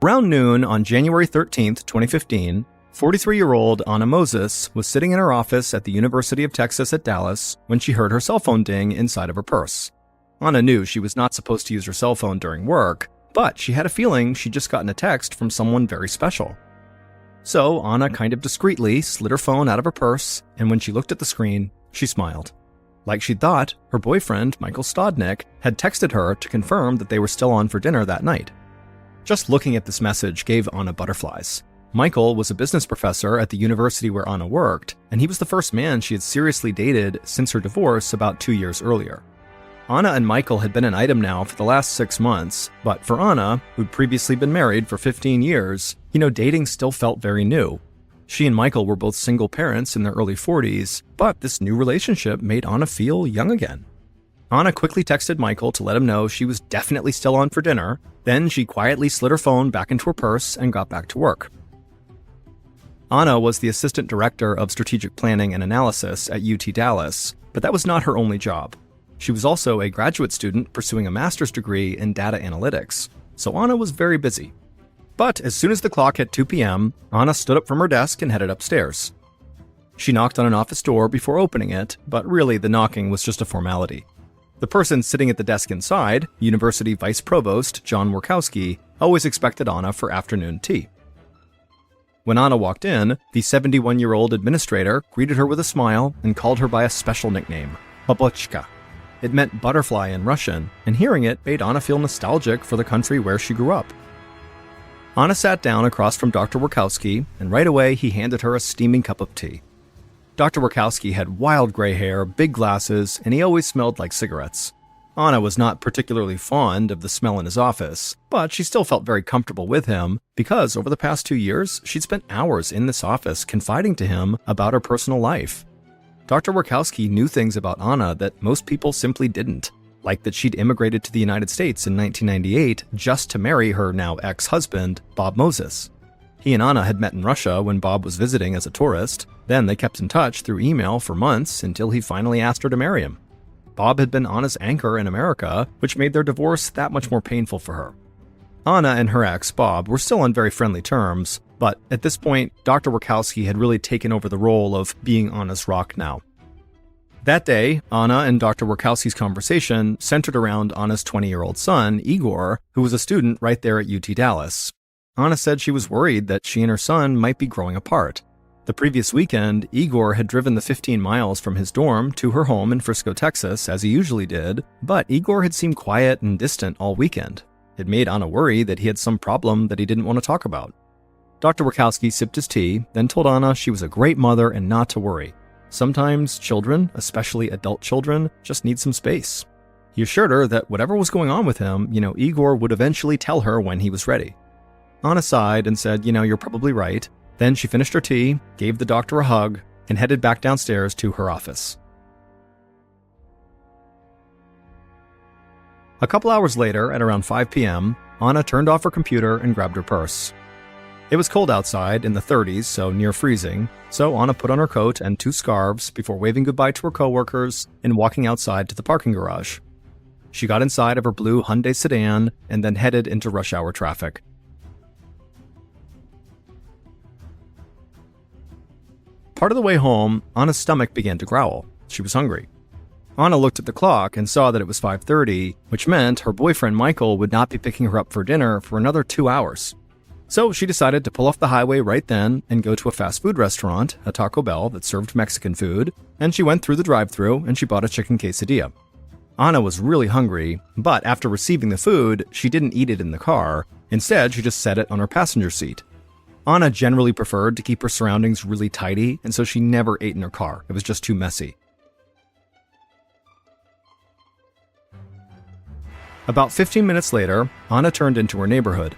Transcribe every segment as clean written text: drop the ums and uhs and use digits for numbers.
Around noon on January 13th, 2015, 43-year-old Anna Moses was sitting in her office at the University of Texas at Dallas when she heard her cell phone ding inside of her purse. Anna knew she was not supposed to use her cell phone during work, but she had a feeling she'd just gotten a text from someone very special. So Anna kind of discreetly slid her phone out of her purse, and when she looked at the screen, she smiled. Like she'd thought, her boyfriend, Michael Stodnick, had texted her to confirm that they were still on for dinner that night. Just looking at this message gave Anna butterflies. Michael was a business professor at the university where Anna worked, and he was the first man she had seriously dated since her divorce about 2 years earlier. Anna and Michael had been an item now for the last 6 months, but for Anna, who'd previously been married for 15 years, dating still felt very new. She and Michael were both single parents in their early 40s, but this new relationship made Anna feel young again. Anna quickly texted Michael to let him know she was definitely still on for dinner. Then she quietly slid her phone back into her purse and got back to work. Anna was the assistant director of strategic planning and analysis at UT Dallas, but that was not her only job. She was also a graduate student pursuing a master's degree in data analytics, so Anna was very busy. But as soon as the clock hit 2 p.m., Anna stood up from her desk and headed upstairs. She knocked on an office door before opening it, but really the knocking was just a formality. The person sitting at the desk inside, University Vice Provost John Workowski, always expected Anna for afternoon tea. When Anna walked in, the 71-year-old administrator greeted her with a smile and called her by a special nickname, Babochka. It meant butterfly in Russian, and hearing it made Anna feel nostalgic for the country where she grew up. Anna sat down across from Dr. Workowski, and right away he handed her a steaming cup of tea. Dr. Workowski had wild gray hair, big glasses, and he always smelled like cigarettes. Anna was not particularly fond of the smell in his office, but she still felt very comfortable with him because over the past 2 years, she'd spent hours in this office confiding to him about her personal life. Dr. Workowski knew things about Anna that most people simply didn't, like that she'd immigrated to the United States in 1998 just to marry her now ex-husband, Bob Moses. He and Anna had met in Russia when Bob was visiting as a tourist. Then they kept in touch through email for months until he finally asked her to marry him. Bob had been Anna's anchor in America, which made their divorce that much more painful for her. Anna and her ex, Bob, were still on very friendly terms, but at this point, Dr. Workowski had really taken over the role of being Anna's rock now. That day, Anna and Dr. Workowski's conversation centered around Anna's 20-year-old son, Igor, who was a student right there at UT Dallas. Anna said she was worried that she and her son might be growing apart. The previous weekend, Igor had driven the 15 miles from his dorm to her home in Frisco, Texas, as he usually did, but Igor had seemed quiet and distant all weekend. It made Anna worry that he had some problem that he didn't want to talk about. Dr. Workowski sipped his tea, then told Anna she was a great mother and not to worry. Sometimes children, especially adult children, just need some space. He assured her that whatever was going on with him, Igor would eventually tell her when he was ready. Anna sighed and said, you're probably right. Then she finished her tea, gave the doctor a hug, and headed back downstairs to her office. A couple hours later, at around 5 p.m., Anna turned off her computer and grabbed her purse. It was cold outside, in the 30s, so near freezing, so Anna put on her coat and 2 scarves before waving goodbye to her coworkers and walking outside to the parking garage. She got inside of her blue Hyundai sedan and then headed into rush hour traffic. Part of the way home, Anna's stomach began to growl. She was hungry. Anna looked at the clock and saw that it was 5:30, which meant her boyfriend Michael would not be picking her up for dinner for another 2 hours. So she decided to pull off the highway right then and go to a fast food restaurant, a Taco Bell that served Mexican food, and she went through the drive-thru and she bought a chicken quesadilla. Anna was really hungry, but after receiving the food, she didn't eat it in the car. Instead, she just set it on her passenger seat. Anna generally preferred to keep her surroundings really tidy, and so she never ate in her car. It was just too messy. About 15 minutes later, Anna turned into her neighborhood.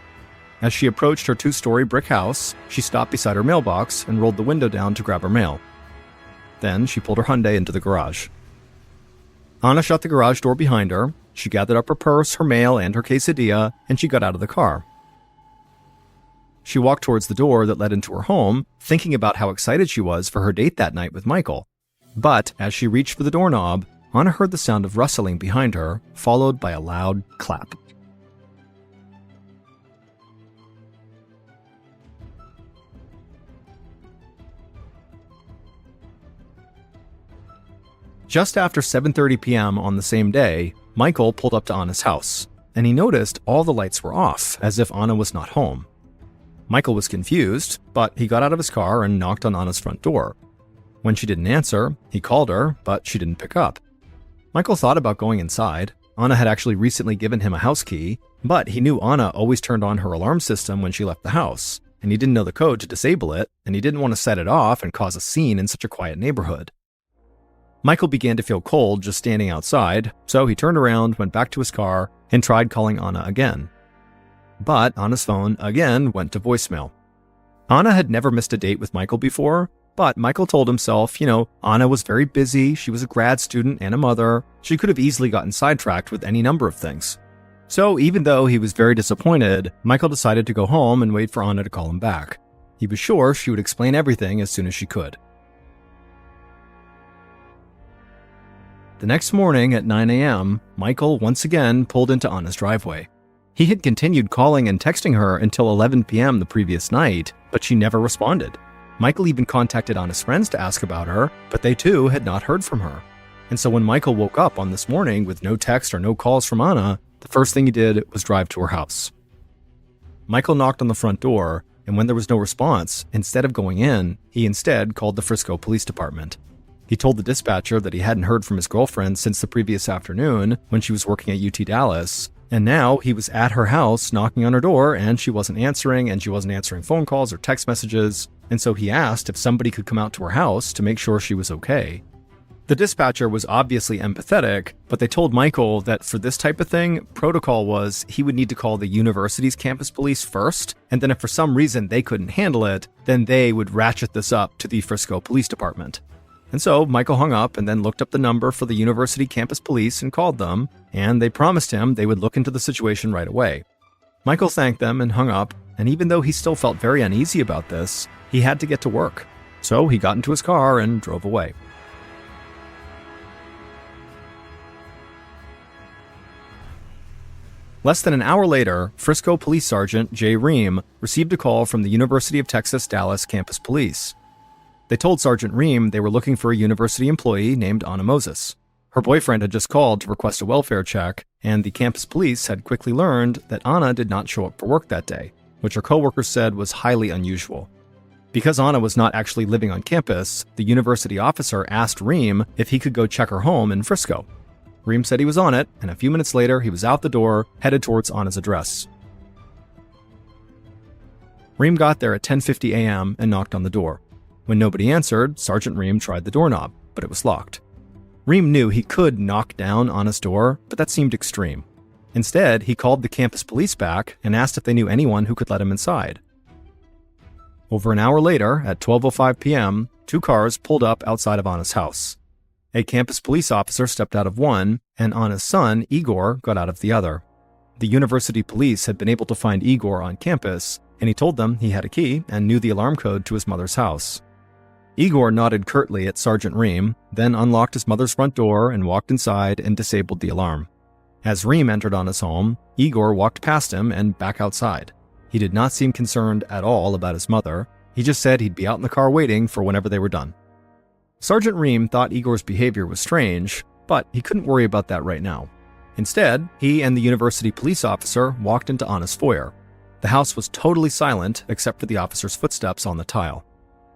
As she approached her 2-story brick house, she stopped beside her mailbox and rolled the window down to grab her mail. Then she pulled her Hyundai into the garage. Anna shut the garage door behind her, she gathered up her purse, her mail, and her quesadilla, and she got out of the car. She walked towards the door that led into her home, thinking about how excited she was for her date that night with Michael. But as she reached for the doorknob, Anna heard the sound of rustling behind her, followed by a loud clap. Just after 7:30 p.m. on the same day, Michael pulled up to Anna's house, and he noticed all the lights were off, as if Anna was not home. Michael was confused, but he got out of his car and knocked on Anna's front door. When she didn't answer, he called her, but she didn't pick up. Michael thought about going inside. Anna had actually recently given him a house key, but he knew Anna always turned on her alarm system when she left the house, and he didn't know the code to disable it, and he didn't want to set it off and cause a scene in such a quiet neighborhood. Michael began to feel cold just standing outside, so he turned around, went back to his car, and tried calling Anna again. But Anna's phone again went to voicemail. Anna had never missed a date with Michael before, but Michael told himself, Anna was very busy, she was a grad student and a mother, she could have easily gotten sidetracked with any number of things. So even though he was very disappointed, Michael decided to go home and wait for Anna to call him back. He was sure she would explain everything as soon as she could. The next morning at 9 a.m., Michael once again pulled into Anna's driveway. He had continued calling and texting her until 11 p.m. the previous night, but she never responded. Michael even contacted Anna's friends to ask about her, but they too had not heard from her. And so when Michael woke up on this morning with no text or no calls from Anna, the first thing he did was drive to her house. Michael knocked on the front door, and when there was no response, instead of going in, he instead called the Frisco Police Department. He told the dispatcher that he hadn't heard from his girlfriend since the previous afternoon when she was working at UT Dallas, and now he was at her house knocking on her door and she wasn't answering phone calls or text messages, and so he asked if somebody could come out to her house to make sure she was okay. The dispatcher was obviously empathetic, but they told Michael that for this type of thing, protocol was he would need to call the university's campus police first, and then if for some reason they couldn't handle it, then they would ratchet this up to the Frisco Police Department. And so Michael hung up and then looked up the number for the university campus police and called them, and they promised him they would look into the situation right away. Michael thanked them and hung up, and even though he still felt very uneasy about this, he had to get to work. So he got into his car and drove away. Less than an hour later, Frisco Police Sergeant Jay Ream received a call from the University of Texas Dallas campus police. They told Sergeant Ream they were looking for a university employee named Anna Moses. Her boyfriend had just called to request a welfare check, and the campus police had quickly learned that Anna did not show up for work that day, which her coworkers said was highly unusual. Because Anna was not actually living on campus, the university officer asked Ream if he could go check her home in Frisco. Ream said he was on it, and a few minutes later he was out the door, headed towards Anna's address. Ream got there at 10:50 a.m. and knocked on the door. When nobody answered, Sergeant Ream tried the doorknob, but it was locked. Ream knew he could knock down Anna's door, but that seemed extreme. Instead, he called the campus police back and asked if they knew anyone who could let him inside. Over an hour later, at 12:05 p.m., 2 cars pulled up outside of Anna's house. A campus police officer stepped out of one, and Anna's son, Igor, got out of the other. The university police had been able to find Igor on campus, and he told them he had a key and knew the alarm code to his mother's house. Igor nodded curtly at Sergeant Ream, then unlocked his mother's front door and walked inside and disabled the alarm. As Ream entered Anna's home, Igor walked past him and back outside. He did not seem concerned at all about his mother. He just said he'd be out in the car waiting for whenever they were done. Sergeant Ream thought Igor's behavior was strange, but he couldn't worry about that right now. Instead, he and the university police officer walked into Anna's foyer. The house was totally silent except for the officer's footsteps on the tile.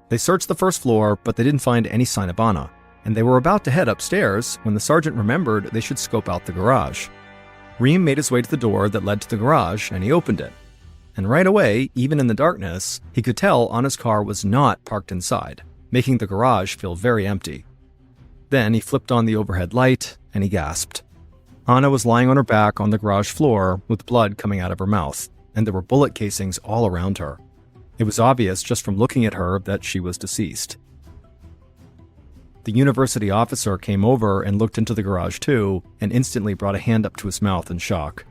They searched the first floor, but they didn't find any sign of Anna, and they were about to head upstairs when the sergeant remembered they should scope out the garage. Ream made his way to the door that led to the garage, and he opened it. And right away, even in the darkness, he could tell Anna's car was not parked inside, making the garage feel very empty. Then he flipped on the overhead light, and he gasped. Anna was lying on her back on the garage floor with blood coming out of her mouth, and there were bullet casings all around her. It was obvious just from looking at her that she was deceased. The university officer came over and looked into the garage too, and instantly brought a hand up to his mouth in shock.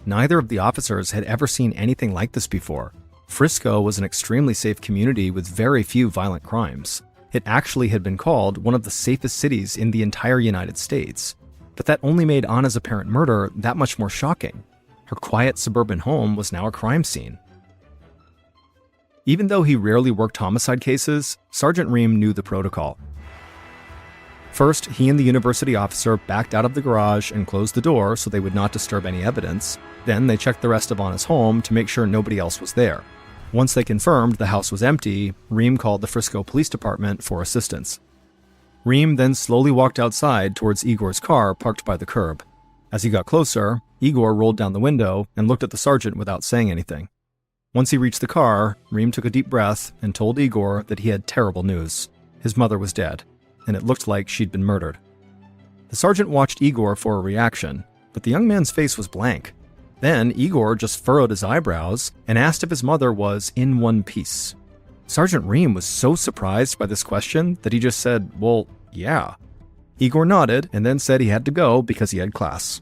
Neither of the officers had ever seen anything like this before. Frisco was an extremely safe community with very few violent crimes. It actually had been called one of the safest cities in the entire United States. But that only made Anna's apparent murder that much more shocking. Her quiet suburban home was now a crime scene. Even though he rarely worked homicide cases, Sergeant Ream knew the protocol. First, he and the university officer backed out of the garage and closed the door so they would not disturb any evidence. Then they checked the rest of Anna's home to make sure nobody else was there. Once they confirmed the house was empty, Reem called the Frisco Police Department for assistance. Reem then slowly walked outside towards Igor's car parked by the curb. As he got closer, Igor rolled down the window and looked at the sergeant without saying anything. Once he reached the car, Reem took a deep breath and told Igor that he had terrible news. His mother was dead, and it looked like she'd been murdered. The sergeant watched Igor for a reaction, but the young man's face was blank. Then Igor just furrowed his eyebrows and asked if his mother was in one piece. Sergeant Reem was so surprised by this question that he just said, "Well, yeah." Igor nodded and then said he had to go because he had class.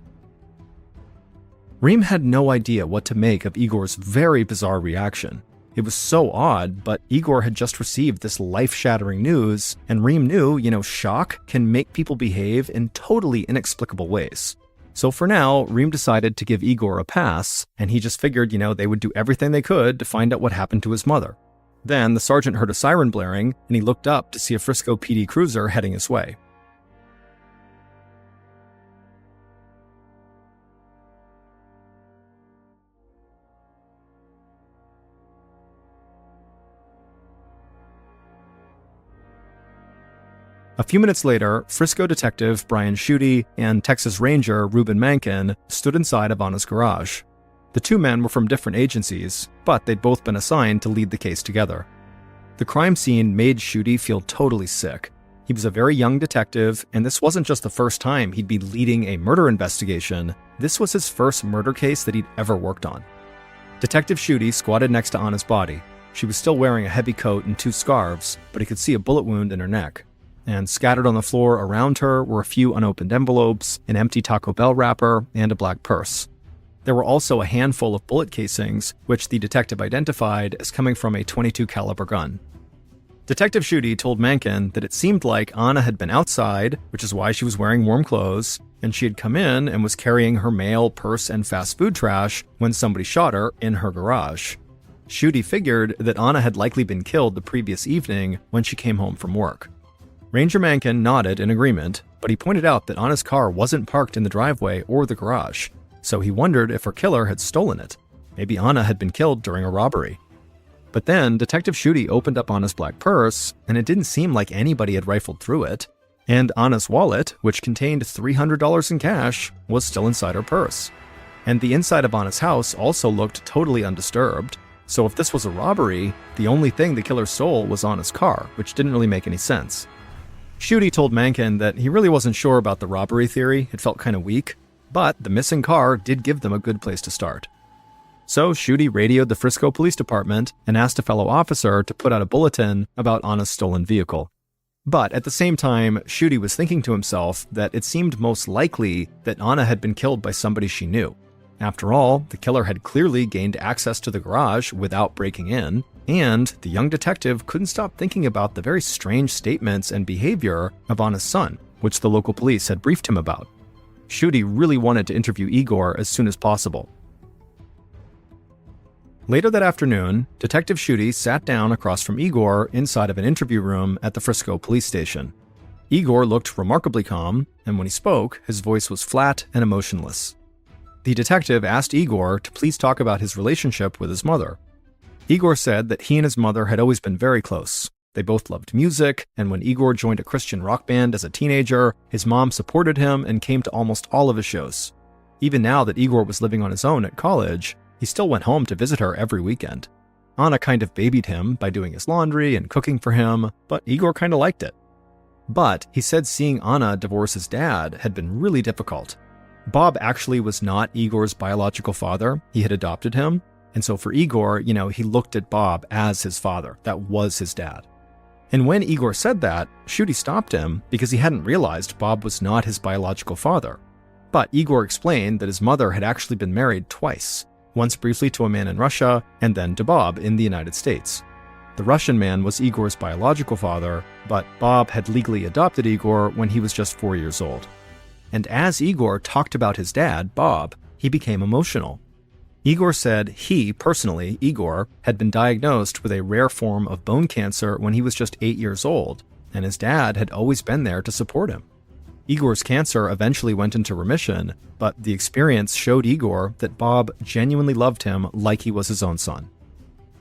Reem had no idea what to make of Igor's very bizarre reaction. It was so odd, but Igor had just received this life-shattering news, and Reem knew, shock can make people behave in totally inexplicable ways. So for now, Reem decided to give Igor a pass, and he just figured, they would do everything they could to find out what happened to his mother. Then the sergeant heard a siren blaring, and he looked up to see a Frisco PD cruiser heading his way. A few minutes later, Frisco detective Brian Schutte and Texas Ranger Reuben Mankin stood inside of Anna's garage. The two men were from different agencies, but they'd both been assigned to lead the case together. The crime scene made Schutte feel totally sick. He was a very young detective, and this wasn't just the first time he'd be leading a murder investigation. This was his first murder case that he'd ever worked on. Detective Schutte squatted next to Anna's body. She was still wearing a heavy coat and two scarves, but he could see a bullet wound in her neck. And scattered on the floor around her were a few unopened envelopes, an empty Taco Bell wrapper, and a black purse. There were also a handful of bullet casings, which the detective identified as coming from a .22 caliber gun. Detective Schutte told Mankin that it seemed like Anna had been outside, which is why she was wearing warm clothes, and she had come in and was carrying her mail, purse, and fast food trash when somebody shot her in her garage. Schutte figured that Anna had likely been killed the previous evening when she came home from work. Ranger Mankin nodded in agreement, but he pointed out that Anna's car wasn't parked in the driveway or the garage, so he wondered if her killer had stolen it. Maybe Anna had been killed during a robbery. But then Detective Schutte opened up Anna's black purse, and it didn't seem like anybody had rifled through it. And Anna's wallet, which contained $300 in cash, was still inside her purse. And the inside of Anna's house also looked totally undisturbed. So if this was a robbery, the only thing the killer stole was Anna's car, which didn't really make any sense. Schutte told Mankin that he really wasn't sure about the robbery theory, it felt kind of weak, but the missing car did give them a good place to start. So Schutte radioed the Frisco Police Department and asked a fellow officer to put out a bulletin about Anna's stolen vehicle. But at the same time, Schutte was thinking to himself that it seemed most likely that Anna had been killed by somebody she knew. After all, the killer had clearly gained access to the garage without breaking in, and the young detective couldn't stop thinking about the very strange statements and behavior of Anna's son, which the local police had briefed him about. Schutte really wanted to interview Igor as soon as possible. Later that afternoon, Detective Schutte sat down across from Igor inside of an interview room at the Frisco police station. Igor looked remarkably calm, and when he spoke, his voice was flat and emotionless. The detective asked Igor to please talk about his relationship with his mother. Igor said that he and his mother had always been very close. They both loved music, and when Igor joined a Christian rock band as a teenager, his mom supported him and came to almost all of his shows. Even now that Igor was living on his own at college, he still went home to visit her every weekend. Anna kind of babied him by doing his laundry and cooking for him, but Igor kind of liked it. But he said seeing Anna divorce his dad had been really difficult. Bob actually was not Igor's biological father. He had adopted him. And so for Igor, he looked at Bob as his father. That was his dad. And when Igor said that, Schutte stopped him because he hadn't realized Bob was not his biological father. But Igor explained that his mother had actually been married twice, once briefly to a man in Russia and then to Bob in the United States. The Russian man was Igor's biological father, but Bob had legally adopted Igor when he was just 4 years old. And as Igor talked about his dad, Bob, he became emotional. Igor said he, personally, Igor, had been diagnosed with a rare form of bone cancer when he was just 8 years old, and his dad had always been there to support him. Igor's cancer eventually went into remission, but the experience showed Igor that Bob genuinely loved him like he was his own son.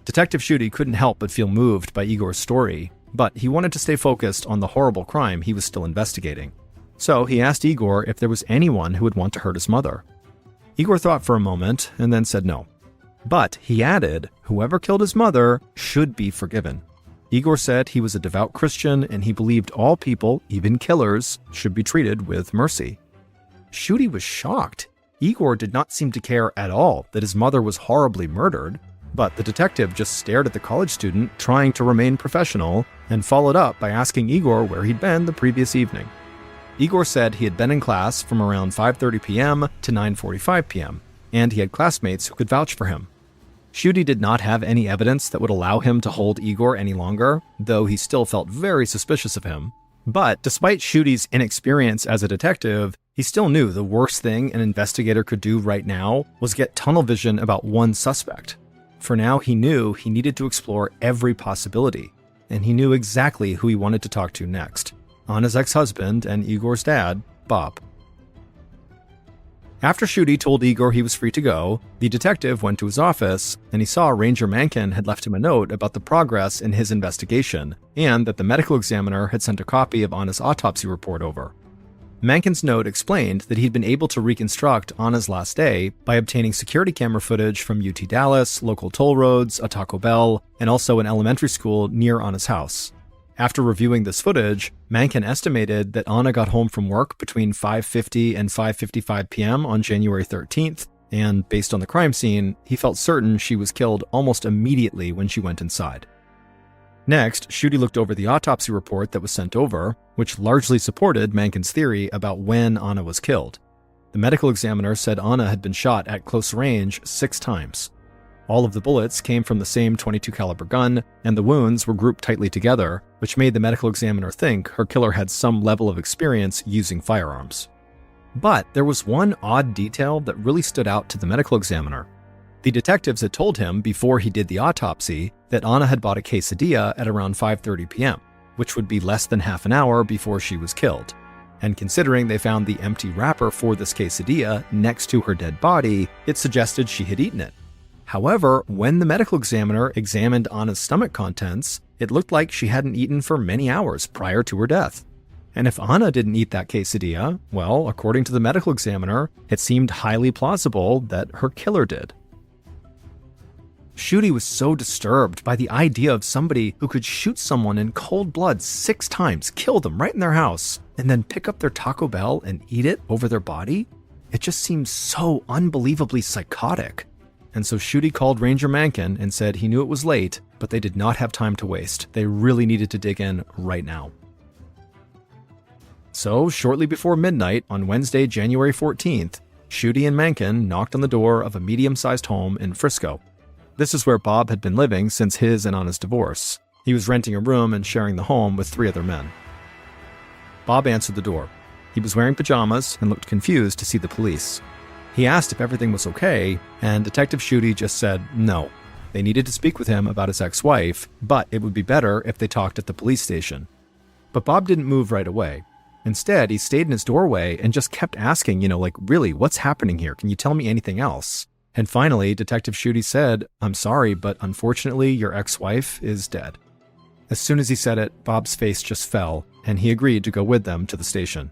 Detective Schutte couldn't help but feel moved by Igor's story, but he wanted to stay focused on the horrible crime he was still investigating. So he asked Igor if there was anyone who would want to hurt his mother. Igor thought for a moment and then said no. But he added, whoever killed his mother should be forgiven. Igor said he was a devout Christian and he believed all people, even killers, should be treated with mercy. Schutte was shocked. Igor did not seem to care at all that his mother was horribly murdered, but the detective just stared at the college student trying to remain professional and followed up by asking Igor where he'd been the previous evening. Igor said he had been in class from around 5:30 p.m. to 9:45 p.m., and he had classmates who could vouch for him. Schutte did not have any evidence that would allow him to hold Igor any longer, though he still felt very suspicious of him. But despite Schutte's inexperience as a detective, he still knew the worst thing an investigator could do right now was get tunnel vision about one suspect. For now, he knew he needed to explore every possibility, and he knew exactly who he wanted to talk to next: Anna's ex-husband and Igor's dad, Bob. After Schutte told Igor he was free to go, the detective went to his office, and he saw Ranger Mankin had left him a note about the progress in his investigation, and that the medical examiner had sent a copy of Anna's autopsy report over. Mankin's note explained that he'd been able to reconstruct Anna's last day by obtaining security camera footage from UT Dallas, local toll roads, a Taco Bell, and also an elementary school near Anna's house. After reviewing this footage, Mankin estimated that Anna got home from work between 5:50 and 5:55 p.m. on January 13th, and based on the crime scene, he felt certain she was killed almost immediately when she went inside. Next, Schutte looked over the autopsy report that was sent over, which largely supported Mankin's theory about when Anna was killed. The medical examiner said Anna had been shot at close range 6 times. All of the bullets came from the same .22 caliber gun, and the wounds were grouped tightly together, which made the medical examiner think her killer had some level of experience using firearms. But there was one odd detail that really stood out to the medical examiner. The detectives had told him before he did the autopsy that Anna had bought a quesadilla at around 5:30 p.m., which would be less than half an hour before she was killed. And considering they found the empty wrapper for this quesadilla next to her dead body, it suggested she had eaten it. However, when the medical examiner examined Anna's stomach contents, it looked like she hadn't eaten for many hours prior to her death. And if Anna didn't eat that quesadilla, well, according to the medical examiner, it seemed highly plausible that her killer did. Schutte was so disturbed by the idea of somebody who could shoot someone in cold blood 6 times, kill them right in their house, and then pick up their Taco Bell and eat it over their body. It just seems so unbelievably psychotic. And so Schutte called Ranger Mankin and said he knew it was late, but they did not have time to waste. They really needed to dig in right now. So, shortly before midnight on Wednesday, January 14th, Schutte and Mankin knocked on the door of a medium-sized home in Frisco. This is where Bob had been living since his and Anna's divorce. He was renting a room and sharing the home with 3 other men. Bob answered the door. He was wearing pajamas and looked confused to see the police. He asked if everything was okay, and Detective Schutte just said no. They needed to speak with him about his ex-wife, but it would be better if they talked at the police station. But Bob didn't move right away. Instead, he stayed in his doorway and just kept asking, really, what's happening here? Can you tell me anything else? And finally, Detective Schutte said, "I'm sorry, but unfortunately, your ex-wife is dead." As soon as he said it, Bob's face just fell, and he agreed to go with them to the station.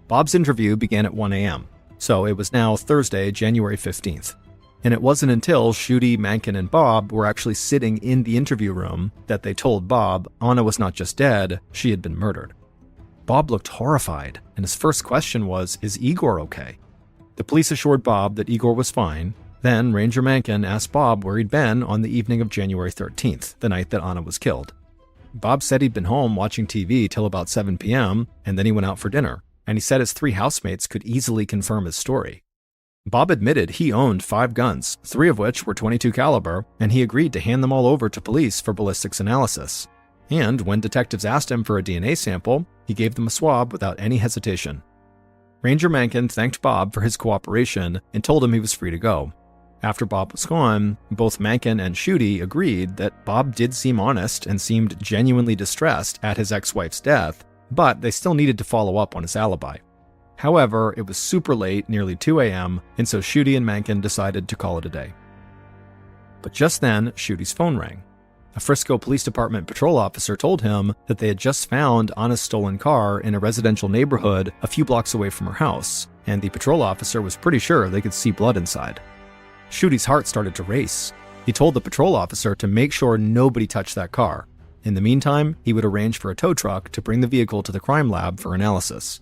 Bob's interview began at 1 a.m., so it was now Thursday, January 15th. And it wasn't until Schutte, Mankin, and Bob were actually sitting in the interview room that they told Bob Anna was not just dead, she had been murdered. Bob looked horrified, and his first question was, "Is Igor okay?" The police assured Bob that Igor was fine. Then Ranger Mankin asked Bob where he'd been on the evening of January 13th, the night that Anna was killed. Bob said he'd been home watching TV till about 7 p.m., and then he went out for dinner, and he said his 3 housemates could easily confirm his story. Bob admitted he owned 5 guns, 3 of which were .22 caliber, and he agreed to hand them all over to police for ballistics analysis. And when detectives asked him for a DNA sample, he gave them a swab without any hesitation. Ranger Mankin thanked Bob for his cooperation and told him he was free to go. After Bob was gone, both Mencken and Schutte agreed that Bob did seem honest and seemed genuinely distressed at his ex-wife's death, but they still needed to follow up on his alibi. However, it was super late, nearly 2 a.m., and so Schutte and Mencken decided to call it a day. But just then, Schutte's phone rang. A Frisco Police Department patrol officer told him that they had just found Anna's stolen car in a residential neighborhood a few blocks away from her house, and the patrol officer was pretty sure they could see blood inside. Schutte's heart started to race. He told the patrol officer to make sure nobody touched that car. In the meantime, he would arrange for a tow truck to bring the vehicle to the crime lab for analysis.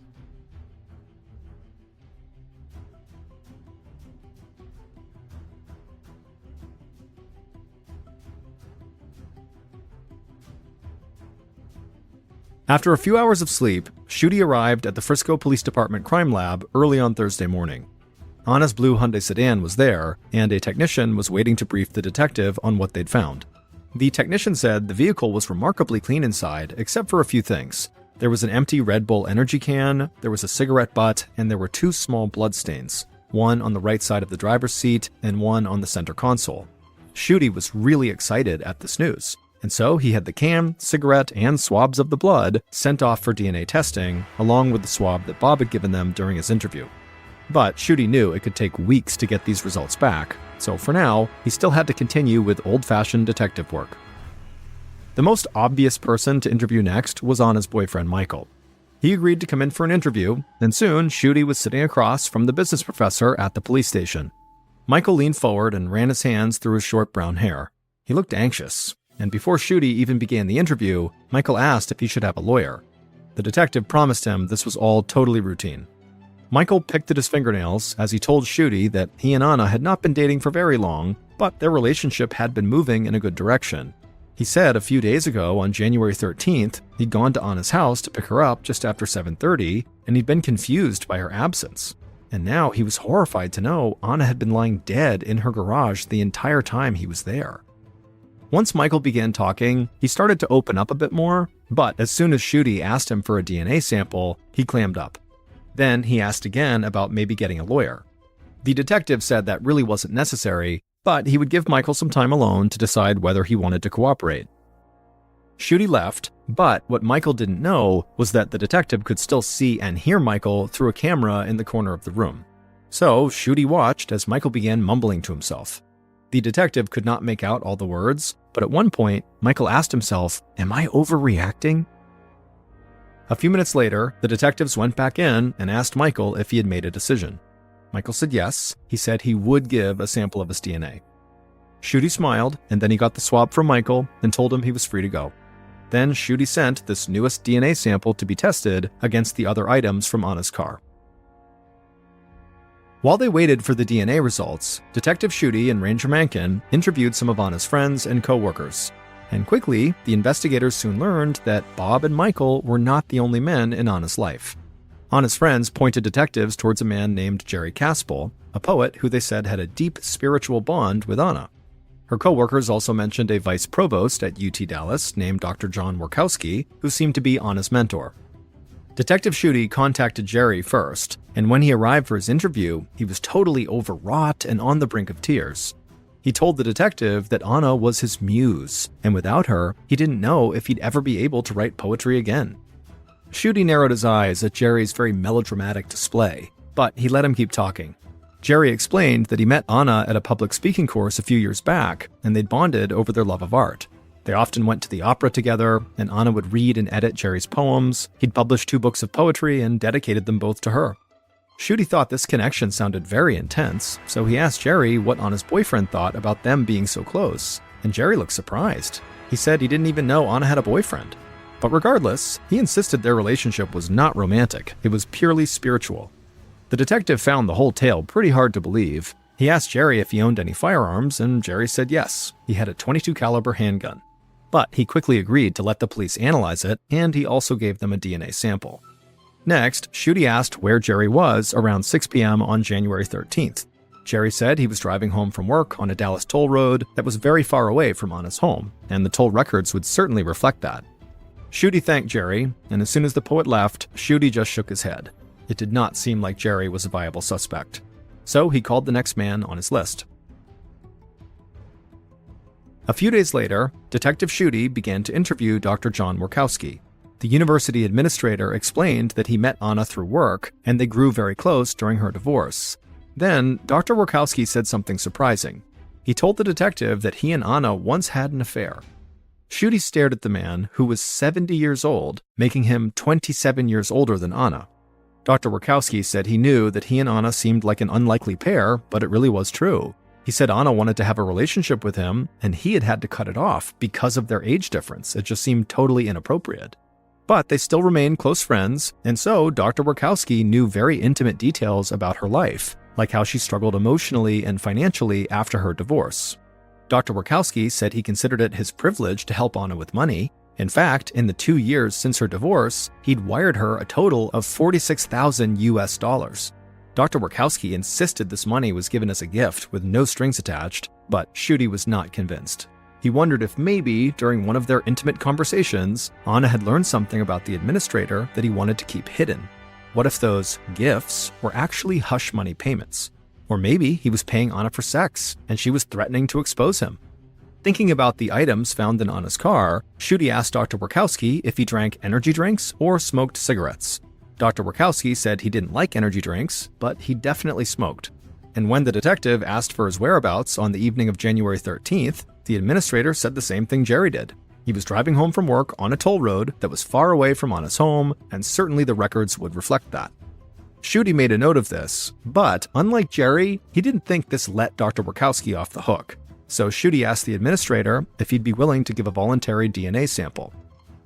After a few hours of sleep, Schutte arrived at the Frisco Police Department crime lab early on Thursday morning. Anna's blue Hyundai sedan was there, and a technician was waiting to brief the detective on what they'd found. The technician said the vehicle was remarkably clean inside, except for a few things. There was an empty Red Bull energy can, there was a cigarette butt, and there were 2 small bloodstains, one on the right side of the driver's seat and one on the center console. Schutte was really excited at this news, and so he had the can, cigarette, and swabs of the blood sent off for DNA testing, along with the swab that Bob had given them during his interview. But Schutte knew it could take weeks to get these results back, so for now, he still had to continue with old-fashioned detective work. The most obvious person to interview next was Anna's boyfriend, Michael. He agreed to come in for an interview, and soon Schutte was sitting across from the business professor at the police station. Michael leaned forward and ran his hands through his short brown hair. He looked anxious, and before Schutte even began the interview, Michael asked if he should have a lawyer. The detective promised him this was all totally routine. Michael picked at his fingernails as he told Schutte that he and Anna had not been dating for very long, but their relationship had been moving in a good direction. He said a few days ago, on January 13th, he'd gone to Anna's house to pick her up just after 7:30, and he'd been confused by her absence. And now he was horrified to know Anna had been lying dead in her garage the entire time he was there. Once Michael began talking, he started to open up a bit more, but as soon as Schutte asked him for a DNA sample, he clammed up. Then he asked again about maybe getting a lawyer. The detective said that really wasn't necessary, but he would give Michael some time alone to decide whether he wanted to cooperate. Schutte left, but what Michael didn't know was that the detective could still see and hear Michael through a camera in the corner of the room. So Schutte watched as Michael began mumbling to himself. The detective could not make out all the words, but at one point, Michael asked himself, "Am I overreacting?" A few minutes later, the detectives went back in and asked Michael if he had made a decision. Michael said yes. He said he would give a sample of his DNA. Schutte smiled, and then he got the swab from Michael and told him he was free to go. Then Schutte sent this newest DNA sample to be tested against the other items from Anna's car. While they waited for the DNA results, Detective Schutte and Ranger Mencken interviewed some of Anna's friends and co-workers. And quickly, the investigators soon learned that Bob and Michael were not the only men in Anna's life. Anna's friends pointed detectives towards a man named Jerry Caspel, a poet who they said had a deep spiritual bond with Anna. Her co-workers also mentioned a vice provost at UT Dallas named Dr. John Warkowski, who seemed to be Anna's mentor. Detective Schutte contacted Jerry first, and when he arrived for his interview, he was totally overwrought and on the brink of tears. He told the detective that Anna was his muse, and without her, he didn't know if he'd ever be able to write poetry again. Schutte narrowed his eyes at Jerry's very melodramatic display, but he let him keep talking. Jerry explained that he met Anna at a public speaking course a few years back, and they'd bonded over their love of art. They often went to the opera together, and Anna would read and edit Jerry's poems. He'd published 2 books of poetry and dedicated them both to her. Schutte thought this connection sounded very intense, so he asked Jerry what Anna's boyfriend thought about them being so close, and Jerry looked surprised. He said he didn't even know Anna had a boyfriend. But regardless, he insisted their relationship was not romantic, it was purely spiritual. The detective found the whole tale pretty hard to believe. He asked Jerry if he owned any firearms, and Jerry said yes, he had a .22 caliber handgun. But he quickly agreed to let the police analyze it, and he also gave them a DNA sample. Next, Schutte asked where Jerry was around 6 p.m. on January 13th. Jerry said he was driving home from work on a Dallas toll road that was very far away from Anna's home, and the toll records would certainly reflect that. Schutte thanked Jerry, and as soon as the poet left, Schutte just shook his head. It did not seem like Jerry was a viable suspect. So he called the next man on his list. A few days later, Detective Schutte began to interview Dr. John Warkowski. The university administrator explained that he met Anna through work, and they grew very close during her divorce. Then, Dr. Warkowski said something surprising. He told the detective that he and Anna once had an affair. Schutte stared at the man, who was 70 years old, making him 27 years older than Anna. Dr. Warkowski said he knew that he and Anna seemed like an unlikely pair, but it really was true. He said Anna wanted to have a relationship with him, and he had to cut it off because of their age difference. It just seemed totally inappropriate. But they still remained close friends, and so Dr. Warkowski knew very intimate details about her life, like how she struggled emotionally and financially after her divorce. Dr. Warkowski said he considered it his privilege to help Anna with money. In fact, in the 2 years since her divorce, he'd wired her a total of $46,000 US. Dr. Warkowski insisted this money was given as a gift with no strings attached, but Schutte was not convinced. He wondered if maybe, during one of their intimate conversations, Anna had learned something about the administrator that he wanted to keep hidden. What if those gifts were actually hush money payments? Or maybe he was paying Anna for sex, and she was threatening to expose him. Thinking about the items found in Anna's car, Schutte asked Dr. Warkowski if he drank energy drinks or smoked cigarettes. Dr. Warkowski said he didn't like energy drinks, but he definitely smoked. And when the detective asked for his whereabouts on the evening of January 13th, the administrator said the same thing Jerry did. He was driving home from work on a toll road that was far away from Anna's home, and certainly the records would reflect that. Schutte made a note of this, but unlike Jerry, he didn't think this let Dr. Warkowski off the hook. So Schutte asked the administrator if he'd be willing to give a voluntary DNA sample.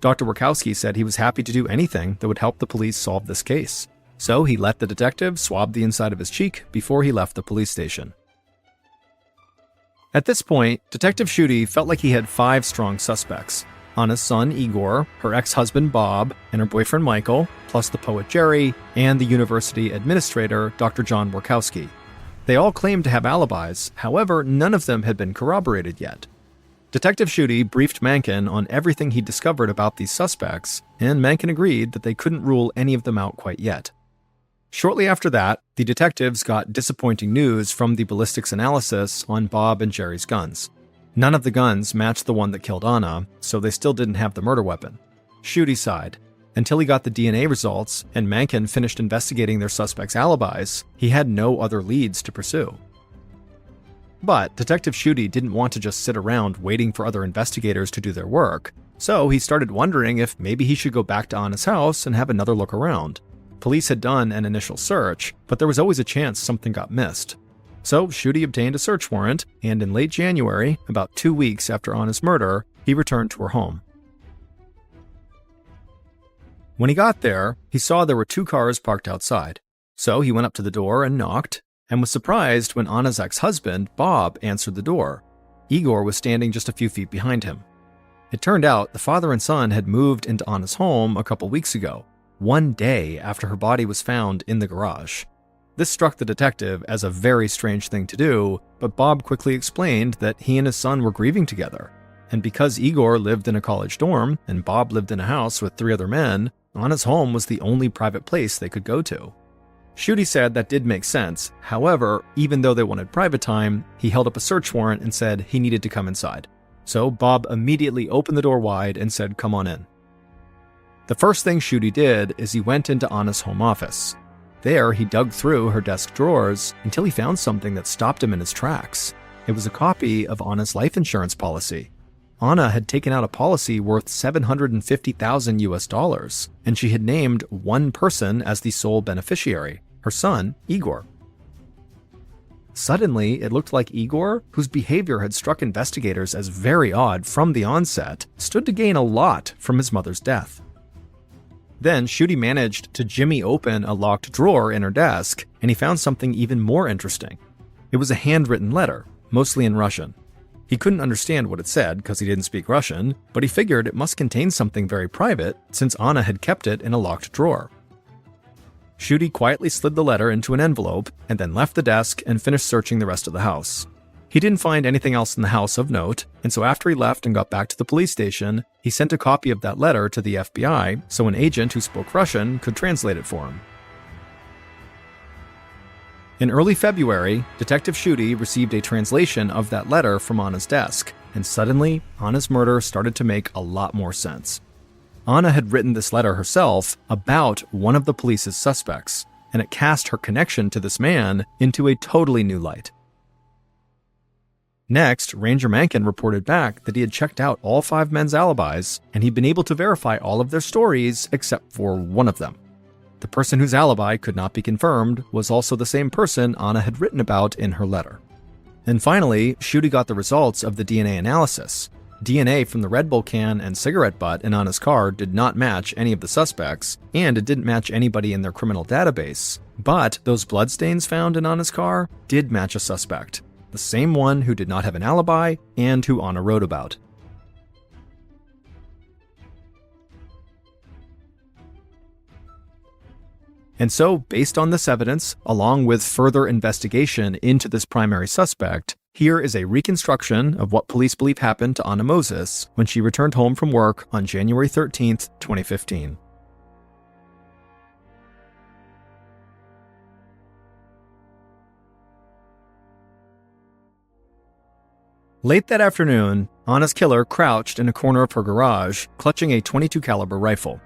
Dr. Warkowski said he was happy to do anything that would help the police solve this case. So he let the detective swab the inside of his cheek before he left the police station. At this point, Detective Schutte felt like he had 5 strong suspects: Anna's son Igor, her ex-husband Bob, and her boyfriend Michael, plus the poet Jerry, and the university administrator Dr. John Warkowski. They all claimed to have alibis, however, none of them had been corroborated yet. Detective Schutte briefed Mencken on everything he discovered about these suspects, and Mencken agreed that they couldn't rule any of them out quite yet. Shortly after that, the detectives got disappointing news from the ballistics analysis on Bob and Jerry's guns. None of the guns matched the one that killed Anna, so they still didn't have the murder weapon. Schutte sighed. Until he got the DNA results and Mencken finished investigating their suspects' alibis, he had no other leads to pursue. But Detective Schutte didn't want to just sit around waiting for other investigators to do their work, so he started wondering if maybe he should go back to Anna's house and have another look around. Police had done an initial search, but there was always a chance something got missed. So Schutte obtained a search warrant, and in late January, about 2 weeks after Anna's murder, he returned to her home. When he got there, he saw there were 2 cars parked outside. So he went up to the door and knocked, and was surprised when Anna's ex-husband, Bob, answered the door. Igor was standing just a few feet behind him. It turned out the father and son had moved into Anna's home a couple weeks ago, 1 day after her body was found in the garage. This struck the detective as a very strange thing to do, but Bob quickly explained that he and his son were grieving together. And because Igor lived in a college dorm and Bob lived in a house with 3 other men, Anna's home was the only private place they could go to. Schutte said that did make sense. However, even though they wanted private time, he held up a search warrant and said he needed to come inside. So Bob immediately opened the door wide and said, "Come on in." The first thing Schutte did is he went into Anna's home office. There, he dug through her desk drawers until he found something that stopped him in his tracks. It was a copy of Anna's life insurance policy. Anna had taken out a policy worth $750,000 US, and she had named one person as the sole beneficiary, her son, Igor. Suddenly, it looked like Igor, whose behavior had struck investigators as very odd from the onset, stood to gain a lot from his mother's death. Then Schutte managed to jimmy open a locked drawer in her desk, and he found something even more interesting. It was a handwritten letter, mostly in Russian. He couldn't understand what it said because he didn't speak Russian, but he figured it must contain something very private since Anna had kept it in a locked drawer. Schutte quietly slid the letter into an envelope and then left the desk and finished searching the rest of the house. He didn't find anything else in the house of note, and so after he left and got back to the police station, he sent a copy of that letter to the FBI so an agent who spoke Russian could translate it for him. In early February, Detective Schutte received a translation of that letter from Anna's desk, and suddenly, Anna's murder started to make a lot more sense. Anna had written this letter herself about one of the police's suspects, and it cast her connection to this man into a totally new light. Next, Ranger Mankin reported back that he had checked out all 5 men's alibis, and he'd been able to verify all of their stories except for one of them. The person whose alibi could not be confirmed was also the same person Anna had written about in her letter. And finally, Schutte got the results of the DNA analysis. DNA from the Red Bull can and cigarette butt in Anna's car did not match any of the suspects, and it didn't match anybody in their criminal database. But those bloodstains found in Anna's car did match a suspect, the same one who did not have an alibi and who Anna wrote about. And so, based on this evidence, along with further investigation into this primary suspect, here is a reconstruction of what police believe happened to Anna Moses when she returned home from work on January 13th, 2015. Late that afternoon, Anna's killer crouched in a corner of her garage, clutching a .22 caliber rifle.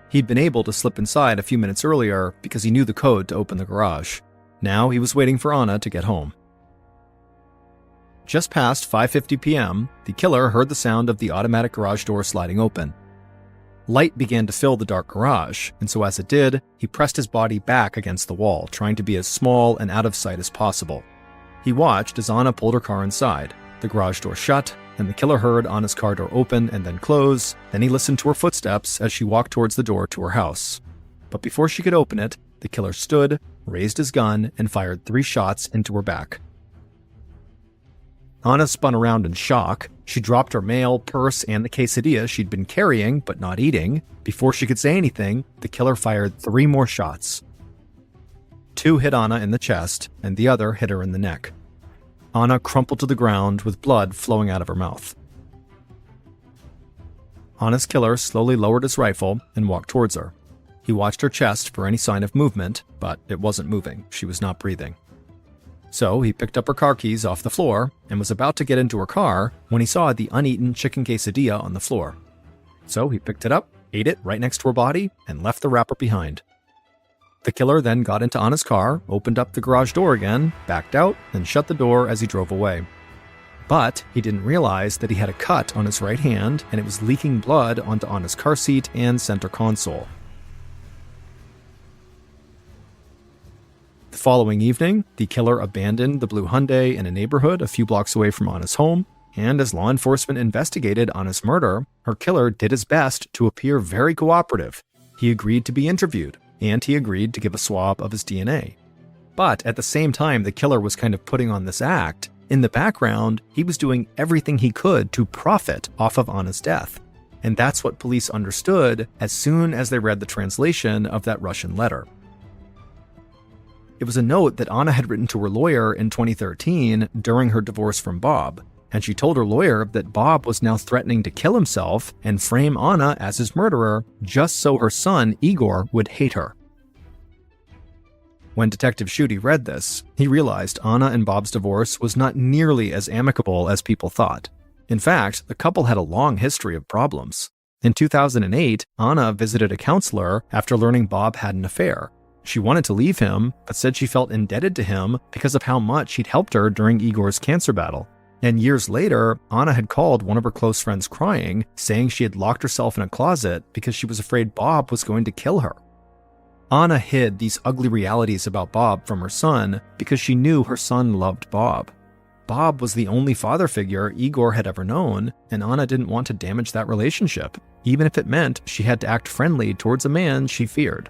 He'd been able to slip inside a few minutes earlier because he knew the code to open the garage. Now he was waiting for Anna to get home. Just past 5:50 p.m., the killer heard the sound of the automatic garage door sliding open. Light began to fill the dark garage, and so as it did, he pressed his body back against the wall, trying to be as small and out of sight as possible. He watched as Anna pulled her car inside. The garage door shut, and the killer heard Anna's car door open and then close. Then he listened to her footsteps as she walked towards the door to her house. But before she could open it, the killer stood, raised his gun, and fired 3 shots into her back. Anna spun around in shock. She dropped her mail, purse, and the quesadilla she'd been carrying but not eating. Before she could say anything, the killer fired 3 more shots. 2 hit Anna in the chest, and the other hit her in the neck. Anna crumpled to the ground with blood flowing out of her mouth. Anna's killer slowly lowered his rifle and walked towards her. He watched her chest for any sign of movement, but it wasn't moving. She was not breathing. So he picked up her car keys off the floor and was about to get into her car when he saw the uneaten chicken quesadilla on the floor. So he picked it up, ate it right next to her body, and left the wrapper behind. The killer then got into Anna's car, opened up the garage door again, backed out, and shut the door as he drove away. But he didn't realize that he had a cut on his right hand, and it was leaking blood onto Anna's car seat and center console. The following evening, the killer abandoned the blue Hyundai in a neighborhood a few blocks away from Anna's home, and as law enforcement investigated Anna's murder, her killer did his best to appear very cooperative. He agreed to be interviewed, and he agreed to give a swab of his DNA. But at the same time the killer was kind of putting on this act, in the background, he was doing everything he could to profit off of Anna's death. And that's what police understood as soon as they read the translation of that Russian letter. It was a note that Anna had written to her lawyer in 2013 during her divorce from Bob, and she told her lawyer that Bob was now threatening to kill himself and frame Anna as his murderer just so her son, Igor, would hate her. When Detective Schutte read this, he realized Anna and Bob's divorce was not nearly as amicable as people thought. In fact, the couple had a long history of problems. In 2008, Anna visited a counselor after learning Bob had an affair. She wanted to leave him, but said she felt indebted to him because of how much he'd helped her during Igor's cancer battle. And years later, Anna had called one of her close friends crying, saying she had locked herself in a closet because she was afraid Bob was going to kill her. Anna hid these ugly realities about Bob from her son because she knew her son loved Bob. Bob was the only father figure Igor had ever known, and Anna didn't want to damage that relationship, even if it meant she had to act friendly towards a man she feared.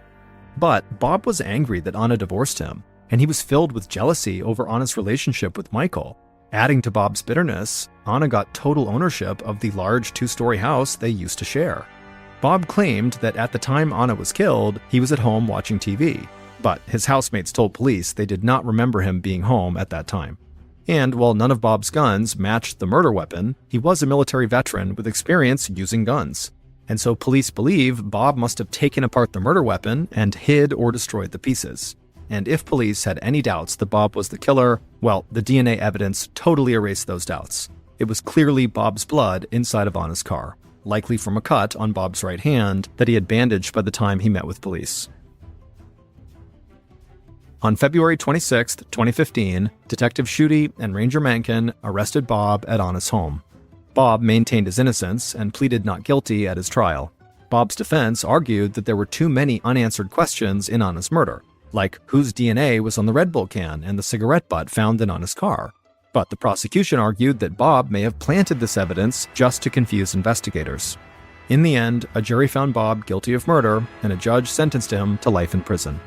But Bob was angry that Anna divorced him, and he was filled with jealousy over Anna's relationship with Michael. Adding to Bob's bitterness, Anna got total ownership of the large 2-story house they used to share. Bob claimed that at the time Anna was killed, he was at home watching TV, but his housemates told police they did not remember him being home at that time. And while none of Bob's guns matched the murder weapon, he was a military veteran with experience using guns. And so police believe Bob must have taken apart the murder weapon and hid or destroyed the pieces. And if police had any doubts that Bob was the killer, well, the DNA evidence totally erased those doubts. It was clearly Bob's blood inside of Anna's car, likely from a cut on Bob's right hand that he had bandaged by the time he met with police. On February 26, 2015, Detective Schutte and Ranger Mencken arrested Bob at Anna's home. Bob maintained his innocence and pleaded not guilty at his trial. Bob's defense argued that there were too many unanswered questions in Anna's murder, like whose DNA was on the Red Bull can and the cigarette butt found in Anna's car. But the prosecution argued that Bob may have planted this evidence just to confuse investigators. In the end, a jury found Bob guilty of murder, and a judge sentenced him to life in prison.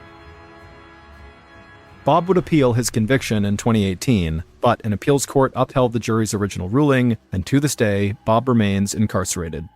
Bob would appeal his conviction in 2018, but an appeals court upheld the jury's original ruling, and to this day, Bob remains incarcerated.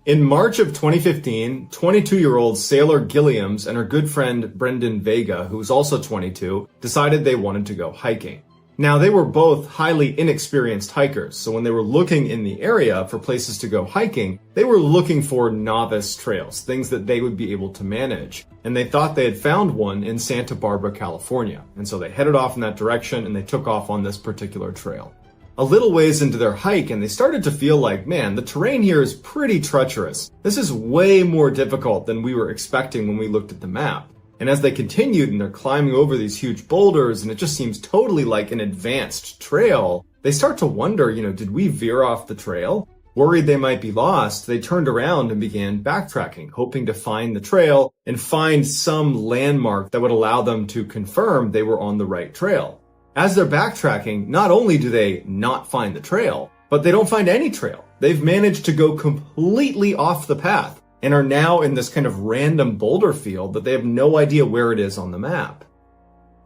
In March of 2015, 22-year-old Sailor Gilliams and her good friend Brendan Vega, who was also 22, decided they wanted to go hiking. Now, they were both highly inexperienced hikers, so when they were looking in the area for places to go hiking, they were looking for novice trails, things that they would be able to manage. And they thought they had found one in Santa Barbara, California. And so they headed off in that direction and they took off on this particular trail. A little ways into their hike, and they started to feel like, man, the terrain here is pretty treacherous. This is way more difficult than we were expecting when we looked at the map. And as they continued and they're climbing over these huge boulders, and it just seems totally like an advanced trail, they start to wonder, did we veer off the trail? Worried they might be lost, they turned around and began backtracking, hoping to find the trail and find some landmark that would allow them to confirm they were on the right trail. As they're backtracking, not only do they not find the trail, but they don't find any trail. They've managed to go completely off the path and are now in this kind of random boulder field that they have no idea where it is on the map.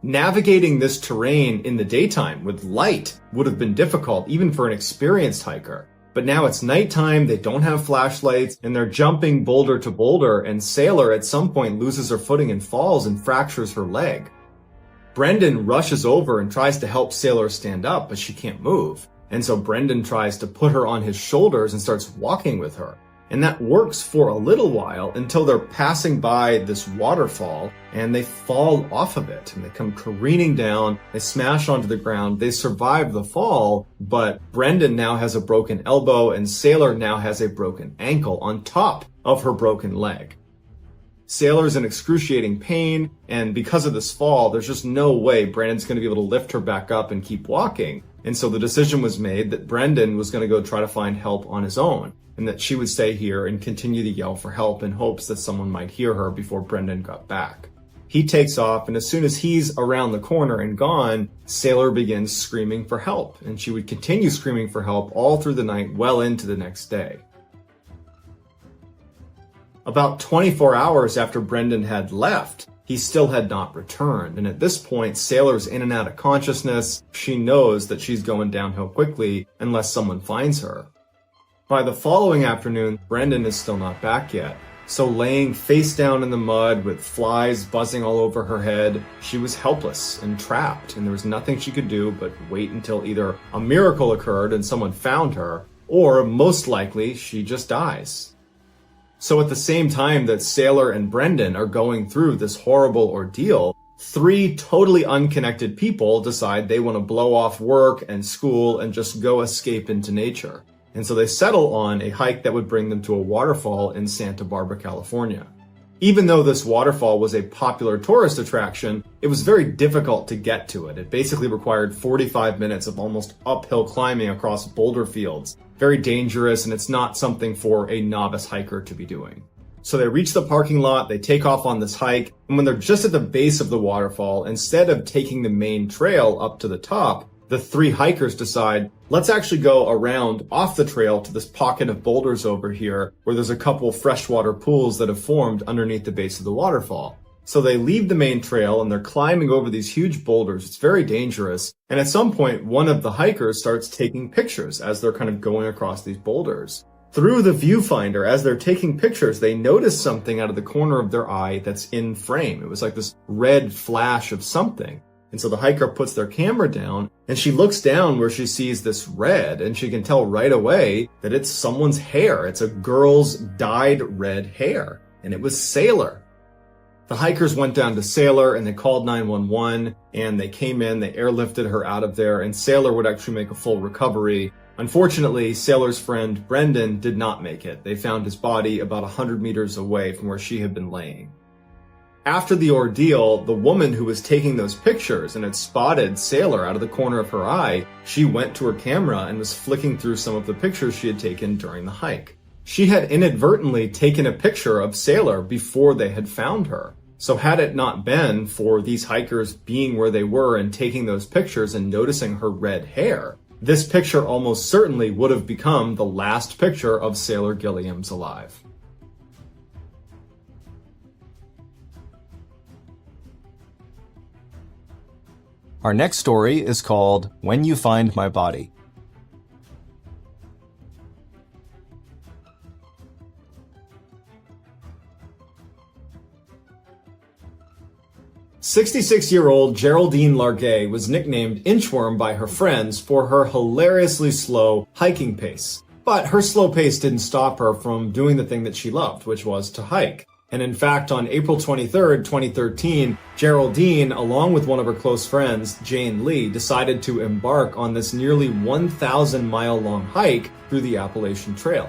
Navigating this terrain in the daytime with light would have been difficult even for an experienced hiker. But now it's nighttime, they don't have flashlights, and they're jumping boulder to boulder, and Sailor at some point loses her footing and falls and fractures her leg. Brendan rushes over and tries to help Sailor stand up, but she can't move. And so Brendan tries to put her on his shoulders and starts walking with her. And that works for a little while until they're passing by this waterfall and they fall off of it and they come careening down, they smash onto the ground, they survive the fall, but Brendan now has a broken elbow and Sailor now has a broken ankle on top of her broken leg. Sailor's in excruciating pain, and because of this fall, there's just no way Brendan's going to be able to lift her back up and keep walking. And so the decision was made that Brendan was going to go try to find help on his own, and that she would stay here and continue to yell for help in hopes that someone might hear her before Brendan got back. He takes off, and as soon as he's around the corner and gone, Sailor begins screaming for help, and she would continue screaming for help all through the night, well into the next day. About 24 hours after Brendan had left, he still had not returned, and at this point, Sailor's in and out of consciousness. She knows that she's going downhill quickly unless someone finds her. By the following afternoon, Brendan is still not back yet, so laying face down in the mud with flies buzzing all over her head, she was helpless and trapped, and there was nothing she could do but wait until either a miracle occurred and someone found her, or most likely, she just dies. So at the same time that Sailor and Brendan are going through this horrible ordeal, three totally unconnected people decide they want to blow off work and school and just go escape into nature. And so they settle on a hike that would bring them to a waterfall in Santa Barbara, California. Even though this waterfall was a popular tourist attraction, it was very difficult to get to it. It basically required 45 minutes of almost uphill climbing across boulder fields. Very dangerous, and it's not something for a novice hiker to be doing. So they reach the parking lot, they take off on this hike, and when they're just at the base of the waterfall, instead of taking the main trail up to the top, the three hikers decide, let's actually go around off the trail to this pocket of boulders over here where there's a couple freshwater pools that have formed underneath the base of the waterfall. So they leave the main trail and they're climbing over these huge boulders. It's very dangerous. And at some point, one of the hikers starts taking pictures as they're kind of going across these boulders. Through the viewfinder, as they're taking pictures, they notice something out of the corner of their eye that's in frame. It was like this red flash of something. And so the hiker puts their camera down and she looks down where she sees this red and she can tell right away that it's someone's hair. It's a girl's dyed red hair. And it was Sailor. The hikers went down to Sailor and they called 911 and they came in, they airlifted her out of there, and Sailor would actually make a full recovery. Unfortunately, Sailor's friend Brendan did not make it. They found his body about 100 meters away from where she had been laying. After the ordeal, the woman who was taking those pictures and had spotted Sailor out of the corner of her eye, she went to her camera and was flicking through some of the pictures she had taken during the hike. She had inadvertently taken a picture of Sailor before they had found her. So had it not been for these hikers being where they were and taking those pictures and noticing her red hair, this picture almost certainly would have become the last picture of Sailor Gilliams alive. Our next story is called When You Find My Body. "66-year-old Geraldine Largay was nicknamed Inchworm by her friends for her hilariously slow hiking pace. But her slow pace didn't stop her from doing the thing that she loved, which was to hike. And in fact, on April 23rd, 2013, Geraldine, along with one of her close friends, Jane Lee, decided to embark on this nearly 1,000-mile-long hike through the Appalachian Trail.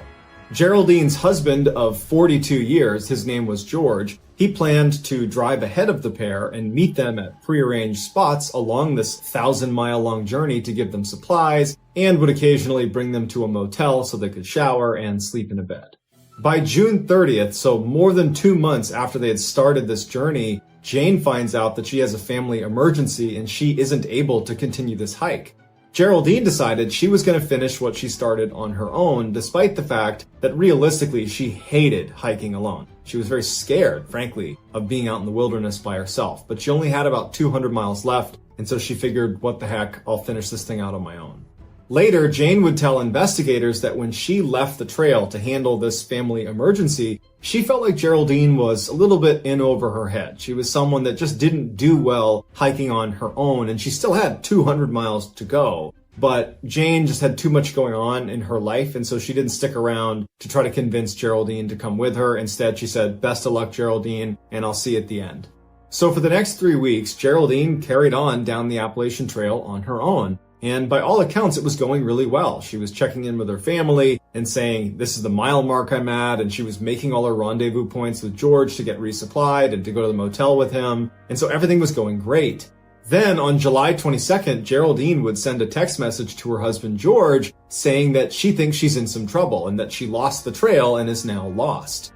Geraldine's husband of 42 years, his name was George, he planned to drive ahead of the pair and meet them at prearranged spots along this 1,000-mile-long journey to give them supplies, and would occasionally bring them to a motel so they could shower and sleep in a bed. By June 30th, so more than 2 months after they had started this journey, Jane finds out that she has a family emergency and she isn't able to continue this hike. Geraldine decided she was going to finish what she started on her own, despite the fact that realistically she hated hiking alone. She was very scared, frankly, of being out in the wilderness by herself, but she only had about 200 miles left, and so she figured, what the heck, I'll finish this thing out on my own. Later, Jane would tell investigators that when she left the trail to handle this family emergency, she felt like Geraldine was a little bit in over her head. She was someone that just didn't do well hiking on her own, and she still had 200 miles to go. But Jane just had too much going on in her life, and so she didn't stick around to try to convince Geraldine to come with her. Instead, she said, "Best of luck, Geraldine, and I'll see you at the end." So for the next 3 weeks, Geraldine carried on down the Appalachian Trail on her own. And by all accounts, it was going really well. She was checking in with her family and saying, this is the mile mark I'm at. And she was making all her rendezvous points with George to get resupplied and to go to the motel with him. And so everything was going great. Then on July 22nd, Geraldine would send a text message to her husband, George, saying that she thinks she's in some trouble and that she lost the trail and is now lost.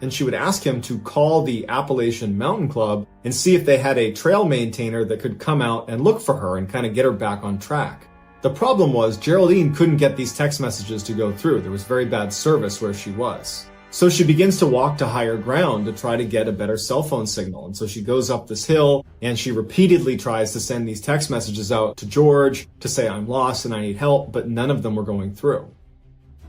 And she would ask him to call the Appalachian Mountain Club and see if they had a trail maintainer that could come out and look for her and kind of get her back on track. The problem was Geraldine couldn't get these text messages to go through. There was very bad service where she was. So she begins to walk to higher ground to try to get a better cell phone signal. And so she goes up this hill and she repeatedly tries to send these text messages out to George to say, I'm lost and I need help, but none of them were going through.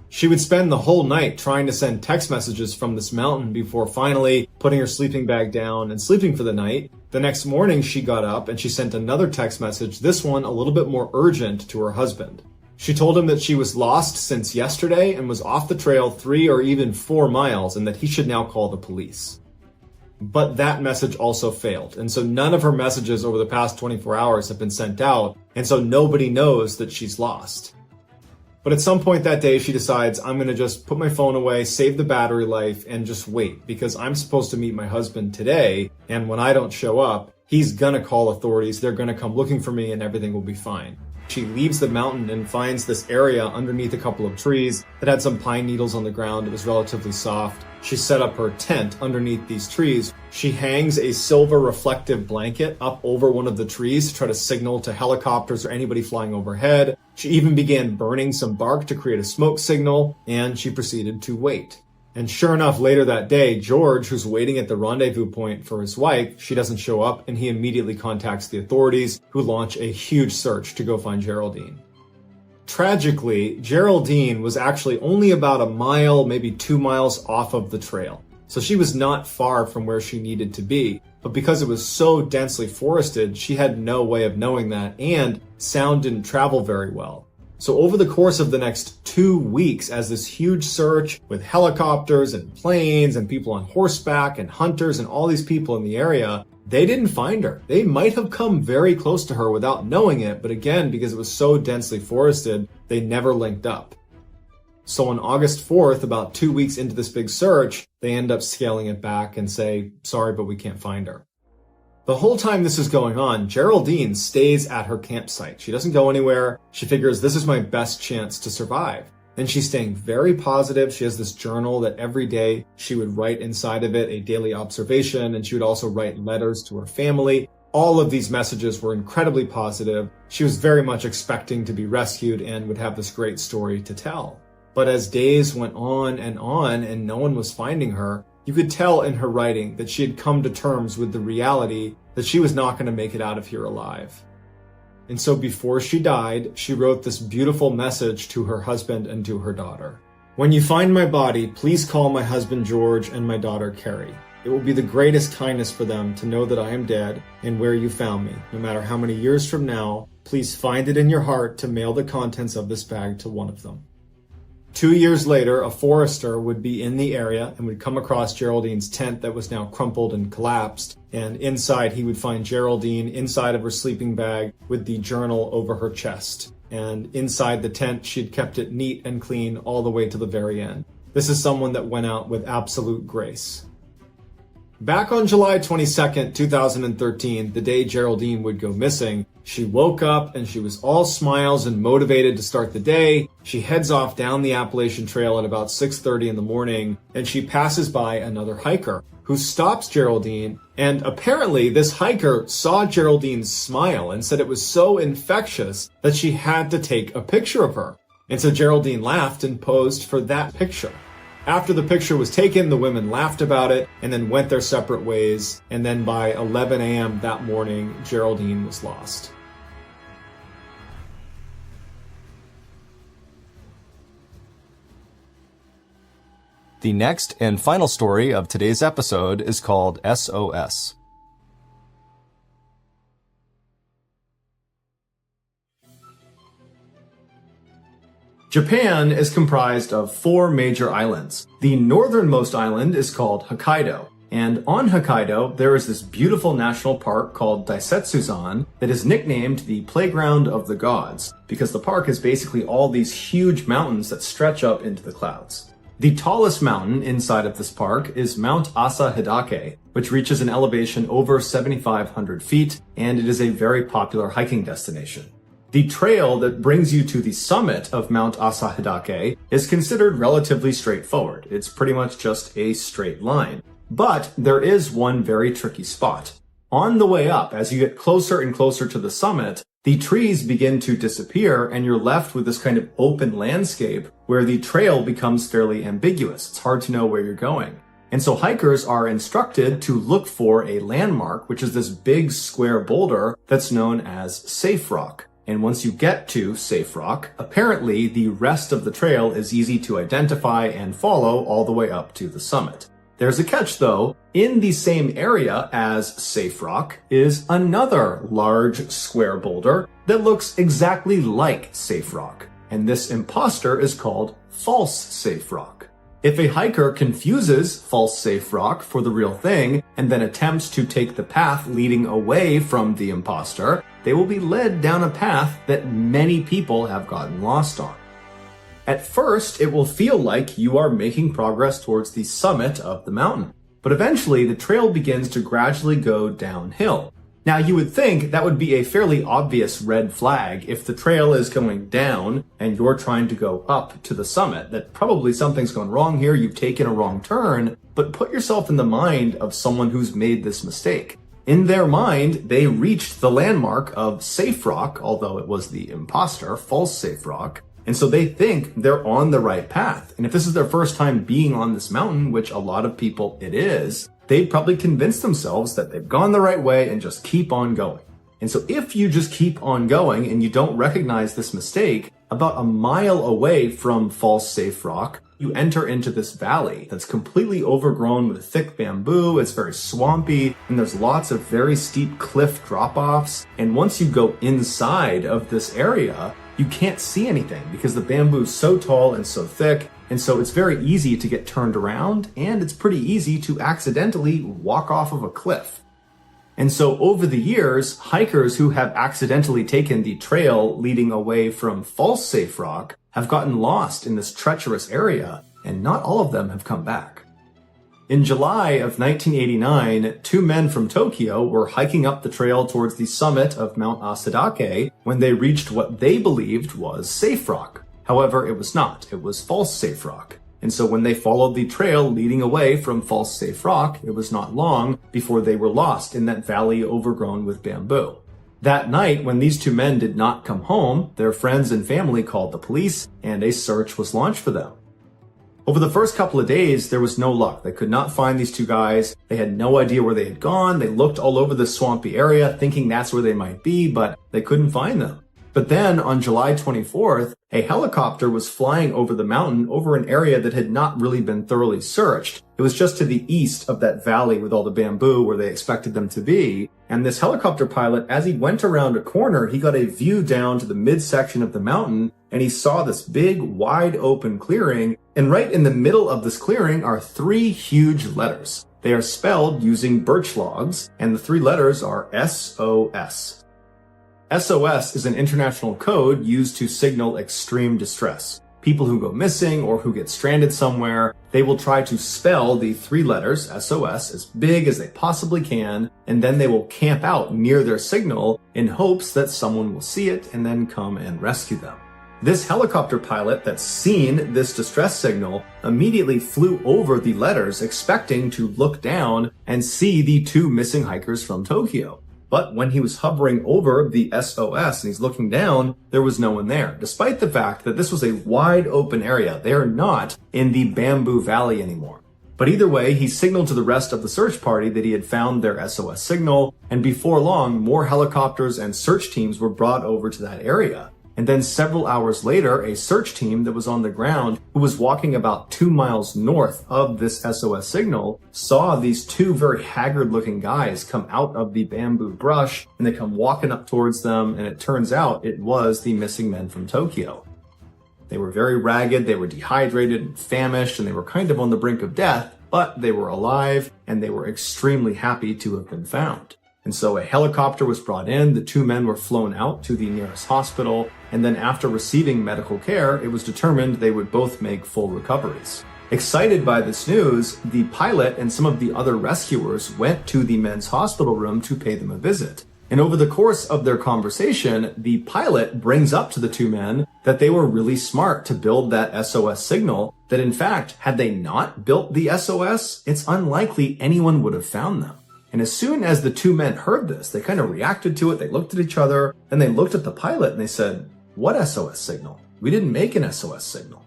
She would spend the whole night trying to send text messages from this mountain before finally putting her sleeping bag down and sleeping for the night. The next morning, she got up and she sent another text message, this one a little bit more urgent, to her husband. She told him that she was lost since yesterday and was off the trail 3 or even 4 miles and that he should now call the police. But that message also failed, and so none of her messages over the past 24 hours have been sent out, and so nobody knows that she's lost. But at some point that day, she decides, I'm going to just put my phone away, save the battery life, and just wait, because I'm supposed to meet my husband today, and when I don't show up, he's going to call authorities, they're going to come looking for me, and everything will be fine. She leaves the mountain and finds this area underneath a couple of trees that had some pine needles on the ground. It was relatively soft. She set up her tent underneath these trees. She hangs a silver reflective blanket up over one of the trees to try to signal to helicopters or anybody flying overhead. She even began burning some bark to create a smoke signal, and she proceeded to wait. And sure enough, later that day, George, who's waiting at the rendezvous point for his wife, she doesn't show up, and he immediately contacts the authorities, who launch a huge search to go find Geraldine. Tragically, Geraldine was actually only about a mile, maybe 2 miles off of the trail. So she was not far from where she needed to be, but because it was so densely forested, she had no way of knowing that, and sound didn't travel very well. So over the course of the next 2 weeks, as this huge search with helicopters and planes and people on horseback and hunters and all these people in the area, they didn't find her. They might have come very close to her without knowing it, but again, because it was so densely forested, they never linked up. So on August 4th, about 2 weeks into this big search, they end up scaling it back and say, sorry, but we can't find her. The whole time this is going on, Geraldine stays at her campsite. She doesn't go anywhere. She figures this is my best chance to survive. And she's staying very positive. She has this journal that every day she would write inside of it a daily observation, and she would also write letters to her family. All of these messages were incredibly positive. She was very much expecting to be rescued and would have this great story to tell. But as days went on and no one was finding her, you could tell in her writing that she had come to terms with the reality that she was not going to make it out of here alive. And so before she died, she wrote this beautiful message to her husband and to her daughter. When you find my body, please call my husband George and my daughter Carrie. It will be the greatest kindness for them to know that I am dead and where you found me. No matter how many years from now, please find it in your heart to mail the contents of this bag to one of them. 2 years later, a forester would be in the area and would come across Geraldine's tent that was now crumpled and collapsed. And inside, he would find Geraldine inside of her sleeping bag with the journal over her chest. And inside the tent, she'd kept it neat and clean all the way to the very end. This is someone that went out with absolute grace. Back on July 22nd, 2013, the day Geraldine would go missing, she woke up and she was all smiles and motivated to start the day. She heads off down the Appalachian Trail at about 6:30 in the morning, and she passes by another hiker who stops Geraldine. And apparently this hiker saw Geraldine's smile and said it was so infectious that she had to take a picture of her. And so Geraldine laughed and posed for that picture. After the picture was taken, the women laughed about it and then went their separate ways. And then by 11 a.m. that morning, Geraldine was lost. The next and final story of today's episode is called SOS. Japan is comprised of 4 major islands. The northernmost island is called Hokkaido. And on Hokkaido, there is this beautiful national park called Daisetsuzan that is nicknamed the Playground of the Gods, because the park is basically all these huge mountains that stretch up into the clouds. The tallest mountain inside of this park is Mount Asa Hidake, which reaches an elevation over 7,500 feet, and it is a very popular hiking destination. The trail that brings you to the summit of Mount Asa Hidake is considered relatively straightforward. It's pretty much just a straight line. But there is one very tricky spot. On the way up, as you get closer and closer to the summit, the trees begin to disappear and you're left with this kind of open landscape where the trail becomes fairly ambiguous. It's hard to know where you're going. And so hikers are instructed to look for a landmark, which is this big square boulder that's known as Safe Rock. And once you get to Safe Rock, apparently the rest of the trail is easy to identify and follow all the way up to the summit. There's a catch though. In the same area as Safe Rock is another large square boulder that looks exactly like Safe Rock. And this imposter is called False Safe Rock. If a hiker confuses False Safe Rock for the real thing and then attempts to take the path leading away from the imposter, they will be led down a path that many people have gotten lost on. At first, it will feel like you are making progress towards the summit of the mountain, but eventually the trail begins to gradually go downhill. Now, you would think that would be a fairly obvious red flag if the trail is going down and you're trying to go up to the summit, that probably something's gone wrong here, you've taken a wrong turn, but put yourself in the mind of someone who's made this mistake. In their mind, they reached the landmark of Safe Rock, although it was the imposter, False Safe Rock, and so they think they're on the right path. And if this is their first time being on this mountain, which a lot of people it is, they'd probably convince themselves that they've gone the right way and just keep on going. And so if you just keep on going and you don't recognize this mistake, about a mile away from False Safe Rock, you enter into this valley that's completely overgrown with thick bamboo. It's very swampy, and there's lots of very steep cliff drop-offs. And once you go inside of this area, you can't see anything because the bamboo is so tall and so thick, and so it's very easy to get turned around, and it's pretty easy to accidentally walk off of a cliff. And so over the years, hikers who have accidentally taken the trail leading away from false Safe Rock have gotten lost in this treacherous area, and not all of them have come back. In July of 1989, two men from Tokyo were hiking up the trail towards the summit of Mount Asadake when they reached what they believed was Safe Rock. However, it was not. It was false Safe Rock. And so when they followed the trail leading away from false Safe Rock, it was not long before they were lost in that valley overgrown with bamboo. That night, when these two men did not come home, their friends and family called the police, and a search was launched for them. Over the first couple of days, there was no luck. They could not find these two guys. They had no idea where they had gone. They looked all over the swampy area, thinking that's where they might be, but they couldn't find them. But then, on July 24th, a helicopter was flying over the mountain over an area that had not really been thoroughly searched. It was just to the east of that valley with all the bamboo where they expected them to be. And this helicopter pilot, as he went around a corner, he got a view down to the midsection of the mountain, and he saw this big, wide open clearing. And right in the middle of this clearing are three huge letters. They are spelled using birch logs, and the three letters are SOS. SOS is an international code used to signal extreme distress. People who go missing or who get stranded somewhere, they will try to spell the three letters, SOS, as big as they possibly can, and then they will camp out near their signal in hopes that someone will see it and then come and rescue them. This helicopter pilot that's seen this distress signal immediately flew over the letters, expecting to look down and see the two missing hikers from Tokyo. But when he was hovering over the SOS and he's looking down, there was no one there, despite the fact that this was a wide open area. They are not in the bamboo valley anymore. But either way, he signaled to the rest of the search party that he had found their SOS signal, and before long, more helicopters and search teams were brought over to that area. And then several hours later, a search team that was on the ground, who was walking about 2 miles north of this SOS signal, saw these two very haggard-looking guys come out of the bamboo brush, and they come walking up towards them, and it turns out it was the missing men from Tokyo. They were very ragged, they were dehydrated and famished, and they were kind of on the brink of death, but they were alive, and they were extremely happy to have been found. And so a helicopter was brought in, the two men were flown out to the nearest hospital, and then after receiving medical care, it was determined they would both make full recoveries. Excited by this news, the pilot and some of the other rescuers went to the men's hospital room to pay them a visit. And over the course of their conversation, the pilot brings up to the two men that they were really smart to build that SOS signal, that in fact, had they not built the SOS, it's unlikely anyone would have found them. And as soon as the two men heard this, they kind of reacted to it, they looked at each other, and they looked at the pilot and they said, "What SOS signal? We didn't make an SOS signal."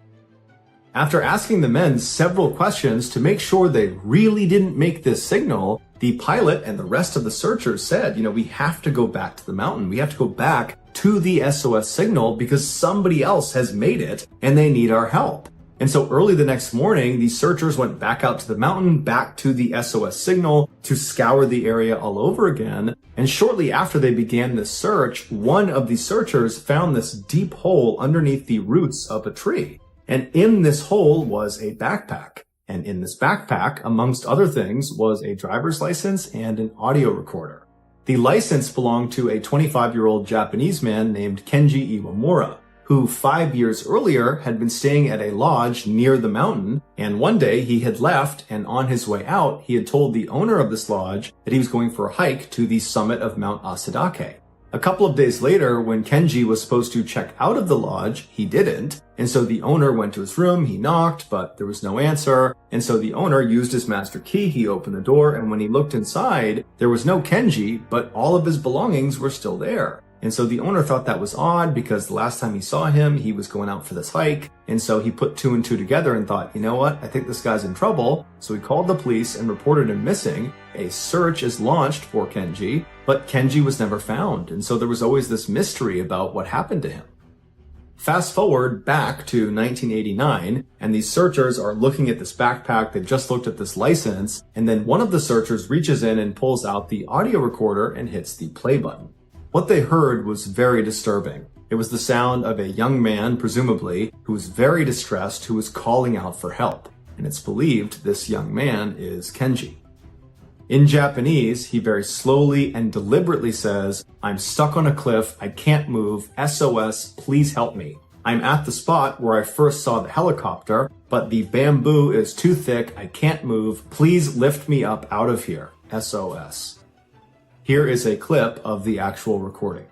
After asking the men several questions to make sure they really didn't make this signal, the pilot and the rest of the searchers said, we have to go back to the mountain. We have to go back to the SOS signal because somebody else has made it and they need our help. And so early the next morning, the searchers went back out to the mountain, back to the SOS signal to scour the area all over again. And shortly after they began this search, one of the searchers found this deep hole underneath the roots of a tree. And in this hole was a backpack. And in this backpack, amongst other things, was a driver's license and an audio recorder. The license belonged to a 25-year-old Japanese man named Kenji Iwamura, who 5 years earlier had been staying at a lodge near the mountain, and one day he had left, and on his way out, he had told the owner of this lodge that he was going for a hike to the summit of Mount Asadake. A couple of days later, when Kenji was supposed to check out of the lodge, he didn't, and so the owner went to his room, he knocked, but there was no answer, and so the owner used his master key, he opened the door, and when he looked inside, there was no Kenji, but all of his belongings were still there. And so the owner thought that was odd because the last time he saw him, he was going out for this hike. And so he put two and two together and thought, you know what? I think this guy's in trouble. So he called the police and reported him missing. A search is launched for Kenji, but Kenji was never found. And so there was always this mystery about what happened to him. Fast forward back to 1989, and these searchers are looking at this backpack. They've just looked at this license. And then one of the searchers reaches in and pulls out the audio recorder and hits the play button. What they heard was very disturbing. It was the sound of a young man, presumably, who was very distressed, who was calling out for help. And it's believed this young man is Kenji. In Japanese, he very slowly and deliberately says, "I'm stuck on a cliff, I can't move, SOS, please help me. I'm at the spot where I first saw the helicopter, but the bamboo is too thick, I can't move, please lift me up out of here, SOS." Here is a clip of the actual recording.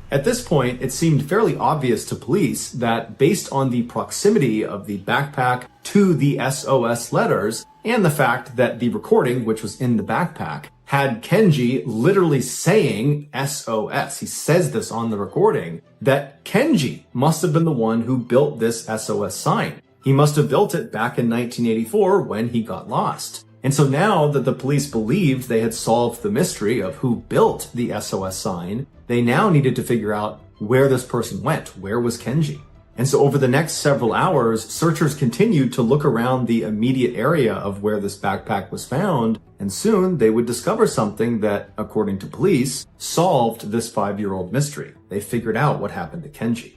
At this point, it seemed fairly obvious to police that based on the proximity of the backpack to the SOS letters and the fact that the recording, which was in the backpack, had Kenji literally saying SOS. He says this on the recording, that Kenji must have been the one who built this SOS sign. He must have built it back in 1984 when he got lost. And so now that the police believed they had solved the mystery of who built the SOS sign, they now needed to figure out where this person went. Where was Kenji? And so over the next several hours, searchers continued to look around the immediate area of where this backpack was found, and soon they would discover something that, according to police, solved this 5-year-old mystery. They figured out what happened to Kenji.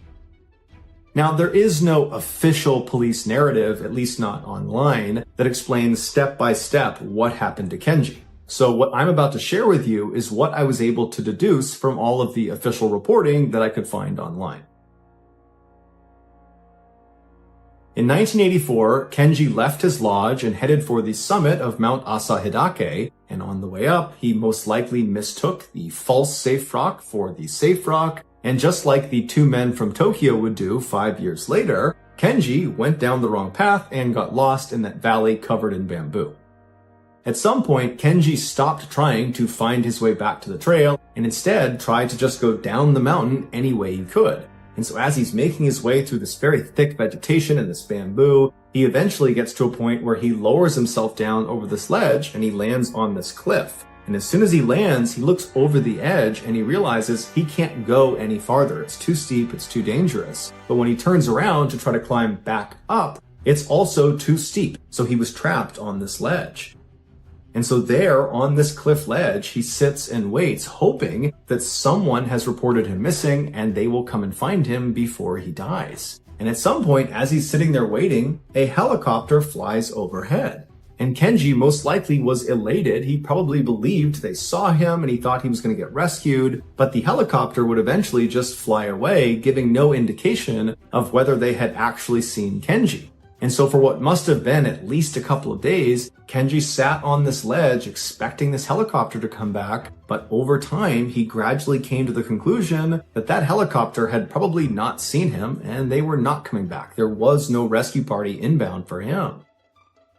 Now, there is no official police narrative, at least not online, that explains step by step what happened to Kenji. So what I'm about to share with you is what I was able to deduce from all of the official reporting that I could find online. In 1984, Kenji left his lodge and headed for the summit of Mount Asahidake, and on the way up, he most likely mistook the false safe rock for the safe rock, and just like the two men from Tokyo would do 5 years later, Kenji went down the wrong path and got lost in that valley covered in bamboo. At some point, Kenji stopped trying to find his way back to the trail and instead tried to just go down the mountain any way he could. And so as he's making his way through this very thick vegetation and this bamboo, he eventually gets to a point where he lowers himself down over this ledge and he lands on this cliff. And as soon as he lands, he looks over the edge and he realizes he can't go any farther. It's too steep, it's too dangerous. But when he turns around to try to climb back up, it's also too steep. So he was trapped on this ledge. And so there, on this cliff ledge, he sits and waits, hoping that someone has reported him missing and they will come and find him before he dies. And at some point, as he's sitting there waiting, a helicopter flies overhead. And Kenji most likely was elated. He probably believed they saw him and he thought he was going to get rescued, but the helicopter would eventually just fly away, giving no indication of whether they had actually seen Kenji. And so for what must have been at least a couple of days, Kenji sat on this ledge expecting this helicopter to come back, but over time he gradually came to the conclusion that that helicopter had probably not seen him and they were not coming back. There was no rescue party inbound for him.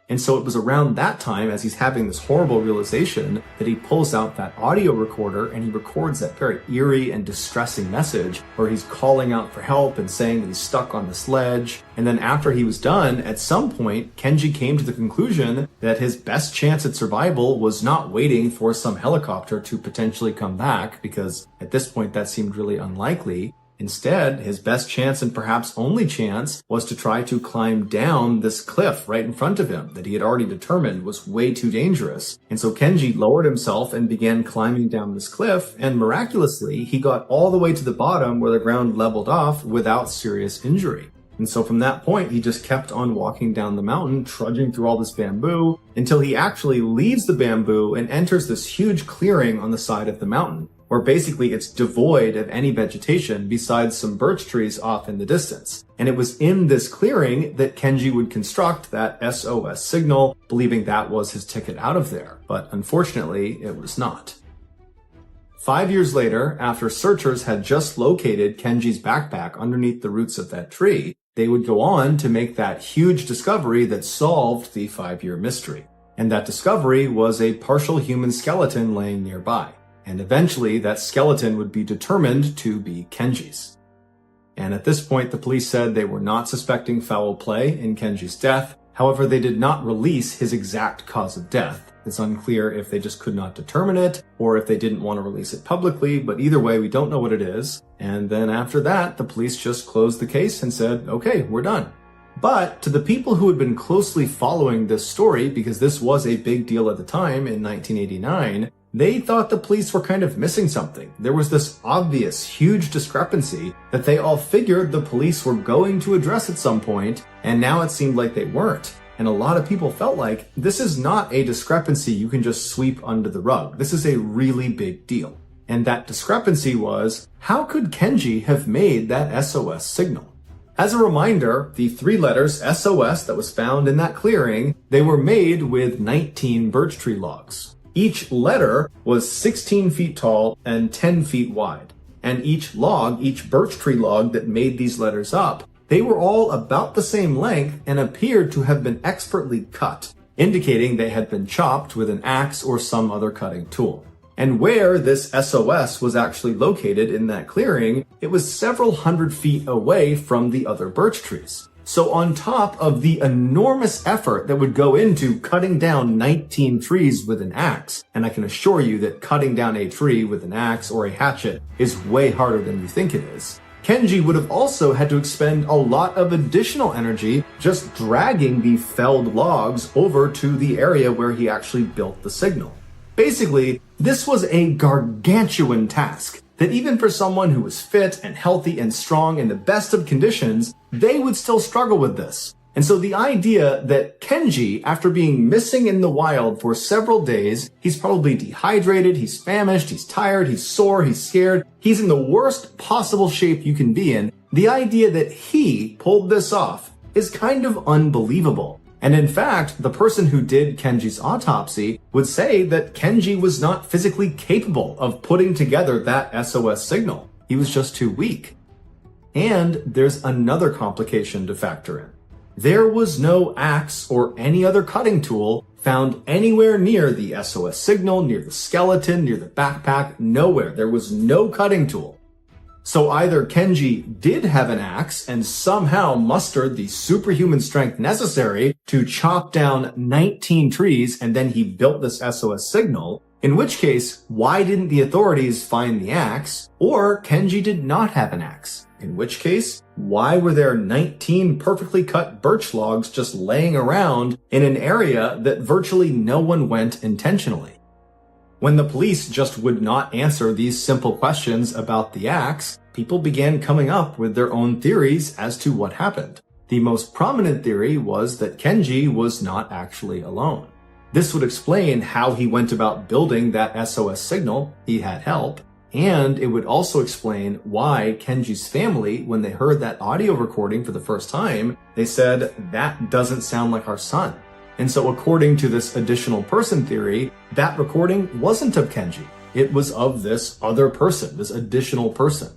And so it was around that time, as he's having this horrible realization, that he pulls out that audio recorder and he records that very eerie and distressing message where he's calling out for help and saying that he's stuck on this ledge. And then after he was done, at some point, Kenji came to the conclusion that his best chance at survival was not waiting for some helicopter to potentially come back, because at this point that seemed really unlikely. Instead, his best chance and perhaps only chance was to try to climb down this cliff right in front of him that he had already determined was way too dangerous. And so Kenji lowered himself and began climbing down this cliff, and miraculously, he got all the way to the bottom where the ground leveled off without serious injury. And so from that point, he just kept on walking down the mountain, trudging through all this bamboo, until he actually leaves the bamboo and enters this huge clearing on the side of the mountain, where basically it's devoid of any vegetation besides some birch trees off in the distance. And it was in this clearing that Kenji would construct that SOS signal, believing that was his ticket out of there. But unfortunately, it was not. 5 years later, after searchers had just located Kenji's backpack underneath the roots of that tree, they would go on to make that huge discovery that solved the 5-year mystery. And that discovery was a partial human skeleton laying nearby. And eventually that skeleton would be determined to be Kenji's. And at this point, the police said they were not suspecting foul play in Kenji's death. However, they did not release his exact cause of death. It's unclear if they just could not determine it or if they didn't want to release it publicly, but either way, we don't know what it is. And then after that, the police just closed the case and said, okay, we're done. But to the people who had been closely following this story, because this was a big deal at the time in 1989, they thought the police were kind of missing something. There was this obvious, huge discrepancy that they all figured the police were going to address at some point, and now it seemed like they weren't. And a lot of people felt like this is not a discrepancy you can just sweep under the rug. This is a really big deal. And that discrepancy was, how could Kenji have made that SOS signal? As a reminder, the 3 letters SOS that was found in that clearing, they were made with 19 birch tree logs. Each letter was 16 feet tall and 10 feet wide. And each log, each birch tree log that made these letters up, they were all about the same length and appeared to have been expertly cut, indicating they had been chopped with an axe or some other cutting tool. And where this SOS was actually located in that clearing, it was several hundred feet away from the other birch trees. So on top of the enormous effort that would go into cutting down 19 trees with an axe, and I can assure you that cutting down a tree with an axe or a hatchet is way harder than you think it is, Kenji would have also had to expend a lot of additional energy just dragging the felled logs over to the area where he actually built the signal. Basically, this was a gargantuan task that even for someone who was fit and healthy and strong in the best of conditions, they would still struggle with this. And so the idea that Kenji, after being missing in the wild for several days, he's probably dehydrated, he's famished, he's tired, he's sore, he's scared, he's in the worst possible shape you can be in, the idea that he pulled this off is kind of unbelievable. And in fact, the person who did Kenji's autopsy would say that Kenji was not physically capable of putting together that SOS signal. He was just too weak. And there's another complication to factor in. There was no axe or any other cutting tool found anywhere near the SOS signal, near the skeleton, near the backpack, nowhere. There was no cutting tool. So either Kenji did have an axe and somehow mustered the superhuman strength necessary to chop down 19 trees and then he built this SOS signal, in which case, why didn't the authorities find the axe? Or Kenji did not have an axe. In which case, why were there 19 perfectly cut birch logs just laying around in an area that virtually no one went intentionally? When the police just would not answer these simple questions about the axe, people began coming up with their own theories as to what happened. The most prominent theory was that Kenji was not actually alone. This would explain how he went about building that SOS signal. He had help. And it would also explain why Kenji's family, when they heard that audio recording for the first time, they said, that doesn't sound like our son. And so according to this additional person theory, that recording wasn't of Kenji. It was of this other person, this additional person.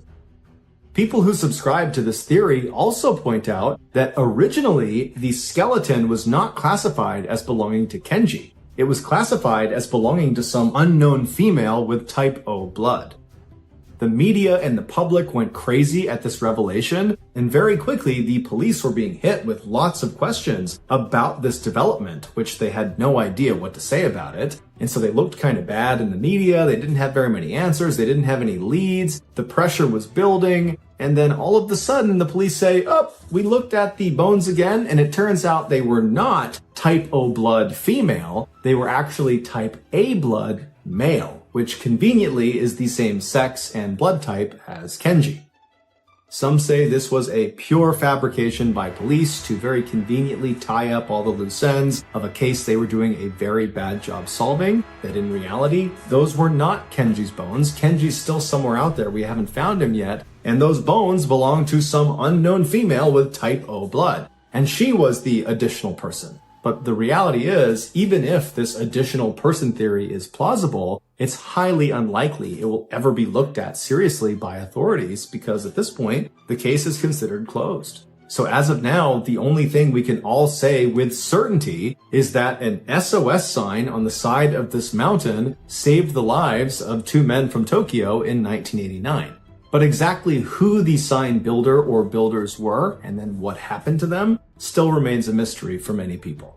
People who subscribe to this theory also point out that originally the skeleton was not classified as belonging to Kenji. It was classified as belonging to some unknown female with type O blood. The media and the public went crazy at this revelation, and very quickly the police were being hit with lots of questions about this development, which they had no idea what to say about it. And so they looked kind of bad in the media, they didn't have very many answers, they didn't have any leads, the pressure was building, and then all of a sudden the police say, oh, we looked at the bones again, and it turns out they were not type O blood female, they were actually type A blood male, which conveniently is the same sex and blood type as Kenji. Some say this was a pure fabrication by police to very conveniently tie up all the loose ends of a case they were doing a very bad job solving, that in reality, those were not Kenji's bones. Kenji's still somewhere out there, we haven't found him yet, and those bones belong to some unknown female with type O blood, and she was the additional person. But the reality is, even if this additional person theory is plausible, it's highly unlikely it will ever be looked at seriously by authorities because at this point, the case is considered closed. So as of now, the only thing we can all say with certainty is that an SOS sign on the side of this mountain saved the lives of 2 men from Tokyo in 1989. But exactly who the sign builder or builders were and then what happened to them still remains a mystery for many people.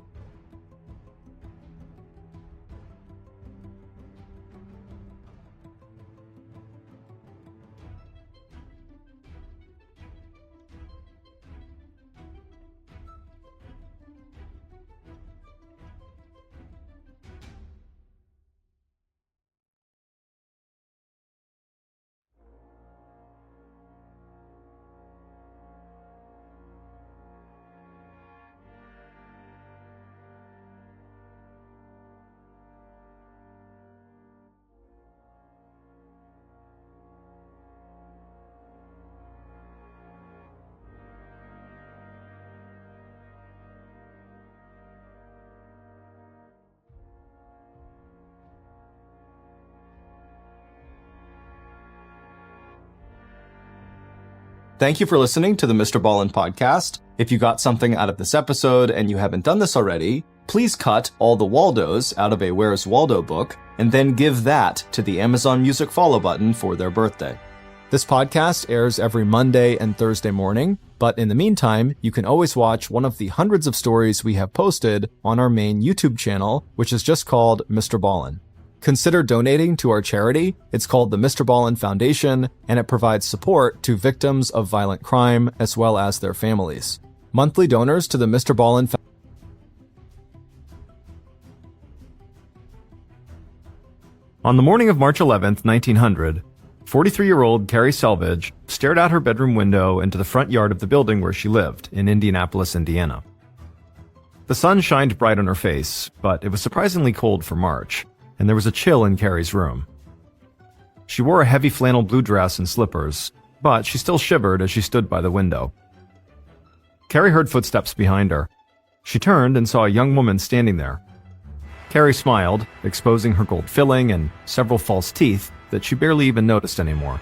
Thank you for listening to the MrBallen Podcast. If you got something out of this episode and you haven't done this already, please cut all the Waldos out of a Where's Waldo book and then give that to the Amazon Music follow button for their birthday. This podcast airs every Monday and Thursday morning, but in the meantime, you can always watch one of the hundreds of stories we have posted on our main YouTube channel, which is just called MrBallen. Consider donating to our charity. It's called the MrBallen Foundation, and it provides support to victims of violent crime as well as their families. Monthly donors to the MrBallen Foundation. On the morning of March 11th, 1900, 43-year-old Carrie Selvage stared out her bedroom window into the front yard of the building where she lived in Indianapolis, Indiana. The sun shined bright on her face, but it was surprisingly cold for March, and there was a chill in Carrie's room. She wore a heavy flannel blue dress and slippers, but she still shivered as she stood by the window. Carrie heard footsteps behind her. She turned and saw a young woman standing there. Carrie smiled, exposing her gold filling and several false teeth that she barely even noticed anymore.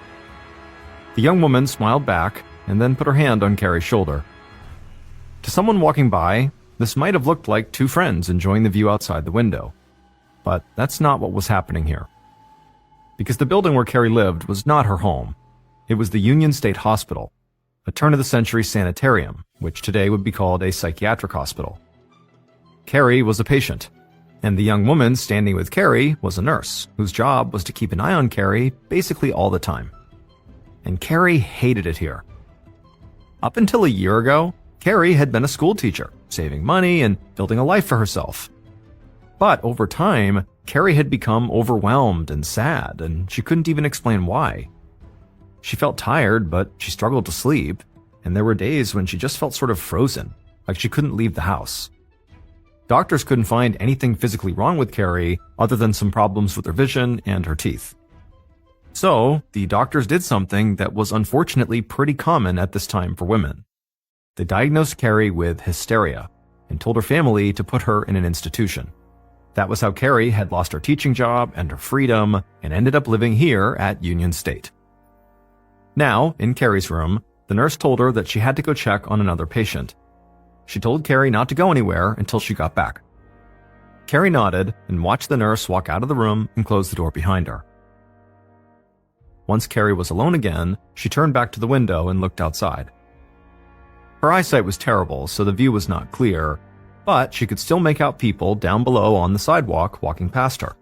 The young woman smiled back and then put her hand on Carrie's shoulder. To someone walking by, this might have looked like two friends enjoying the view outside the window. But that's not what was happening here. Because the building where Carrie lived was not her home. It was the Union State Hospital, a turn-of-the-century sanitarium, which today would be called a psychiatric hospital. Carrie was a patient, and the young woman standing with Carrie was a nurse, whose job was to keep an eye on Carrie basically all the time. And Carrie hated it here. Up until a year ago, Carrie had been a school teacher, saving money and building a life for herself. But over time, Carrie had become overwhelmed and sad, and she couldn't even explain why. She felt tired, but she struggled to sleep, and there were days when she just felt sort of frozen, like she couldn't leave the house. Doctors couldn't find anything physically wrong with Carrie other than some problems with her vision and her teeth. So, the doctors did something that was unfortunately pretty common at this time for women. They diagnosed Carrie with hysteria and told her family to put her in an institution. That was how Carrie had lost her teaching job and her freedom and ended up living here at Union State. Now, in Carrie's room, the nurse told her that she had to go check on another patient. She told Carrie not to go anywhere until she got back. Carrie nodded and watched the nurse walk out of the room and close the door behind her. Once Carrie was alone again, she turned back to the window and looked outside. Her eyesight was terrible, so the view was not clear, but she could still make out people down below on the sidewalk walking past her.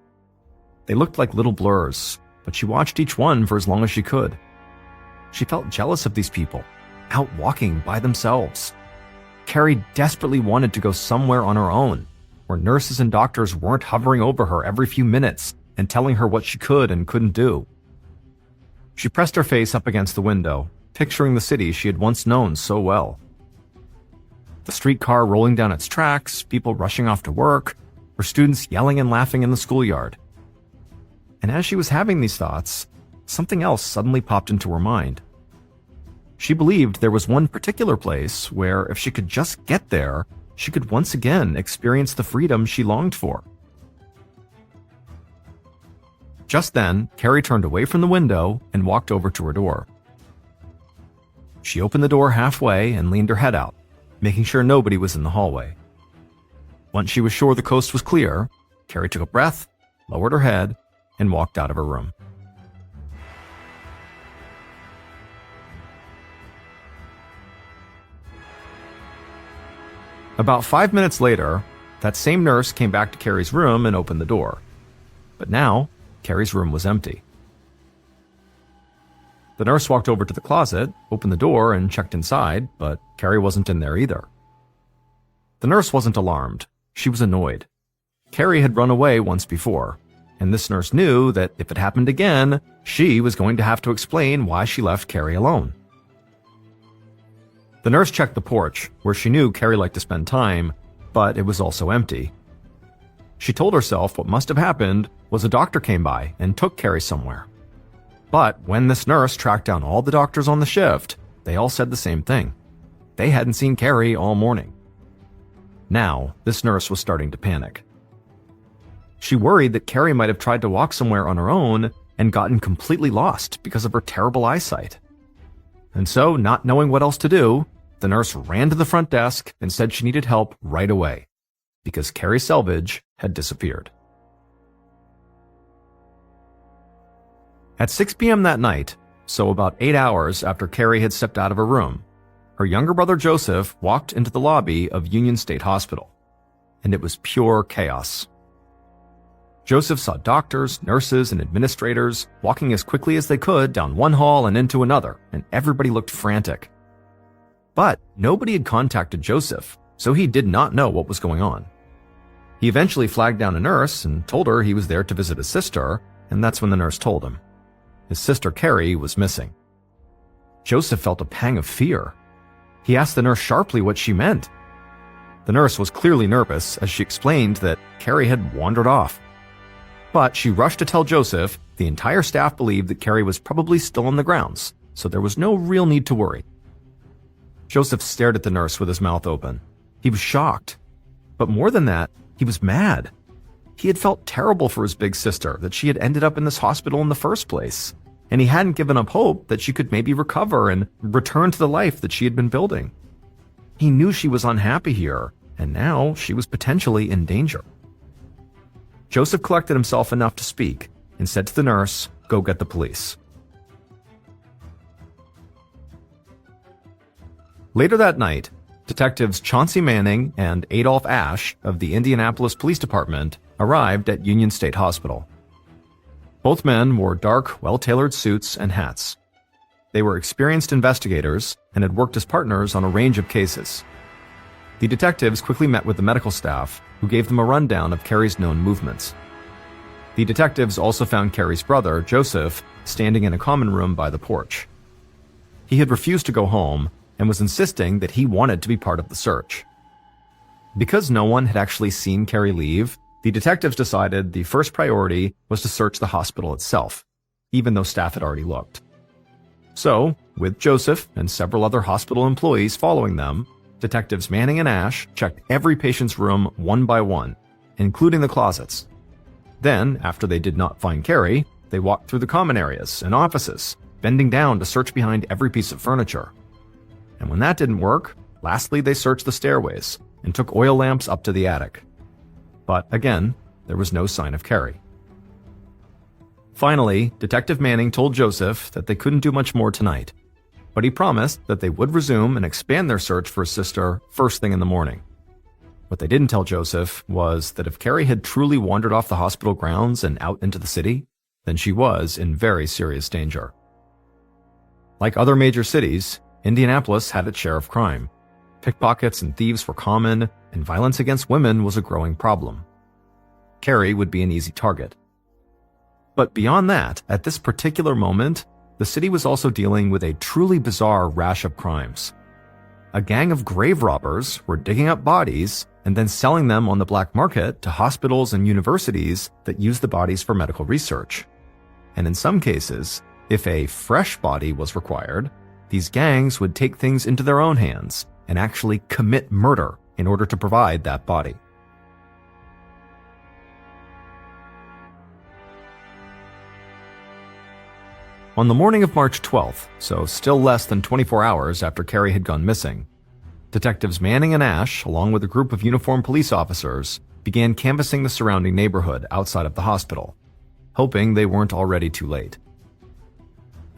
They looked like little blurs, but she watched each one for as long as she could. She felt jealous of these people, out walking by themselves. Carrie desperately wanted to go somewhere on her own, where nurses and doctors weren't hovering over her every few minutes and telling her what she could and couldn't do. She pressed her face up against the window, picturing the city she had once known so well. The streetcar rolling down its tracks, people rushing off to work, or students yelling and laughing in the schoolyard. And as she was having these thoughts, something else suddenly popped into her mind. She believed there was one particular place where, if she could just get there, she could once again experience the freedom she longed for. Just then, Carrie turned away from the window and walked over to her door. She opened the door halfway and leaned her head out, making sure nobody was in the hallway. Once she was sure the coast was clear, Carrie took a breath, lowered her head, and walked out of her room. About 5 minutes later, that same nurse came back to Carrie's room and opened the door. But now, Carrie's room was empty. The nurse walked over to the closet, opened the door, and checked inside, but Carrie wasn't in there either. The nurse wasn't alarmed. She was annoyed. Carrie had run away once before, and this nurse knew that if it happened again, she was going to have to explain why she left Carrie alone. The nurse checked the porch, where she knew Carrie liked to spend time, but it was also empty. She told herself what must have happened was a doctor came by and took Carrie somewhere. But when this nurse tracked down all the doctors on the shift, they all said the same thing. They hadn't seen Carrie all morning. Now, this nurse was starting to panic. She worried that Carrie might have tried to walk somewhere on her own and gotten completely lost because of her terrible eyesight. And so, not knowing what else to do, the nurse ran to the front desk and said she needed help right away, because Carrie Selvage had disappeared. At 6 p.m. that night, so about 8 hours after Carrie had stepped out of her room, her younger brother Joseph walked into the lobby of Union State Hospital, and it was pure chaos. Joseph saw doctors, nurses, and administrators walking as quickly as they could down one hall and into another, and everybody looked frantic. But nobody had contacted Joseph, so he did not know what was going on. He eventually flagged down a nurse and told her he was there to visit his sister, and that's when the nurse told him. His sister Carrie was missing. Joseph felt a pang of fear. He asked the nurse sharply what she meant. The nurse was clearly nervous as she explained that Carrie had wandered off. But she rushed to tell Joseph the entire staff believed that Carrie was probably still on the grounds, so there was no real need to worry. Joseph stared at the nurse with his mouth open. He was shocked. But more than that, he was mad. He had felt terrible for his big sister that she had ended up in this hospital in the first place, and he hadn't given up hope that she could maybe recover and return to the life that she had been building. He knew she was unhappy here, and now she was potentially in danger. Joseph collected himself enough to speak and said to the nurse, "Go get the police." Later that night, detectives Chauncey Manning and Adolph Ashe of the Indianapolis Police Department arrived at Union State Hospital. Both men wore dark, well-tailored suits and hats. They were experienced investigators and had worked as partners on a range of cases. The detectives quickly met with the medical staff, who gave them a rundown of Carrie's known movements. The detectives also found Carrie's brother, Joseph, standing in a common room by the porch. He had refused to go home and was insisting that he wanted to be part of the search. Because no one had actually seen Carrie leave, the detectives decided the first priority was to search the hospital itself, even though staff had already looked. So, with Joseph and several other hospital employees following them, Detectives Manning and Ashe checked every patient's room one by one, including the closets. Then, after they did not find Carrie, they walked through the common areas and offices, bending down to search behind every piece of furniture. And when that didn't work, lastly they searched the stairways and took oil lamps up to the attic. But again, there was no sign of Carrie. Finally, Detective Manning told Joseph that they couldn't do much more tonight, but he promised that they would resume and expand their search for his sister first thing in the morning. What they didn't tell Joseph was that if Carrie had truly wandered off the hospital grounds and out into the city, then she was in very serious danger. Like other major cities, Indianapolis had its share of crime. Pickpockets and thieves were common, and violence against women was a growing problem. Carrie would be an easy target. But beyond that, at this particular moment, the city was also dealing with a truly bizarre rash of crimes. A gang of grave robbers were digging up bodies and then selling them on the black market to hospitals and universities that use the bodies for medical research. And in some cases, if a fresh body was required, these gangs would take things into their own hands and actually commit murder in order to provide that body. On the morning of March 12th, so still less than 24 hours after Carrie had gone missing, Detectives Manning and Ashe, along with a group of uniformed police officers, began canvassing the surrounding neighborhood outside of the hospital, hoping they weren't already too late.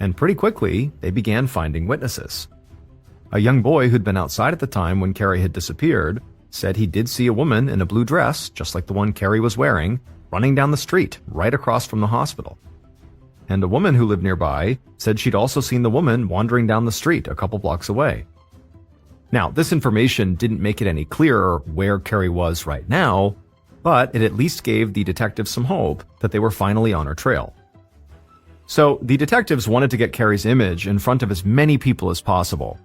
And pretty quickly, they began finding witnesses. A young boy who'd been outside at the time when Carrie had disappeared said he did see a woman in a blue dress, just like the one Carrie was wearing, running down the street right across from the hospital. And a woman who lived nearby said she'd also seen the woman wandering down the street a couple blocks away. Now, this information didn't make it any clearer where Carrie was right now, but it at least gave the detectives some hope that they were finally on her trail. So, the detectives wanted to get Carrie's image in front of as many people as possible.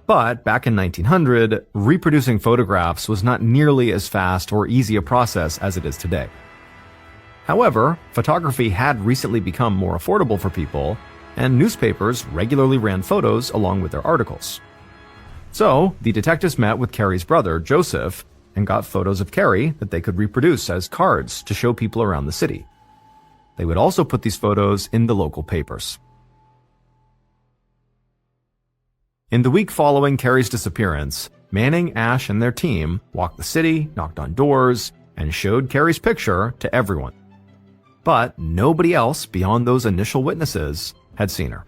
But back in 1900, reproducing photographs was not nearly as fast or easy a process as it is today. However, photography had recently become more affordable for people, and newspapers regularly ran photos along with their articles. So, the detectives met with Carrie's brother, Joseph, and got photos of Carrie that they could reproduce as cards to show people around the city. They would also put these photos in the local papers. In the week following Carrie's disappearance, Manning, Ash, and their team walked the city, knocked on doors, and showed Carrie's picture to everyone. But nobody else beyond those initial witnesses had seen her.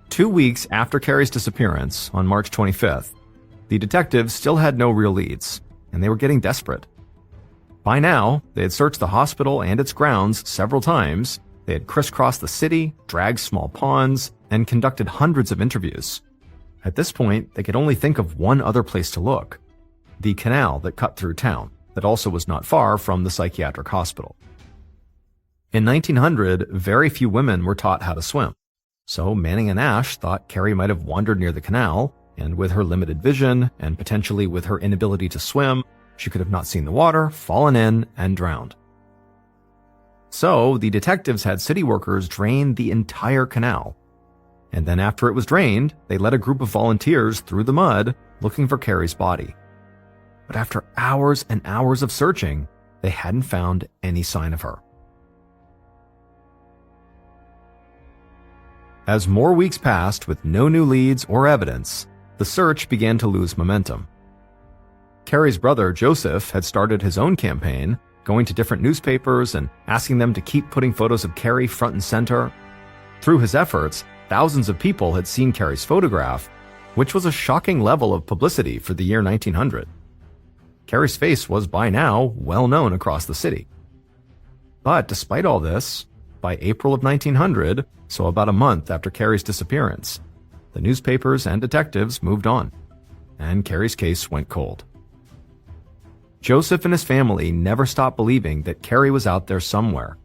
2 weeks after Carrie's disappearance, on March 25th, the detectives still had no real leads, and they were getting desperate. By now, they had searched the hospital and its grounds several times. They had crisscrossed the city, dragged small ponds, and conducted hundreds of interviews. At this point, they could only think of one other place to look: the canal that cut through town, that also was not far from the psychiatric hospital. In 1900, very few women were taught how to swim. So Manning and Ash thought Carrie might have wandered near the canal, and with her limited vision, and potentially with her inability to swim, she could have not seen the water, fallen in, and drowned. So the detectives had city workers drain the entire canal. And then after it was drained, they led a group of volunteers through the mud looking for Carrie's body. But after hours and hours of searching, they hadn't found any sign of her. As more weeks passed with no new leads or evidence, the search began to lose momentum. Carrie's brother, Joseph, had started his own campaign, going to different newspapers and asking them to keep putting photos of Carrie front and center. Through his efforts, thousands of people had seen Carrie's photograph, which was a shocking level of publicity for the year 1900. Carrie's face was by now well known across the city. But despite all this, by April of 1900, so about a month after Carrie's disappearance, the newspapers and detectives moved on, and Carrie's case went cold. Joseph and his family never stopped believing that Carrie was out there somewhere,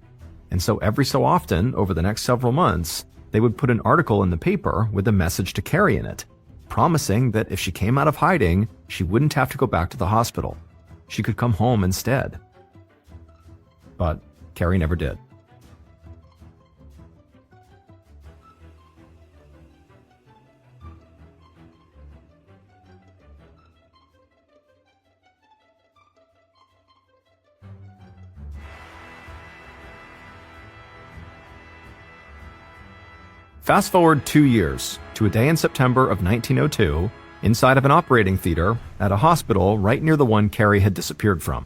and so every so often, over the next several months, they would put an article in the paper with a message to Carrie in it, promising that if she came out of hiding, she wouldn't have to go back to the hospital. She could come home instead. But Carrie never did. Fast forward 2 years to a day in September of 1902 inside of an operating theater at a hospital right near the one Carrie had disappeared from.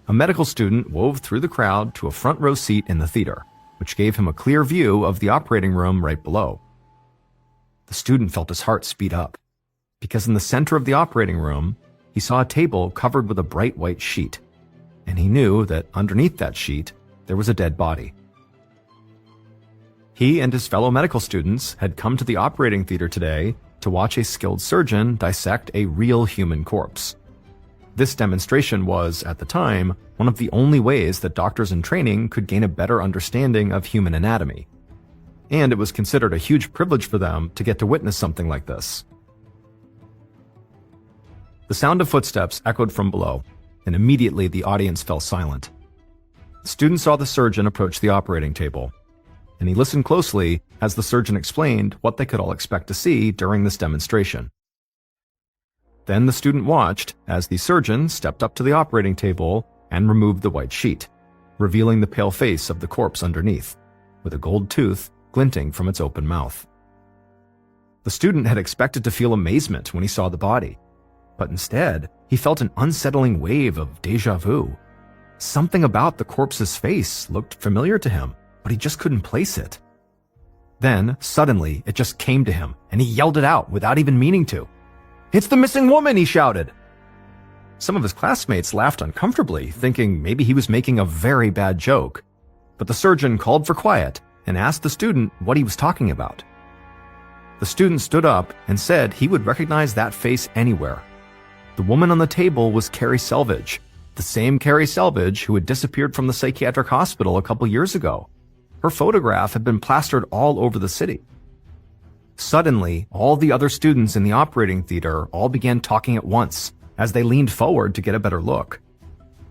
A medical student wove through the crowd to a front row seat in the theater, which gave him a clear view of the operating room right below. The student felt his heart speed up, because in the center of the operating room, he saw a table covered with a bright white sheet, and he knew that underneath that sheet, there was a dead body. He and his fellow medical students had come to the operating theater today to watch a skilled surgeon dissect a real human corpse. This demonstration was, at the time, one of the only ways that doctors in training could gain a better understanding of human anatomy. And it was considered a huge privilege for them to get to witness something like this. The sound of footsteps echoed from below, and immediately the audience fell silent. The student saw the surgeon approach the operating table, and he listened closely as the surgeon explained what they could all expect to see during this demonstration. Then the student watched as the surgeon stepped up to the operating table and removed the white sheet, revealing the pale face of the corpse underneath, with a gold tooth glinting from its open mouth. The student had expected to feel amazement when he saw the body, but instead, he felt an unsettling wave of déjà vu. Something about the corpse's face looked familiar to him, but he just couldn't place it. Then, suddenly, it just came to him, and he yelled it out without even meaning to. "It's the missing woman!" he shouted. Some of his classmates laughed uncomfortably, thinking maybe he was making a very bad joke. But the surgeon called for quiet and asked the student what he was talking about. The student stood up and said he would recognize that face anywhere. The woman on the table was Carrie Selvage, the same Carrie Selvage who had disappeared from the psychiatric hospital a couple years ago. Her photograph had been plastered all over the city. Suddenly, all the other students in the operating theater all began talking at once as they leaned forward to get a better look.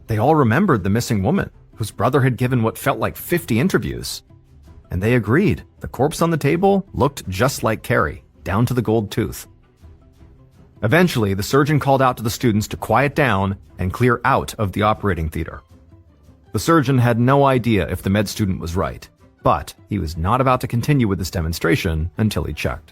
They all remembered the missing woman, whose brother had given what felt like 50 interviews. And they agreed the corpse on the table looked just like Carrie, down to the gold tooth. Eventually, the surgeon called out to the students to quiet down and clear out of the operating theater. The surgeon had no idea if the med student was right, but he was not about to continue with this demonstration until he checked.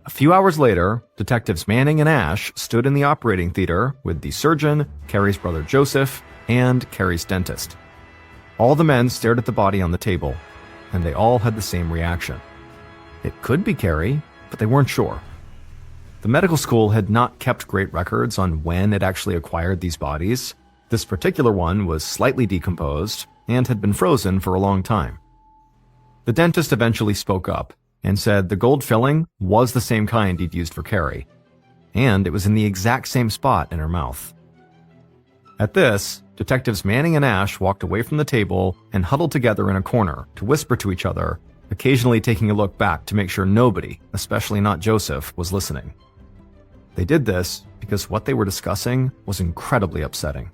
A few hours later, Detectives Manning and Ash stood in the operating theater with the surgeon, Carrie's brother Joseph, and Carrie's dentist. All the men stared at the body on the table, and they all had the same reaction. It could be Carrie, but they weren't sure. The medical school had not kept great records on when it actually acquired these bodies. This particular one was slightly decomposed and had been frozen for a long time. The dentist eventually spoke up and said the gold filling was the same kind he'd used for Carrie, and it was in the exact same spot in her mouth. At this, Detectives Manning and Ash walked away from the table and huddled together in a corner to whisper to each other, occasionally taking a look back to make sure nobody, especially not Joseph, was listening. They did this because what they were discussing was incredibly upsetting.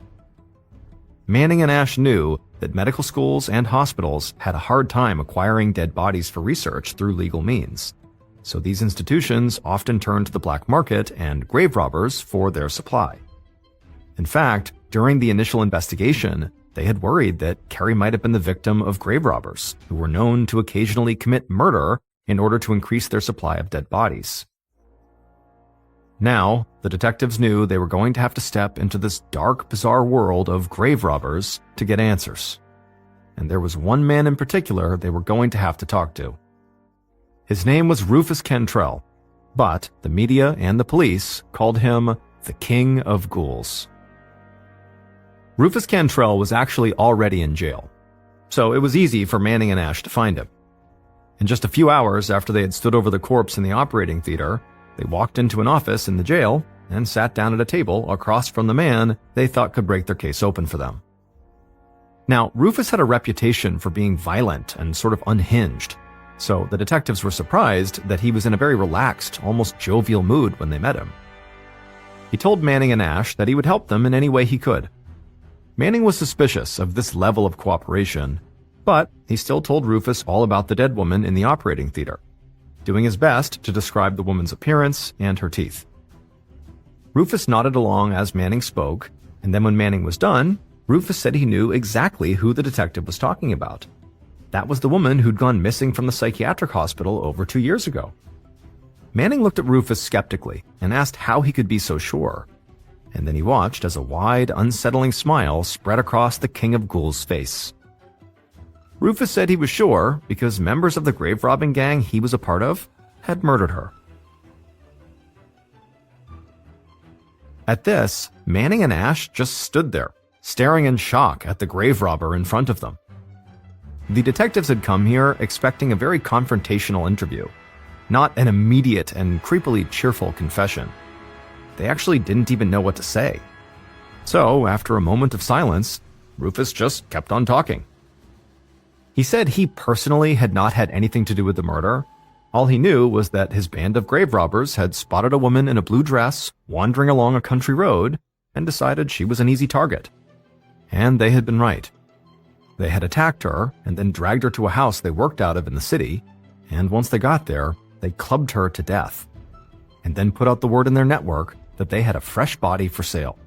Manning and Ash knew that medical schools and hospitals had a hard time acquiring dead bodies for research through legal means, so these institutions often turned to the black market and grave robbers for their supply. In fact, during the initial investigation, they had worried that Carrie might have been the victim of grave robbers, who were known to occasionally commit murder in order to increase their supply of dead bodies. Now, the detectives knew they were going to have to step into this dark, bizarre world of grave robbers to get answers. And there was one man in particular they were going to have to talk to. His name was Rufus Cantrell, but the media and the police called him the King of Ghouls. Rufus Cantrell was actually already in jail, so it was easy for Manning and Ash to find him. In just a few hours after they had stood over the corpse in the operating theater, they walked into an office in the jail and sat down at a table across from the man they thought could break their case open for them. Now, Rufus had a reputation for being violent and sort of unhinged, so the detectives were surprised that he was in a very relaxed, almost jovial mood when they met him. He told Manning and Ash that he would help them in any way he could. Manning was suspicious of this level of cooperation, but he still told Rufus all about the dead woman in the operating theater, doing his best to describe the woman's appearance and her teeth. Rufus nodded along as Manning spoke, and then when Manning was done, Rufus said he knew exactly who the detective was talking about. That was the woman who'd gone missing from the psychiatric hospital over 2 years ago. Manning looked at Rufus skeptically and asked how he could be so sure, and then he watched as a wide, unsettling smile spread across the King of Ghouls' face. Rufus said he was sure because members of the grave robbing gang he was a part of had murdered her. At this, Manning and Ash just stood there, staring in shock at the grave robber in front of them. The detectives had come here expecting a very confrontational interview, not an immediate and creepily cheerful confession. They actually didn't even know what to say. So, after a moment of silence, Rufus just kept on talking. He said he personally had not had anything to do with the murder. All he knew was that his band of grave robbers had spotted a woman in a blue dress wandering along a country road and decided she was an easy target. And they had been right. They had attacked her and then dragged her to a house they worked out of in the city, and once they got there, they clubbed her to death, and then put out the word in their network that they had a fresh body for sale.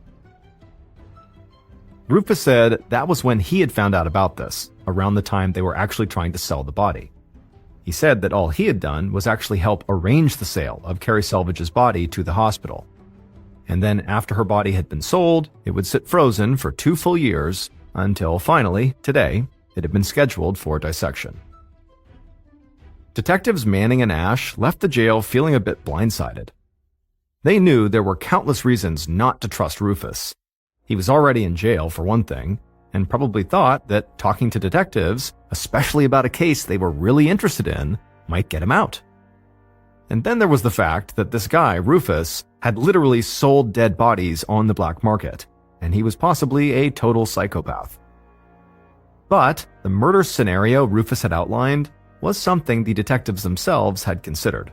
Rufus said that was when he had found out about this, around the time they were actually trying to sell the body. He said that all he had done was actually help arrange the sale of Carrie Selvage's body to the hospital. And then after her body had been sold, it would sit frozen for 2 full years until finally, today, it had been scheduled for dissection. Detectives Manning and Ash left the jail feeling a bit blindsided. They knew there were countless reasons not to trust Rufus. He was already in jail, for one thing, and probably thought that talking to detectives, especially about a case they were really interested in, might get him out. And then there was the fact that this guy, Rufus, had literally sold dead bodies on the black market, and he was possibly a total psychopath. But the murder scenario Rufus had outlined was something the detectives themselves had considered.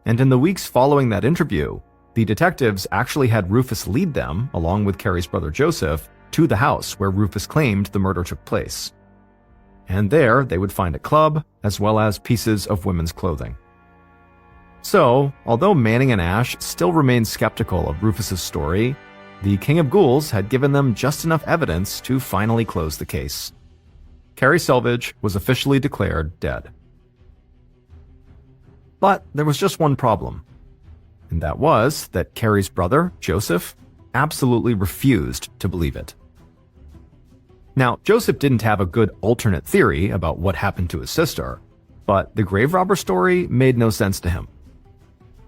And in the weeks following that interview, the detectives actually had Rufus lead them, along with Carrie's brother Joseph, to the house where Rufus claimed the murder took place. And there they would find a club, as well as pieces of women's clothing. So, although Manning and Ash still remained skeptical of Rufus's story, the King of Ghouls had given them just enough evidence to finally close the case. Carrie Selvage was officially declared dead. But there was just one problem, and that was that Carrie's brother, Joseph, absolutely refused to believe it. Now, Joseph didn't have a good alternate theory about what happened to his sister, but the grave robber story made no sense to him.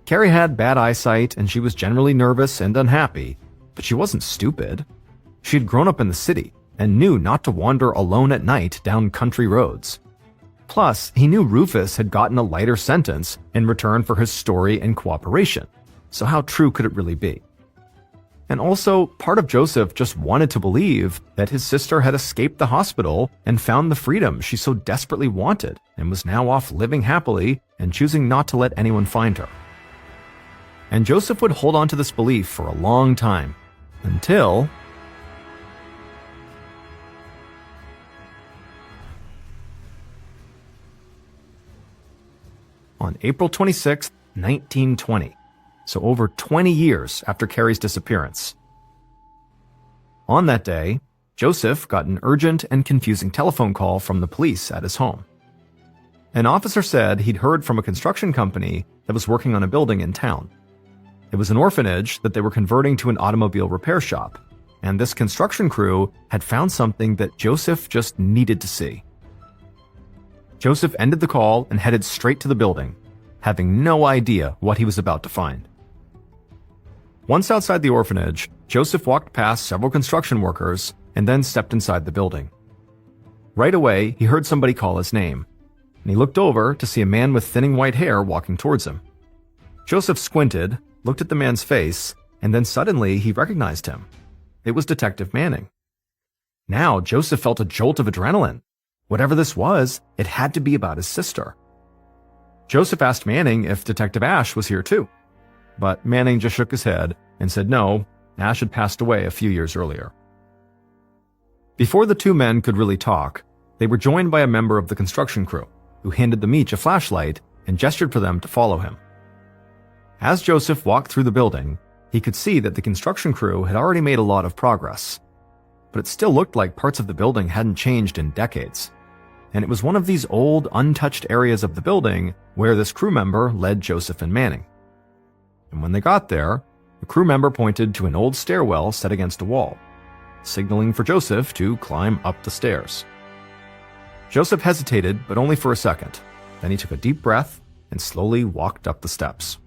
Carrie had bad eyesight and she was generally nervous and unhappy, but she wasn't stupid. She'd grown up in the city and knew not to wander alone at night down country roads. Plus, he knew Rufus had gotten a lighter sentence in return for his story and cooperation, so how true could it really be? And also, part of Joseph just wanted to believe that his sister had escaped the hospital and found the freedom she so desperately wanted and was now off living happily and choosing not to let anyone find her. And Joseph would hold on to this belief for a long time, until... on April 26, 1920, so over 20 years after Carrie's disappearance. On that day, Joseph got an urgent and confusing telephone call from the police at his home. An officer said he'd heard from a construction company that was working on a building in town. It was an orphanage that they were converting to an automobile repair shop, and this construction crew had found something that Joseph just needed to see. Joseph ended the call and headed straight to the building, having no idea what he was about to find. Once outside the orphanage, Joseph walked past several construction workers and then stepped inside the building. Right away, he heard somebody call his name, and he looked over to see a man with thinning white hair walking towards him. Joseph squinted, looked at the man's face, and then suddenly he recognized him. It was Detective Manning. Now, Joseph felt a jolt of adrenaline. Whatever this was, it had to be about his sister. Joseph asked Manning if Detective Ash was here too, but Manning just shook his head and said no, Ash had passed away a few years earlier. Before the two men could really talk, they were joined by a member of the construction crew, who handed them each a flashlight and gestured for them to follow him. As Joseph walked through the building, he could see that the construction crew had already made a lot of progress, but it still looked like parts of the building hadn't changed in decades. And it was one of these old, untouched areas of the building where this crew member led Joseph and Manning. And when they got there, the crew member pointed to an old stairwell set against a wall, signaling for Joseph to climb up the stairs. Joseph hesitated, but only for a second. Then he took a deep breath and slowly walked up the steps.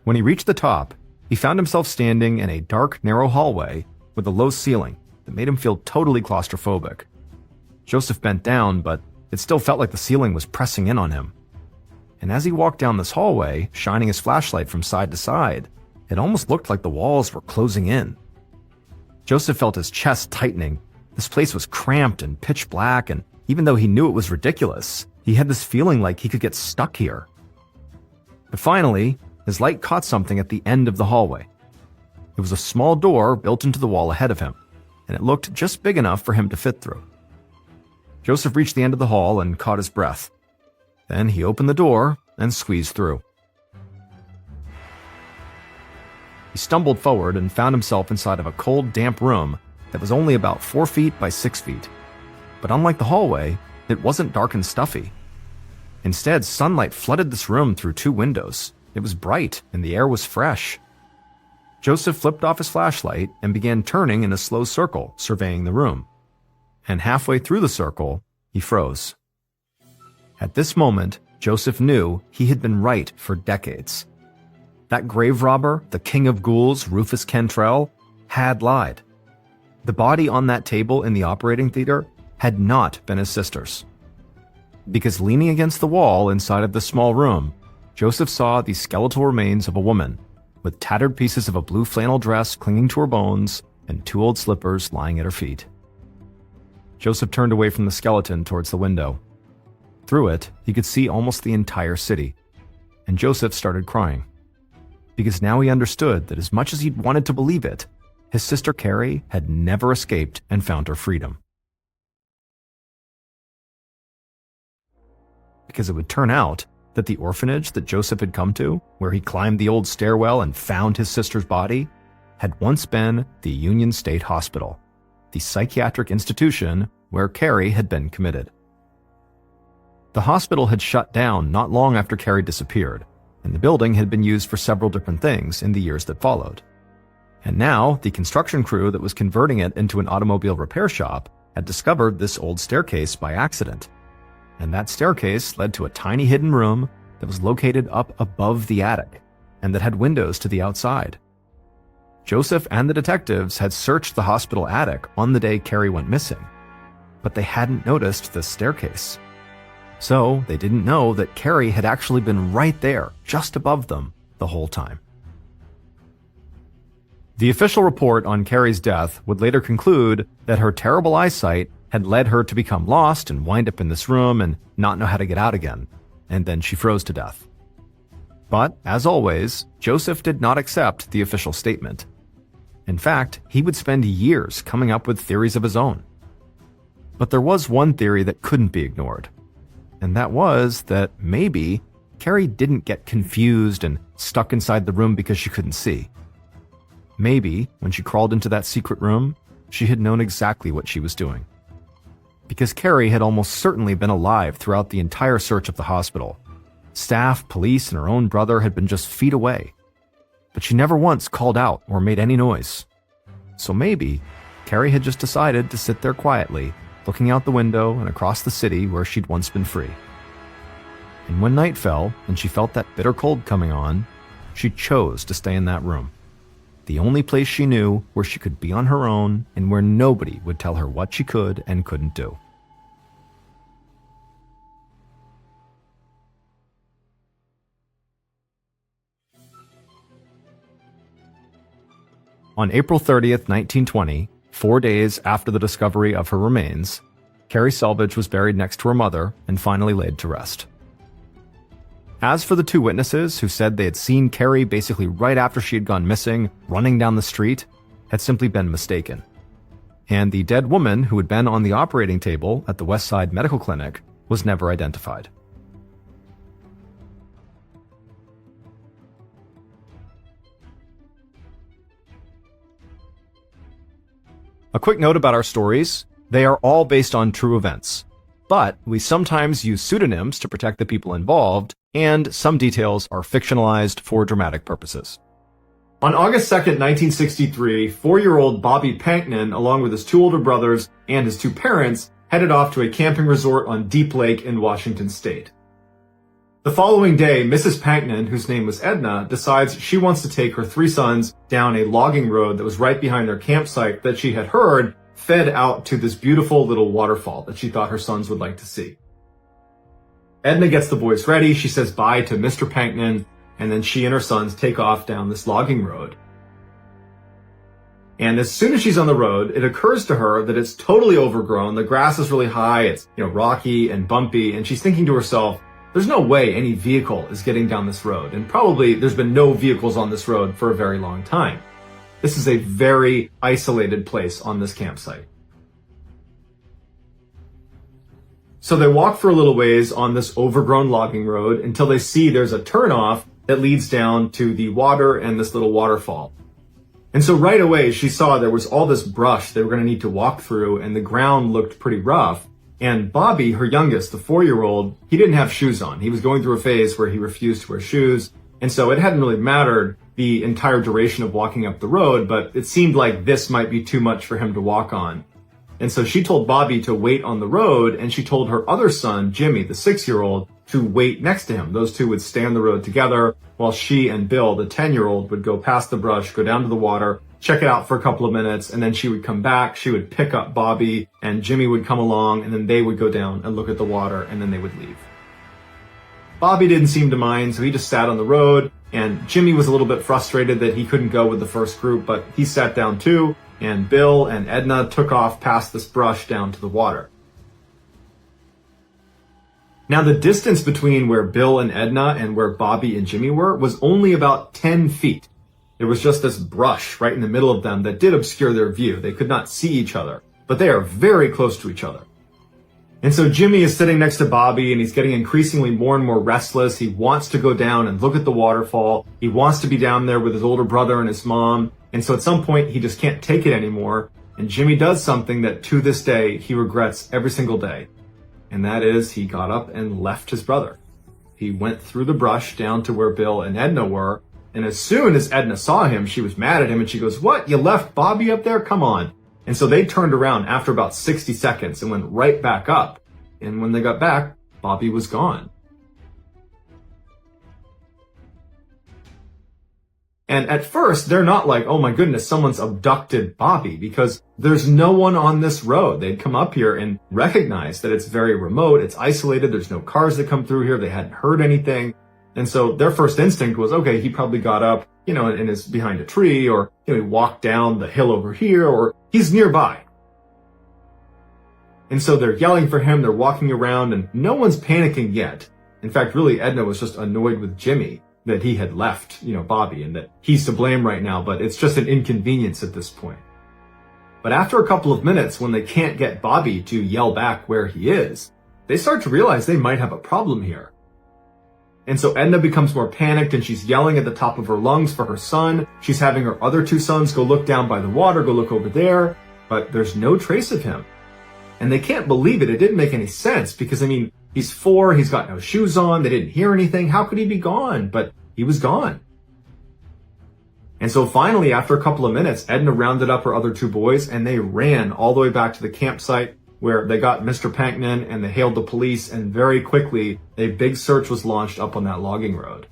When he reached the top, he found himself standing in a dark, narrow hallway with a low ceiling that made him feel totally claustrophobic. Joseph bent down, but it still felt like the ceiling was pressing in on him. And as he walked down this hallway, shining his flashlight from side to side, it almost looked like the walls were closing in. Joseph felt his chest tightening. This place was cramped and pitch black, and even though he knew it was ridiculous, he had this feeling like he could get stuck here. But finally, his light caught something at the end of the hallway. It was a small door built into the wall ahead of him, and it looked just big enough for him to fit through. Joseph reached the end of the hall and caught his breath. Then he opened the door and squeezed through. He stumbled forward and found himself inside of a cold, damp room that was only about 4 feet by 6 feet. But unlike the hallway, it wasn't dark and stuffy. Instead, sunlight flooded this room through 2 windows. It was bright and the air was fresh. Joseph flipped off his flashlight and began turning in a slow circle, surveying the room. And halfway through the circle, he froze. At this moment, Joseph knew he had been right for decades. That grave robber, the King of Ghouls, Rufus Cantrell, had lied. The body on that table in the operating theater had not been his sister's. Because leaning against the wall inside of the small room, Joseph saw the skeletal remains of a woman, with tattered pieces of a blue flannel dress clinging to her bones and 2 old slippers lying at her feet. Joseph turned away from the skeleton towards the window. Through it, he could see almost the entire city, and Joseph started crying. Because now he understood that as much as he'd wanted to believe it, his sister Carrie had never escaped and found her freedom. because it would turn out that the orphanage that Joseph had come to, where he climbed the old stairwell and found his sister's body, had once been the Union State Hospital, the psychiatric institution where Carrie had been committed. The hospital had shut down not long after Carrie disappeared, and the building had been used for several different things in the years that followed. And now, the construction crew that was converting it into an automobile repair shop had discovered this old staircase by accident. And that staircase led to a tiny hidden room that was located up above the attic, and that had windows to the outside. Joseph and the detectives had searched the hospital attic on the day Carrie went missing, but they hadn't noticed this staircase. So they didn't know that Carrie had actually been right there, just above them, the whole time. The official report on Carrie's death would later conclude that her terrible eyesight had led her to become lost and wind up in this room and not know how to get out again, and then she froze to death. But, as always, Joseph did not accept the official statement. In fact, he would spend years coming up with theories of his own. But there was one theory that couldn't be ignored, and that was that maybe Carrie didn't get confused and stuck inside the room because she couldn't see. Maybe, when she crawled into that secret room, she had known exactly what she was doing. Because Carrie had almost certainly been alive throughout the entire search of the hospital. Staff, police, and her own brother had been just feet away. But she never once called out or made any noise. So maybe Carrie had just decided to sit there quietly, looking out the window and across the city where she'd once been free. And when night fell and she felt that bitter cold coming on, she chose to stay in that room. The only place she knew where she could be on her own and where nobody would tell her what she could and couldn't do. On April 30th, 1920, 4 days after the discovery of her remains, Carrie Selvage was buried next to her mother and finally laid to rest. As for the two witnesses who said they had seen Carrie basically right after she had gone missing, running down the street, had simply been mistaken. And the dead woman who had been on the operating table at the Westside Medical Clinic was never identified. A quick note about our stories: they are all based on true events, but we sometimes use pseudonyms to protect the people involved, and some details are fictionalized for dramatic purposes. On August 2nd, 1963, 4-year-old Bobby Panknin, along with his two older brothers and his two parents, headed off to a camping resort on Deep Lake in Washington State. The following day, Mrs. Panknin, whose name was Edna, decides she wants to take her three sons down a logging road that was right behind their campsite that she had heard fed out to this beautiful little waterfall that she thought her sons would like to see. Edna gets the boys ready, she says bye to Mr. Panknin, and then she and her sons take off down this logging road. And as soon as she's on the road, it occurs to her that it's totally overgrown, the grass is really high, it's rocky and bumpy, and she's thinking to herself, there's no way any vehicle is getting down this road, and probably there's been no vehicles on this road for a very long time. This is a very isolated place on this campsite. So they walk for a little ways on this overgrown logging road until they see there's a turnoff that leads down to the water and this little waterfall. And so right away she saw there was all this brush they were going to need to walk through, and the ground looked pretty rough. And Bobby, her youngest, the 4-year-old, he didn't have shoes on. He was going through a phase where he refused to wear shoes. And so it hadn't really mattered the entire duration of walking up the road, but it seemed like this might be too much for him to walk on. And so she told Bobby to wait on the road, and she told her other son, Jimmy, the 6-year-old, to wait next to him. Those two would stay on the road together while she and Bill, the 10-year-old, would go past the brush, go down to the water, check it out for a couple of minutes, and then she would come back, she would pick up Bobby, and Jimmy would come along, and then they would go down and look at the water, and then they would leave. Bobby didn't seem to mind, so he just sat on the road, and Jimmy was a little bit frustrated that he couldn't go with the first group, but he sat down too, and Bill and Edna took off past this brush down to the water. Now the distance between where Bill and Edna and where Bobby and Jimmy were was only about 10 feet. There was just this brush right in the middle of them that did obscure their view. They could not see each other, but they are very close to each other. And so Jimmy is sitting next to Bobby, and he's getting increasingly more and more restless. He wants to go down and look at the waterfall. He wants to be down there with his older brother and his mom. And so at some point, he just can't take it anymore. And Jimmy does something that to this day, he regrets every single day. And that is he got up and left his brother. He went through the brush down to where Bill and Edna were. And as soon as Edna saw him, she was mad at him and she goes, "What? You left Bobby up there? Come on." And so they turned around after about 60 seconds and went right back up. And when they got back, Bobby was gone. And at first, they're not like, "Oh my goodness, someone's abducted Bobby," because there's no one on this road. They'd come up here and recognize that it's very remote, it's isolated, there's no cars that come through here, they hadn't heard anything. And so their first instinct was, okay, he probably got up, and is behind a tree, or he walked down the hill over here, or he's nearby. And so they're yelling for him, they're walking around, and no one's panicking yet. In fact, really, Edna was just annoyed with Jimmy that he had left, Bobby, and that he's to blame right now, but it's just an inconvenience at this point. But after a couple of minutes, when they can't get Bobby to yell back where he is, they start to realize they might have a problem here. And so Edna becomes more panicked and she's yelling at the top of her lungs for her son. She's having her other two sons go look down by the water, go look over there, but there's no trace of him. And they can't believe it. It didn't make any sense because, he's 4, he's got no shoes on, they didn't hear anything. How could he be gone? But he was gone. And so finally, after a couple of minutes, Edna rounded up her other two boys and they ran all the way back to the campsite where they got Mr. Pankman and they hailed the police, and very quickly, a big search was launched up on that logging road.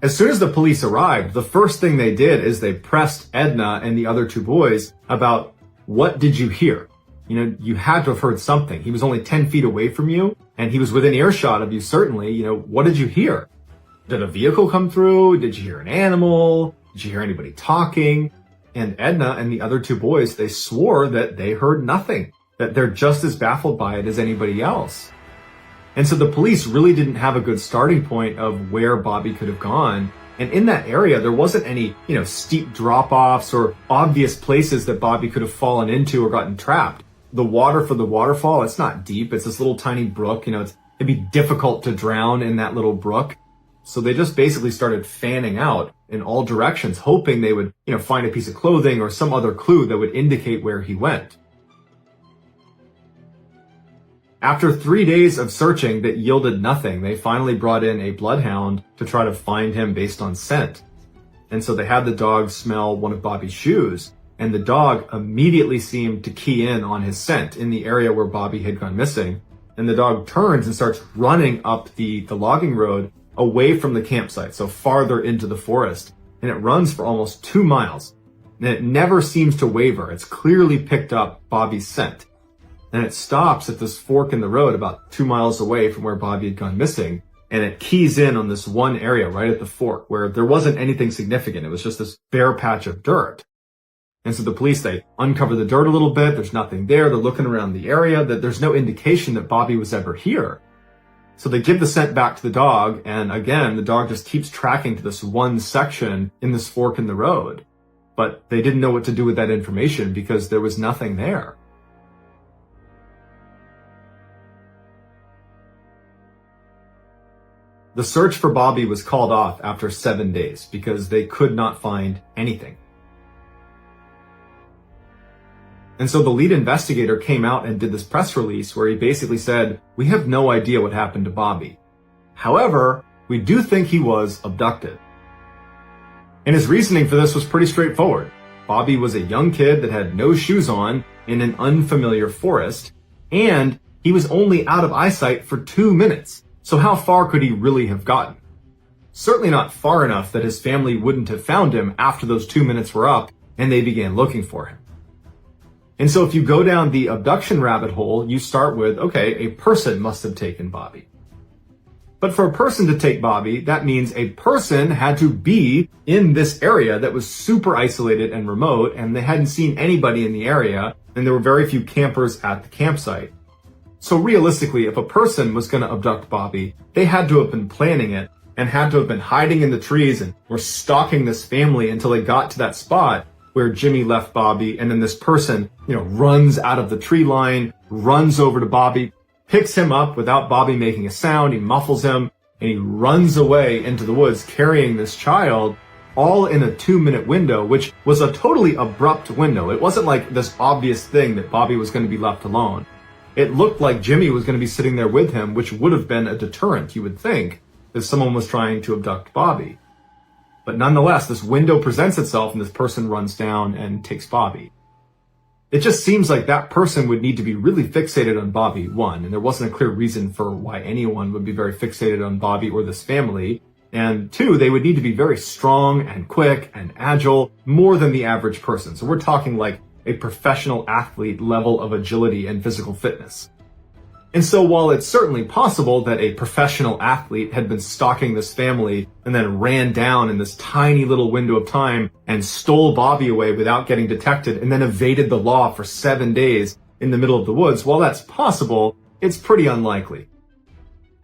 As soon as the police arrived, the first thing they did is they pressed Edna and the other two boys about, what did you hear? You had to have heard something. He was only 10 feet away from you, and he was within earshot of you, certainly. What did you hear? Did a vehicle come through? Did you hear an animal? Did you hear anybody talking? And Edna and the other two boys, they swore that they heard nothing, that they're just as baffled by it as anybody else. And so the police really didn't have a good starting point of where Bobby could have gone. And in that area, there wasn't any, steep drop-offs or obvious places that Bobby could have fallen into or gotten trapped. The water for the waterfall, it's not deep. It's this little tiny brook. It'd be difficult to drown in that little brook. So they just basically started fanning out in all directions, hoping they would, find a piece of clothing or some other clue that would indicate where he went. After 3 days of searching that yielded nothing, they finally brought in a bloodhound to try to find him based on scent. And so they had the dog smell one of Bobby's shoes, and the dog immediately seemed to key in on his scent in the area where Bobby had gone missing. And the dog turns and starts running up the logging road away from the campsite, so farther into the forest. And it runs for almost 2 miles. And it never seems to waver. It's clearly picked up Bobby's scent. And it stops at this fork in the road about 2 miles away from where Bobby had gone missing. And it keys in on this one area right at the fork where there wasn't anything significant. It was just this bare patch of dirt. And so the police, they uncover the dirt a little bit. There's nothing there. They're looking around the area. That there's no indication that Bobby was ever here. So they give the scent back to the dog. And again, the dog just keeps tracking to this one section in this fork in the road. But they didn't know what to do with that information because there was nothing there. The search for Bobby was called off after 7 days because they could not find anything. And so the lead investigator came out and did this press release where he basically said, "We have no idea what happened to Bobby. However, we do think he was abducted." And his reasoning for this was pretty straightforward. Bobby was a young kid that had no shoes on in an unfamiliar forest, and he was only out of eyesight for 2 minutes. So how far could he really have gotten? Certainly not far enough that his family wouldn't have found him after those 2 minutes were up and they began looking for him. And so if you go down the abduction rabbit hole, you start with, okay, a person must have taken Bobby. But for a person to take Bobby, that means a person had to be in this area that was super isolated and remote, and they hadn't seen anybody in the area, and there were very few campers at the campsite. So realistically, if a person was going to abduct Bobby, they had to have been planning it and had to have been hiding in the trees and were stalking this family until they got to that spot where Jimmy left Bobby, and then this person, runs out of the tree line, runs over to Bobby, picks him up without Bobby making a sound, he muffles him, and he runs away into the woods carrying this child, all in a 2-minute window, which was a totally abrupt window. It wasn't like this obvious thing that Bobby was going to be left alone. It looked like Jimmy was going to be sitting there with him, which would have been a deterrent, you would think, if someone was trying to abduct Bobby. But nonetheless, this window presents itself and this person runs down and takes Bobby. It just seems like that person would need to be really fixated on Bobby, one, and there wasn't a clear reason for why anyone would be very fixated on Bobby or this family. And two, they would need to be very strong and quick and agile, more than the average person. So we're talking like a professional athlete level of agility and physical fitness. And so while it's certainly possible that a professional athlete had been stalking this family and then ran down in this tiny little window of time and stole Bobby away without getting detected and then evaded the law for 7 days in the middle of the woods, while that's possible, it's pretty unlikely.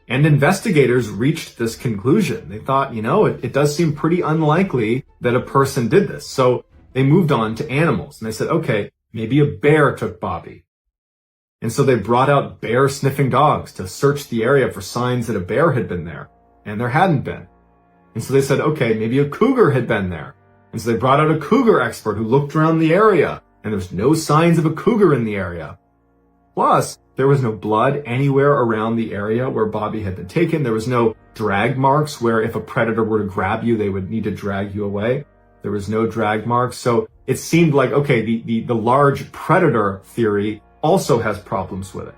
And investigators reached this conclusion. They thought, it does seem pretty unlikely that a person did this. So they moved on to animals and they said, okay, maybe a bear took Bobby. And so they brought out bear sniffing dogs to search the area for signs that a bear had been there, and there hadn't been. And so they said, okay, maybe a cougar had been there. And so they brought out a cougar expert who looked around the area, and there's no signs of a cougar in the area. Plus, there was no blood anywhere around the area where Bobby had been taken. There was no drag marks where if a predator were to grab you, they would need to drag you away. There was no drag marks. So it seemed like, okay, the large predator theory also has problems with it.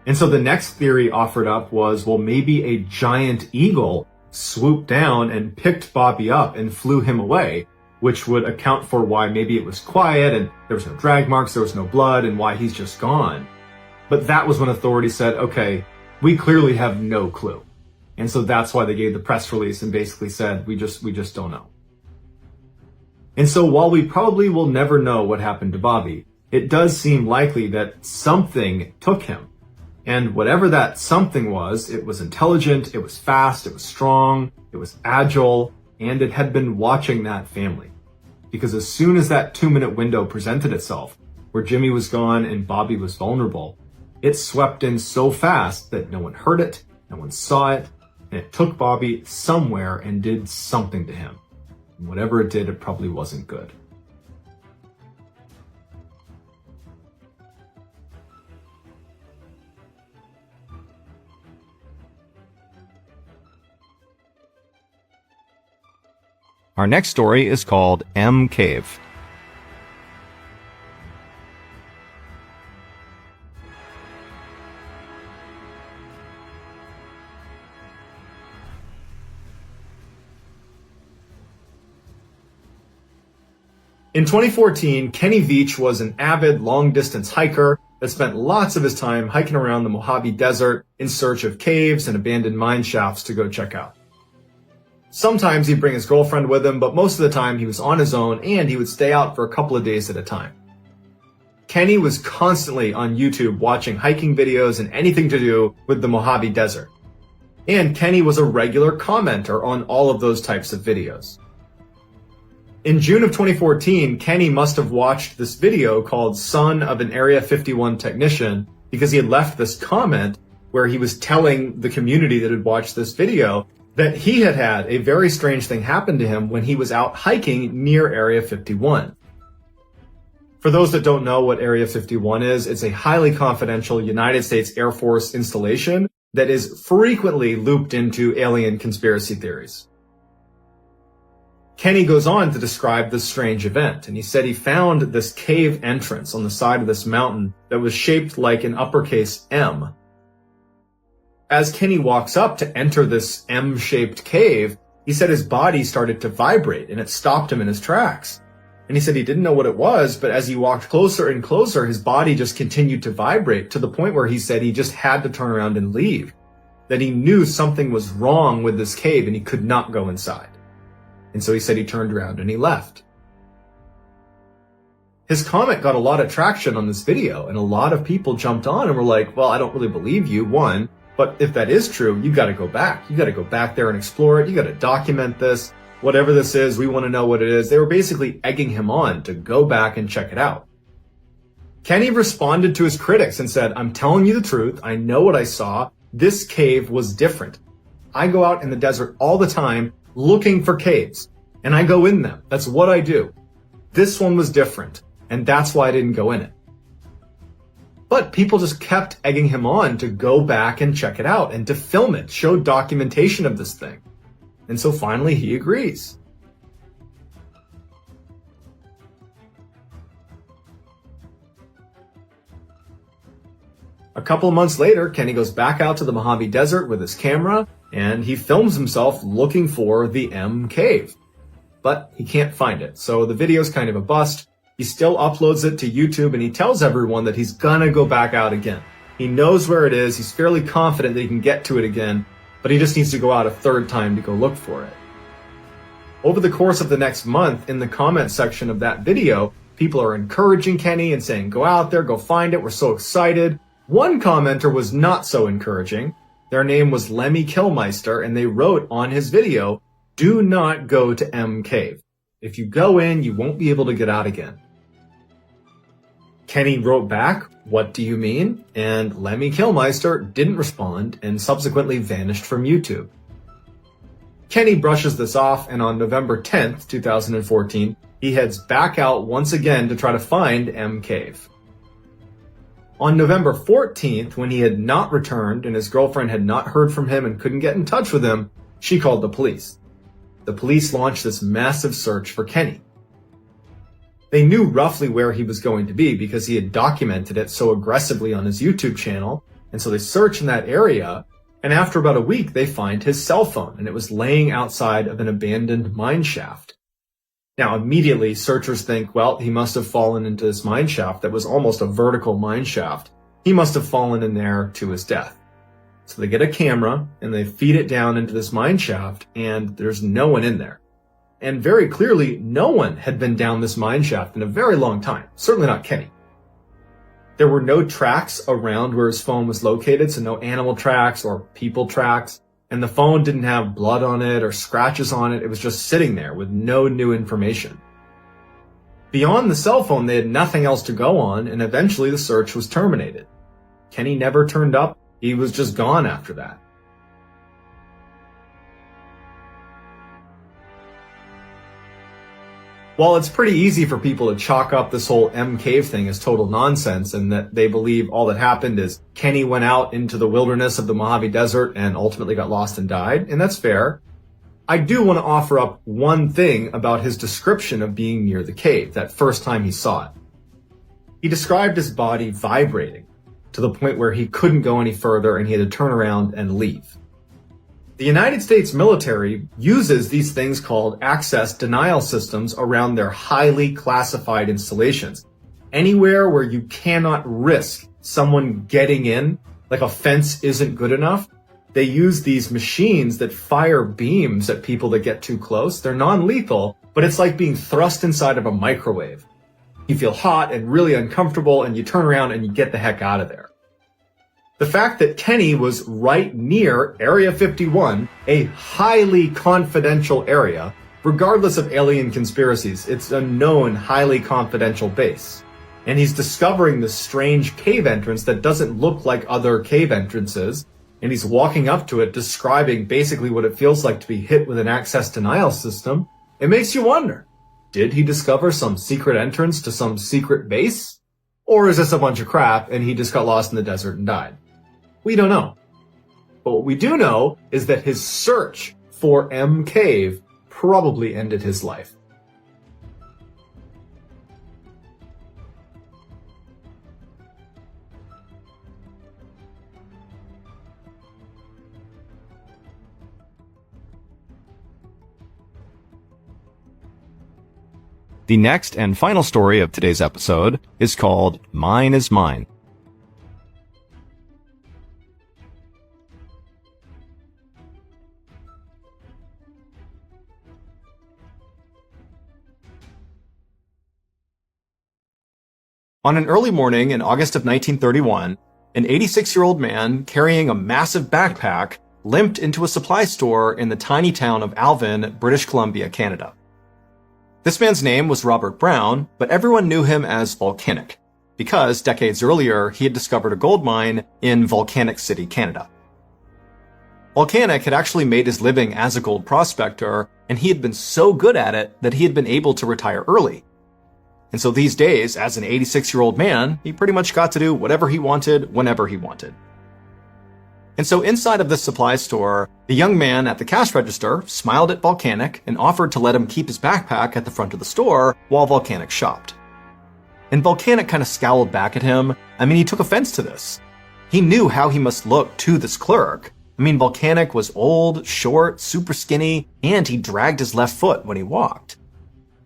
And so the next theory offered up was, well, maybe a giant eagle swooped down and picked Bobby up and flew him away, which would account for why maybe it was quiet and there was no drag marks, there was no blood, and why he's just gone. But that was when authorities said, okay, we clearly have no clue. And so that's why they gave the press release and basically said, we just don't know. And so while we probably will never know what happened to Bobby, it does seem likely that something took him. And whatever that something was, it was intelligent, it was fast, it was strong, it was agile, and it had been watching that family. Because as soon as that 2-minute window presented itself, where Jimmy was gone and Bobby was vulnerable, it swept in so fast that no one heard it, no one saw it, and it took Bobby somewhere and did something to him. And whatever it did, it probably wasn't good. Our next story is called M Cave. In 2014, Kenny Veach was an avid long-distance hiker that spent lots of his time hiking around the Mojave Desert in search of caves and abandoned mine shafts to go check out. Sometimes he'd bring his girlfriend with him, but most of the time he was on his own and he would stay out for a couple of days at a time. Kenny was constantly on YouTube watching hiking videos and anything to do with the Mojave Desert. And Kenny was a regular commenter on all of those types of videos. In June of 2014, Kenny must have watched this video called Son of an Area 51 Technician because he had left this comment where he was telling the community that had watched this video that he had had a very strange thing happen to him when he was out hiking near Area 51. For those that don't know what Area 51 is, it's a highly confidential United States Air Force installation that is frequently looped into alien conspiracy theories. Kenny goes on to describe this strange event, and he said he found this cave entrance on the side of this mountain that was shaped like an uppercase M. As Kenny walks up to enter this M-shaped cave, he said his body started to vibrate, and it stopped him in his tracks. And he said he didn't know what it was, but as he walked closer and closer, his body just continued to vibrate to the point where he said he just had to turn around and leave. That he knew something was wrong with this cave and he could not go inside. And so he said he turned around and he left. His comment got a lot of traction on this video, and a lot of people jumped on and were like, well, I don't really believe you, one, but if that is true, you gotta go back. You gotta go back there and explore it. You gotta document this. Whatever this is, we want to know what it is. They were basically egging him on to go back and check it out. Kenny responded to his critics and said, "I'm telling you the truth. I know what I saw. This cave was different. I go out in the desert all the time looking for caves, and I go in them. That's what I do. This one was different, and that's why I didn't go in it." But people just kept egging him on to go back and check it out and to film it, show documentation of this thing. And so finally he agrees. A couple of months later, Kenny goes back out to the Mojave Desert with his camera, and he films himself looking for the M cave. But he can't find it, so the video's kind of a bust. He still uploads it to YouTube, and he tells everyone that he's gonna go back out again. He knows where it is, he's fairly confident that he can get to it again, but he just needs to go out a third time to go look for it. Over the course of the next month, in the comment section of that video, people are encouraging Kenny and saying, "Go out there, go find it, we're so excited." One commenter was not so encouraging. Their name was Lemmy Killmeister, and they wrote on his video, "Do not go to M Cave. If you go in, you won't be able to get out again." Kenny wrote back, "What do you mean?" And Lemmy Killmeister didn't respond and subsequently vanished from YouTube. Kenny brushes this off, and on November 10th, 2014, he heads back out once again to try to find M Cave. On November 14th, when he had not returned and his girlfriend had not heard from him and couldn't get in touch with him, she called the police. The police launched this massive search for Kenny. They knew roughly where he was going to be because he had documented it so aggressively on his YouTube channel, and so they search in that area, and after about a week, they find his cell phone, and it was laying outside of an abandoned mine shaft. Now, immediately, searchers think, well, he must have fallen into this mine shaft that was almost a vertical mine shaft. He must have fallen in there to his death. So they get a camera, and they feed it down into this mine shaft, and there's no one in there. And very clearly, no one had been down this mine shaft in a very long time. Certainly not Kenny. There were no tracks around where his phone was located, so no animal tracks or people tracks. And the phone didn't have blood on it or scratches on it. It was just sitting there with no new information. Beyond the cell phone, they had nothing else to go on, and eventually the search was terminated. Kenny never turned up. He was just gone after that. While it's pretty easy for people to chalk up this whole M Cave thing as total nonsense and that they believe all that happened is Kenny went out into the wilderness of the Mojave Desert and ultimately got lost and died, and that's fair, I do want to offer up one thing about his description of being near the cave, that first time he saw it. He described his body vibrating to the point where he couldn't go any further and he had to turn around and leave. The United States military uses these things called access denial systems around their highly classified installations. Anywhere where you cannot risk someone getting in, like a fence isn't good enough, they use these machines that fire beams at people that get too close. They're non-lethal, but it's like being thrust inside of a microwave. You feel hot and really uncomfortable, and you turn around and you get the heck out of there. The fact that Kenny was right near Area 51, a highly confidential area, regardless of alien conspiracies, it's a known highly confidential base. And he's discovering this strange cave entrance that doesn't look like other cave entrances, and he's walking up to it describing basically what it feels like to be hit with an access denial system. It makes you wonder, did he discover some secret entrance to some secret base? Or is this a bunch of crap and he just got lost in the desert and died? We don't know. But what we do know is that his search for M Cave probably ended his life. The next and final story of today's episode is called Mine is Mine. On an early morning in August of 1931, an 86-year-old man carrying a massive backpack limped into a supply store in the tiny town of Alvin, British Columbia, Canada. This man's name was Robert Brown, but everyone knew him as Volcanic, because decades earlier he had discovered a gold mine in Volcanic City, Canada. Volcanic had actually made his living as a gold prospector, and he had been so good at it that he had been able to retire early. And so these days, as an 86-year-old man, he pretty much got to do whatever he wanted, whenever he wanted. And so inside of this supply store, the young man at the cash register smiled at Volcanic and offered to let him keep his backpack at the front of the store while Volcanic shopped. And Volcanic kind of scowled back at him. He took offense to this. He knew how he must look to this clerk. Volcanic was old, short, super skinny, and he dragged his left foot when he walked.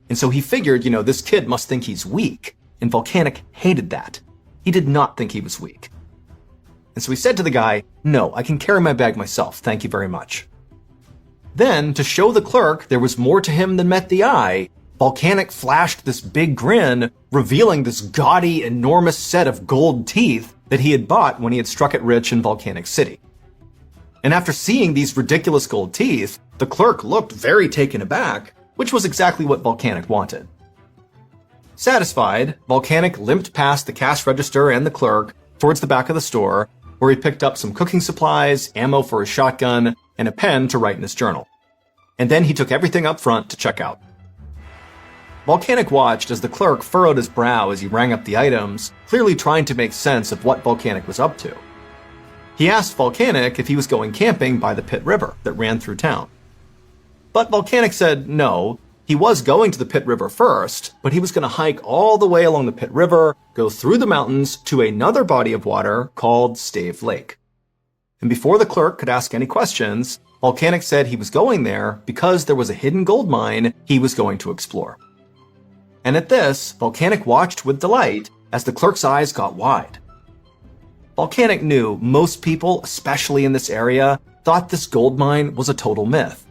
And so he figured, this kid must think he's weak, and Volcanic hated that. He did not think he was weak. And so he said to the guy, "No, I can carry my bag myself, thank you very much." Then, to show the clerk there was more to him than met the eye, Volcanic flashed this big grin, revealing this gaudy, enormous set of gold teeth that he had bought when he had struck it rich in Volcanic City. And after seeing these ridiculous gold teeth, the clerk looked very taken aback, which was exactly what Volcanic wanted. Satisfied, Volcanic limped past the cash register and the clerk towards the back of the store, where he picked up some cooking supplies, ammo for his shotgun, and a pen to write in his journal. And then he took everything up front to check out. Volcanic watched as the clerk furrowed his brow as he rang up the items, clearly trying to make sense of what Volcanic was up to. He asked Volcanic if he was going camping by the Pit River that ran through town. But Volcanic said no, he was going to the Pit River first, but he was going to hike all the way along the Pit River, go through the mountains to another body of water called Stave Lake. And before the clerk could ask any questions, Volcanic said he was going there because there was a hidden gold mine he was going to explore. And at this, Volcanic watched with delight as the clerk's eyes got wide. Volcanic knew most people, especially in this area, thought this gold mine was a total myth.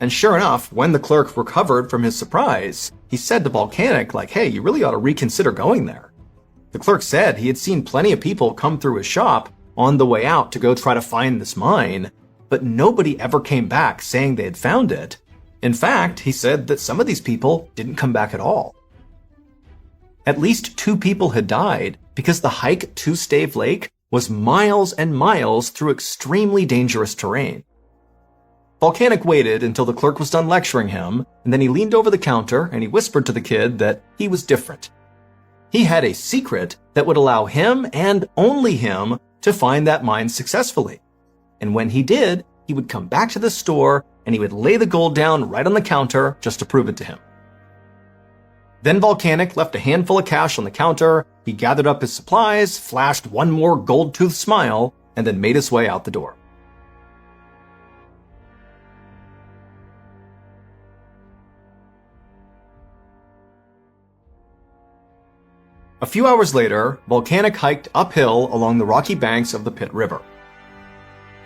And sure enough, when the clerk recovered from his surprise, he said to Volcanic, "Hey, you really ought to reconsider going there." The clerk said he had seen plenty of people come through his shop on the way out to go try to find this mine, but nobody ever came back saying they had found it. In fact, he said that some of these people didn't come back at all. At least 2 people had died because the hike to Stave Lake was miles and miles through extremely dangerous terrain. Volcanic waited until the clerk was done lecturing him, and then he leaned over the counter and he whispered to the kid that he was different. He had a secret that would allow him and only him to find that mine successfully. And when he did, he would come back to the store and he would lay the gold down right on the counter just to prove it to him. Then Volcanic left a handful of cash on the counter, he gathered up his supplies, flashed one more gold-toothed smile, and then made his way out the door. A few hours later, Volcanic hiked uphill along the rocky banks of the Pit River.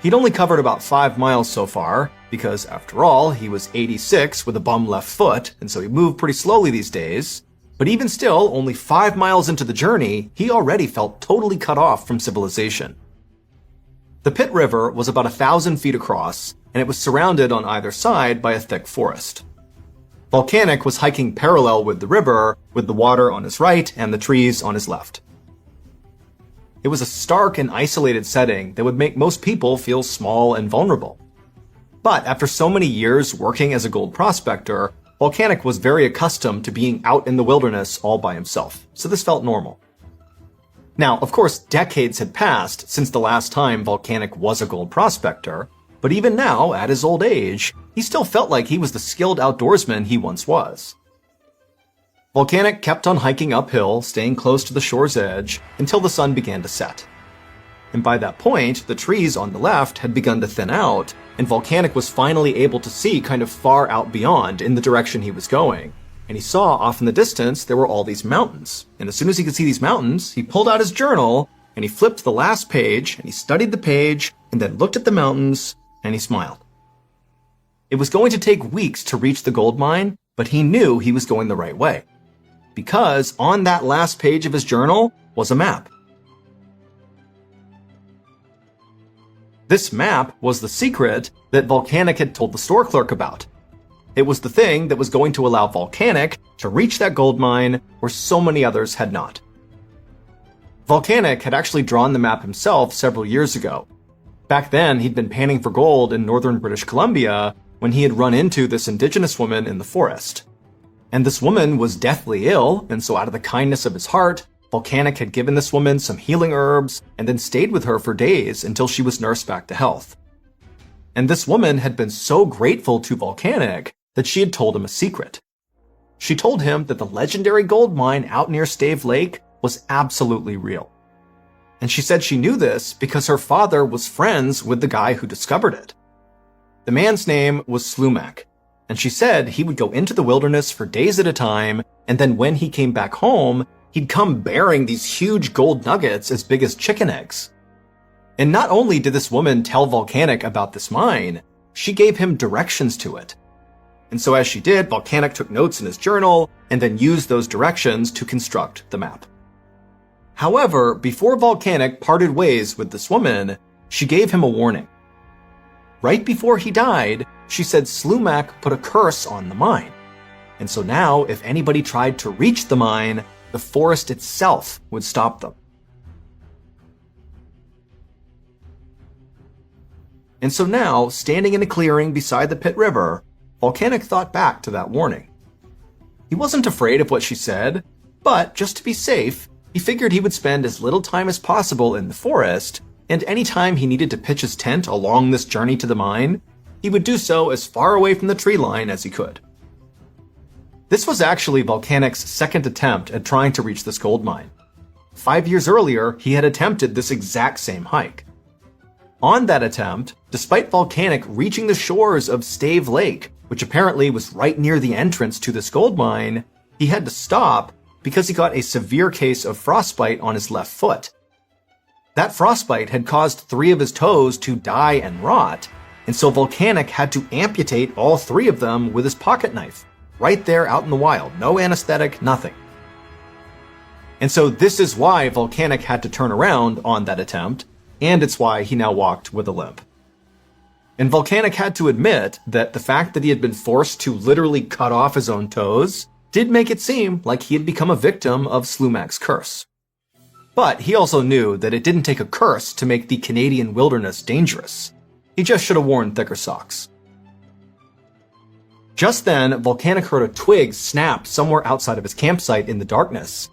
He'd only covered about 5 miles so far, because after all, he was 86 with a bum left foot, and so he moved pretty slowly these days. But even still, only 5 miles into the journey, he already felt totally cut off from civilization. The Pit River was about 1,000 feet across, and it was surrounded on either side by a thick forest. Volcanic was hiking parallel with the river, with the water on his right and the trees on his left. It was a stark and isolated setting that would make most people feel small and vulnerable. But after so many years working as a gold prospector, Volcanic was very accustomed to being out in the wilderness all by himself, so this felt normal. Now, of course, decades had passed since the last time Volcanic was a gold prospector, but even now, at his old age, he still felt like he was the skilled outdoorsman he once was. Volcanic kept on hiking uphill, staying close to the shore's edge, until the sun began to set. And by that point, the trees on the left had begun to thin out, and Volcanic was finally able to see kind of far out beyond in the direction he was going. And he saw off in the distance there were all these mountains. And as soon as he could see these mountains, he pulled out his journal, and he flipped to the last page, and he studied the page, and then looked at the mountains, and he smiled. It was going to take weeks to reach the gold mine, but he knew he was going the right way. Because on that last page of his journal was a map. This map was the secret that Volcanic had told the store clerk about. It was the thing that was going to allow Volcanic to reach that gold mine where so many others had not. Volcanic had actually drawn the map himself several years ago. Back then, he'd been panning for gold in northern British Columbia when he had run into this indigenous woman in the forest. And this woman was deathly ill, and so out of the kindness of his heart, Volcanic had given this woman some healing herbs and then stayed with her for days until she was nursed back to health. And this woman had been so grateful to Volcanic that she had told him a secret. She told him that the legendary gold mine out near Stave Lake was absolutely real. And she said she knew this because her father was friends with the guy who discovered it. The man's name was Slumac, and she said he would go into the wilderness for days at a time, and then when he came back home, he'd come bearing these huge gold nuggets as big as chicken eggs. And not only did this woman tell Volcanic about this mine, she gave him directions to it. And so as she did, Volcanic took notes in his journal and then used those directions to construct the map. However, before Volcanic parted ways with this woman, she gave him a warning. Right before he died, she said Slumac put a curse on the mine. And so now, if anybody tried to reach the mine, the forest itself would stop them. And so now, standing in a clearing beside the Pit River, Volcanic thought back to that warning. He wasn't afraid of what she said, but just to be safe, he figured he would spend as little time as possible in the forest, and any time he needed to pitch his tent along this journey to the mine, he would do so as far away from the tree line as he could. This was actually Volcanic's second attempt at trying to reach this gold mine. 5 years earlier, he had attempted this exact same hike. On that attempt, despite Volcanic reaching the shores of Stave Lake, which apparently was right near the entrance to this gold mine, he had to stop because he got a severe case of frostbite on his left foot. That frostbite had caused 3 of his toes to die and rot, and so Volcanic had to amputate all 3 of them with his pocket knife, right there out in the wild, no anesthetic, nothing. And so this is why Volcanic had to turn around on that attempt, and it's why he now walked with a limp. And Volcanic had to admit that the fact that he had been forced to literally cut off his own toes did make it seem like he had become a victim of Slumac's curse. But he also knew that it didn't take a curse to make the Canadian wilderness dangerous. He just should have worn thicker socks. Just then, Volcanic heard a twig snap somewhere outside of his campsite in the darkness.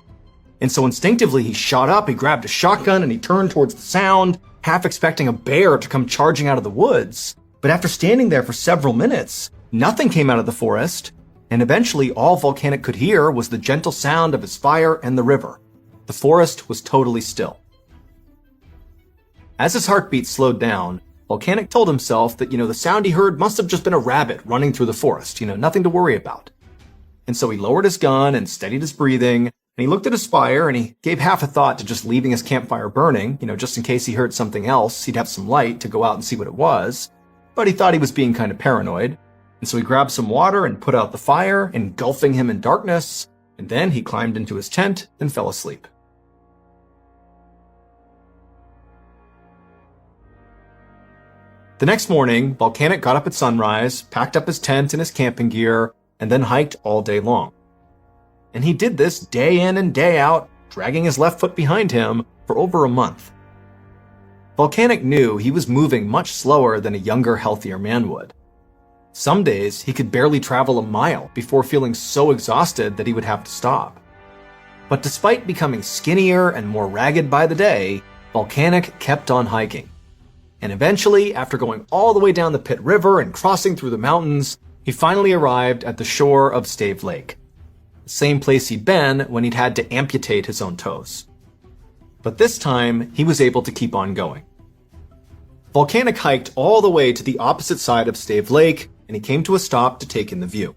And so instinctively he shot up, he grabbed a shotgun, and he turned towards the sound, half expecting a bear to come charging out of the woods. But after standing there for several minutes, nothing came out of the forest, and eventually all Volcanic could hear was the gentle sound of his fire and the river. The forest was totally still. As his heartbeat slowed down, Volcanic told himself that, the sound he heard must have just been a rabbit running through the forest, nothing to worry about. And so he lowered his gun and steadied his breathing, and he looked at his fire and he gave half a thought to just leaving his campfire burning, just in case he heard something else, he'd have some light to go out and see what it was. But he thought he was being kind of paranoid. And so he grabbed some water and put out the fire, engulfing him in darkness, and then he climbed into his tent and fell asleep. The next morning, Volcanic got up at sunrise, packed up his tent and his camping gear, and then hiked all day long. And he did this day in and day out, dragging his left foot behind him for over a month. Volcanic knew he was moving much slower than a younger, healthier man would. Some days, he could barely travel a mile before feeling so exhausted that he would have to stop. But despite becoming skinnier and more ragged by the day, Volcanic kept on hiking. And eventually, after going all the way down the Pit River and crossing through the mountains, he finally arrived at the shore of Stave Lake, the same place he'd been when he'd had to amputate his own toes. But this time, he was able to keep on going. Volcanic hiked all the way to the opposite side of Stave Lake, and he came to a stop to take in the view.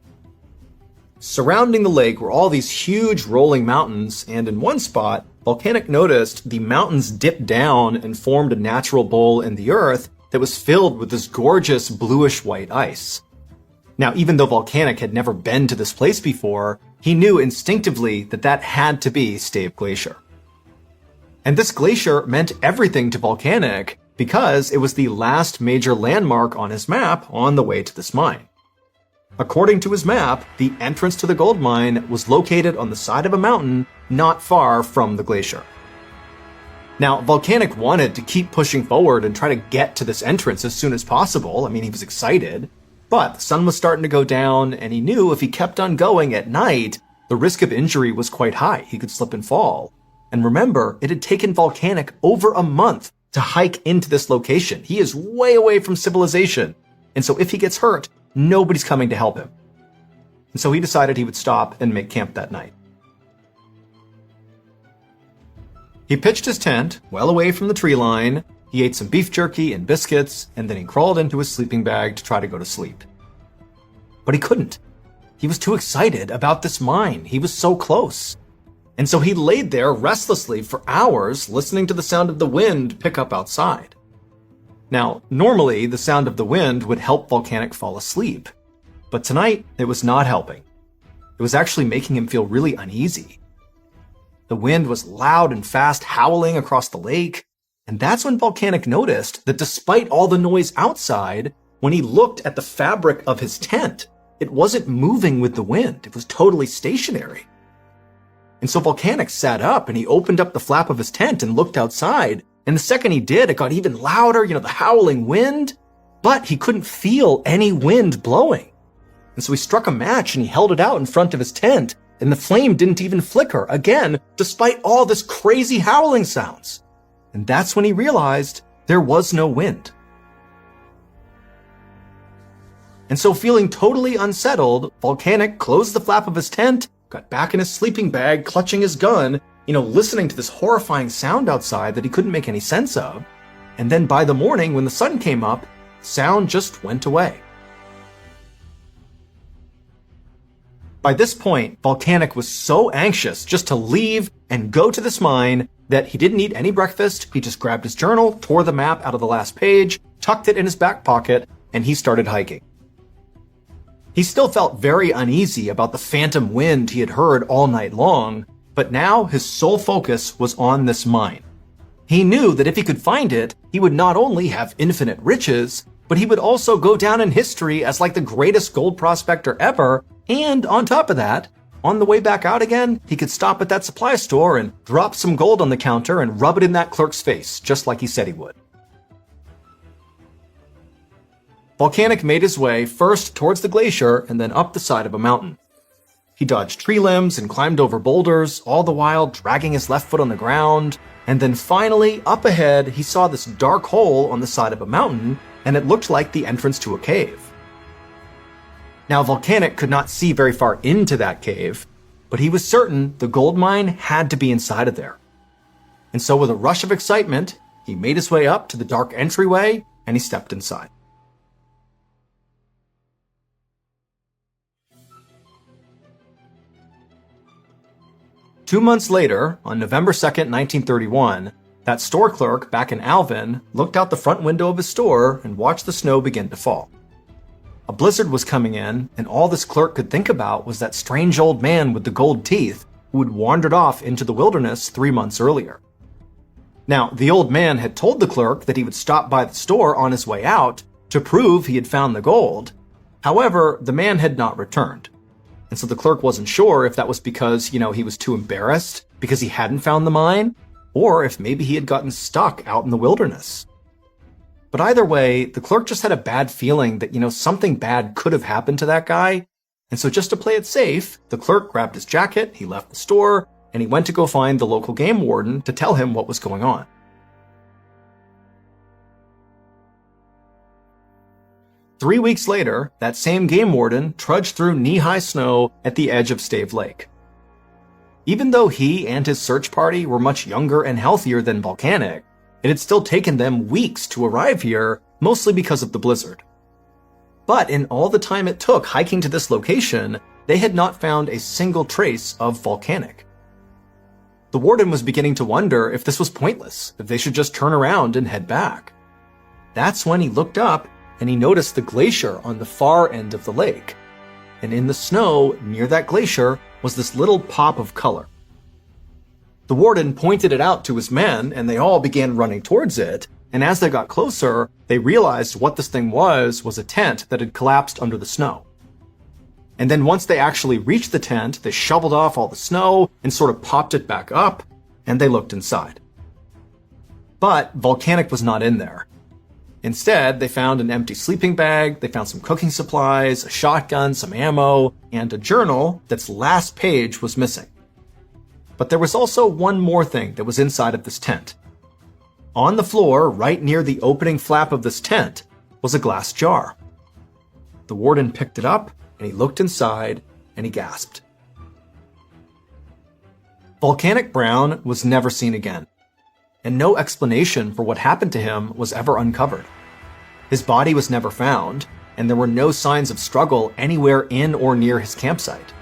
Surrounding the lake were all these huge rolling mountains, and in one spot, Volcanic noticed the mountains dipped down and formed a natural bowl in the earth that was filled with this gorgeous bluish-white ice. Now, even though Volcanic had never been to this place before, he knew instinctively that that had to be Stave Glacier. And this glacier meant everything to Volcanic because it was the last major landmark on his map on the way to this mine. According to his map, the entrance to the gold mine was located on the side of a mountain not far from the glacier. Now, Volcanic wanted to keep pushing forward and try to get to this entrance as soon as possible. I mean, he was excited, but the sun was starting to go down, and he knew if he kept on going at night, the risk of injury was quite high. He could slip and fall. And remember, it had taken Volcanic over a month to hike into this location. He is way away from civilization. And so if he gets hurt, nobody's coming to help him. And so he decided he would stop and make camp that night. He pitched his tent well away from the tree line. He ate some beef jerky and biscuits, and then he crawled into his sleeping bag to try to go to sleep. But he couldn't. He was too excited about this mine. He was so close. And so he laid there restlessly for hours, listening to the sound of the wind pick up outside. Now, normally, the sound of the wind would help Volcanic fall asleep. But tonight, it was not helping. It was actually making him feel really uneasy. The wind was loud and fast, howling across the lake. And that's when Volcanic noticed that despite all the noise outside, when he looked at the fabric of his tent, it wasn't moving with the wind. It was totally stationary. And so Volcanic sat up and he opened up the flap of his tent and looked outside. And the second he did, it got even louder, the howling wind. But he couldn't feel any wind blowing. And so he struck a match and he held it out in front of his tent. And the flame didn't even flicker, again, despite all this crazy howling sounds. And that's when he realized there was no wind. And so feeling totally unsettled, Volcanic closed the flap of his tent, got back in his sleeping bag, clutching his gun, listening to this horrifying sound outside that he couldn't make any sense of. And then by the morning, when the sun came up, sound just went away. By this point, Volcanic was so anxious just to leave and go to this mine that he didn't eat any breakfast. He just grabbed his journal, tore the map out of the last page, tucked it in his back pocket, and he started hiking. He still felt very uneasy about the phantom wind he had heard all night long, but now his sole focus was on this mine. He knew that if he could find it, he would not only have infinite riches, but he would also go down in history as like the greatest gold prospector ever, and on top of that, on the way back out again, he could stop at that supply store and drop some gold on the counter and rub it in that clerk's face, just like he said he would. Volcanic made his way first towards the glacier and then up the side of a mountain. He dodged tree limbs and climbed over boulders, all the while dragging his left foot on the ground, and then finally, up ahead, he saw this dark hole on the side of a mountain, and it looked like the entrance to a cave. Now, Volcanic could not see very far into that cave, but he was certain the gold mine had to be inside of there. And so with a rush of excitement, he made his way up to the dark entryway and he stepped inside. Two months later, on November 2nd, 1931, that store clerk back in Alvin looked out the front window of his store and watched the snow begin to fall. A blizzard was coming in, and all this clerk could think about was that strange old man with the gold teeth who had wandered off into the wilderness 3 months earlier. Now, the old man had told the clerk that he would stop by the store on his way out to prove he had found the gold. However, the man had not returned. And so the clerk wasn't sure if that was because, he was too embarrassed because he hadn't found the mine, or if maybe he had gotten stuck out in the wilderness. But either way, the clerk just had a bad feeling that, something bad could have happened to that guy. And so just to play it safe, the clerk grabbed his jacket, he left the store, and he went to go find the local game warden to tell him what was going on. 3 weeks later, that same game warden trudged through knee-high snow at the edge of Stave Lake. Even though he and his search party were much younger and healthier than Volcanic, it had still taken them weeks to arrive here, mostly because of the blizzard. But in all the time it took hiking to this location, they had not found a single trace of Volcanic. The warden was beginning to wonder if this was pointless, if they should just turn around and head back. That's when he looked up and he noticed the glacier on the far end of the lake. And in the snow near that glacier was this little pop of color. The warden pointed it out to his men, and they all began running towards it, And as they got closer, they realized what this thing was a tent that had collapsed under the snow. And then once they actually reached the tent, they shoveled off all the snow and sort of popped it back up, and they looked inside. But Volcanic was not in there. Instead, they found an empty sleeping bag, they found some cooking supplies, a shotgun, some ammo, and a journal that's last page was missing. But there was also one more thing that was inside of this tent. On the floor, right near the opening flap of this tent, was a glass jar. The warden picked it up, and he looked inside, and he gasped. Volcanic Brown was never seen again, and no explanation for what happened to him was ever uncovered. His body was never found, and there were no signs of struggle anywhere in or near his campsite.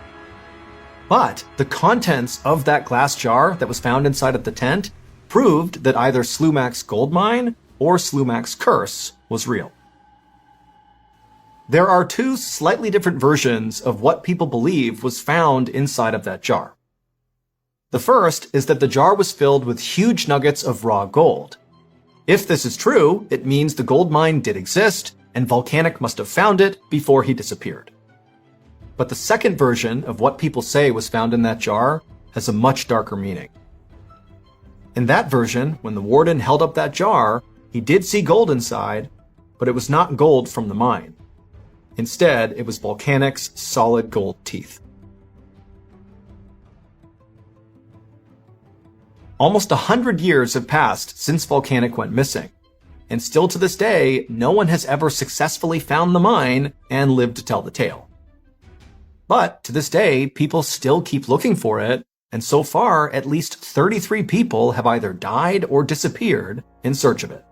But the contents of that glass jar that was found inside of the tent proved that either Slumac's gold mine or Slumac's curse was real. There are two slightly different versions of what people believe was found inside of that jar. The first is that the jar was filled with huge nuggets of raw gold. If this is true, it means the gold mine did exist, and Volcanic must have found it before he disappeared. But the second version of what people say was found in that jar has a much darker meaning. In that version, when the warden held up that jar, he did see gold inside, but it was not gold from the mine. Instead, it was Volcanic's solid gold teeth. Almost 100 years have passed since Volcanic went missing, and still to this day, no one has ever successfully found the mine and lived to tell the tale. But to this day, people still keep looking for it, and so far, at least 33 people have either died or disappeared in search of it.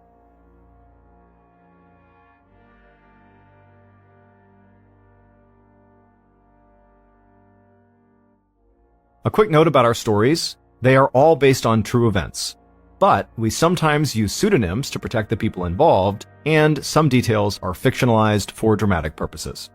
A quick note about our stories. They are all based on true events, but we sometimes use pseudonyms to protect the people involved, and some details are fictionalized for dramatic purposes.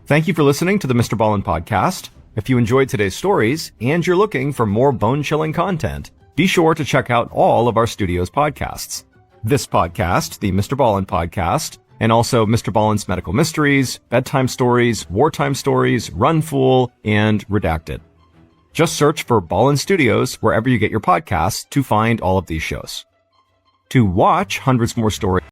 Thank you for listening to the MrBallen Podcast. If you enjoyed today's stories and you're looking for more bone-chilling content, be sure to check out all of our studio's podcasts. This podcast, the MrBallen Podcast, and also MrBallen's Medical Mysteries, Bedtime Stories, Wartime Stories, Run Fool, and Redacted. Just search for Ballen Studios wherever you get your podcasts to find all of these shows. To watch hundreds more stories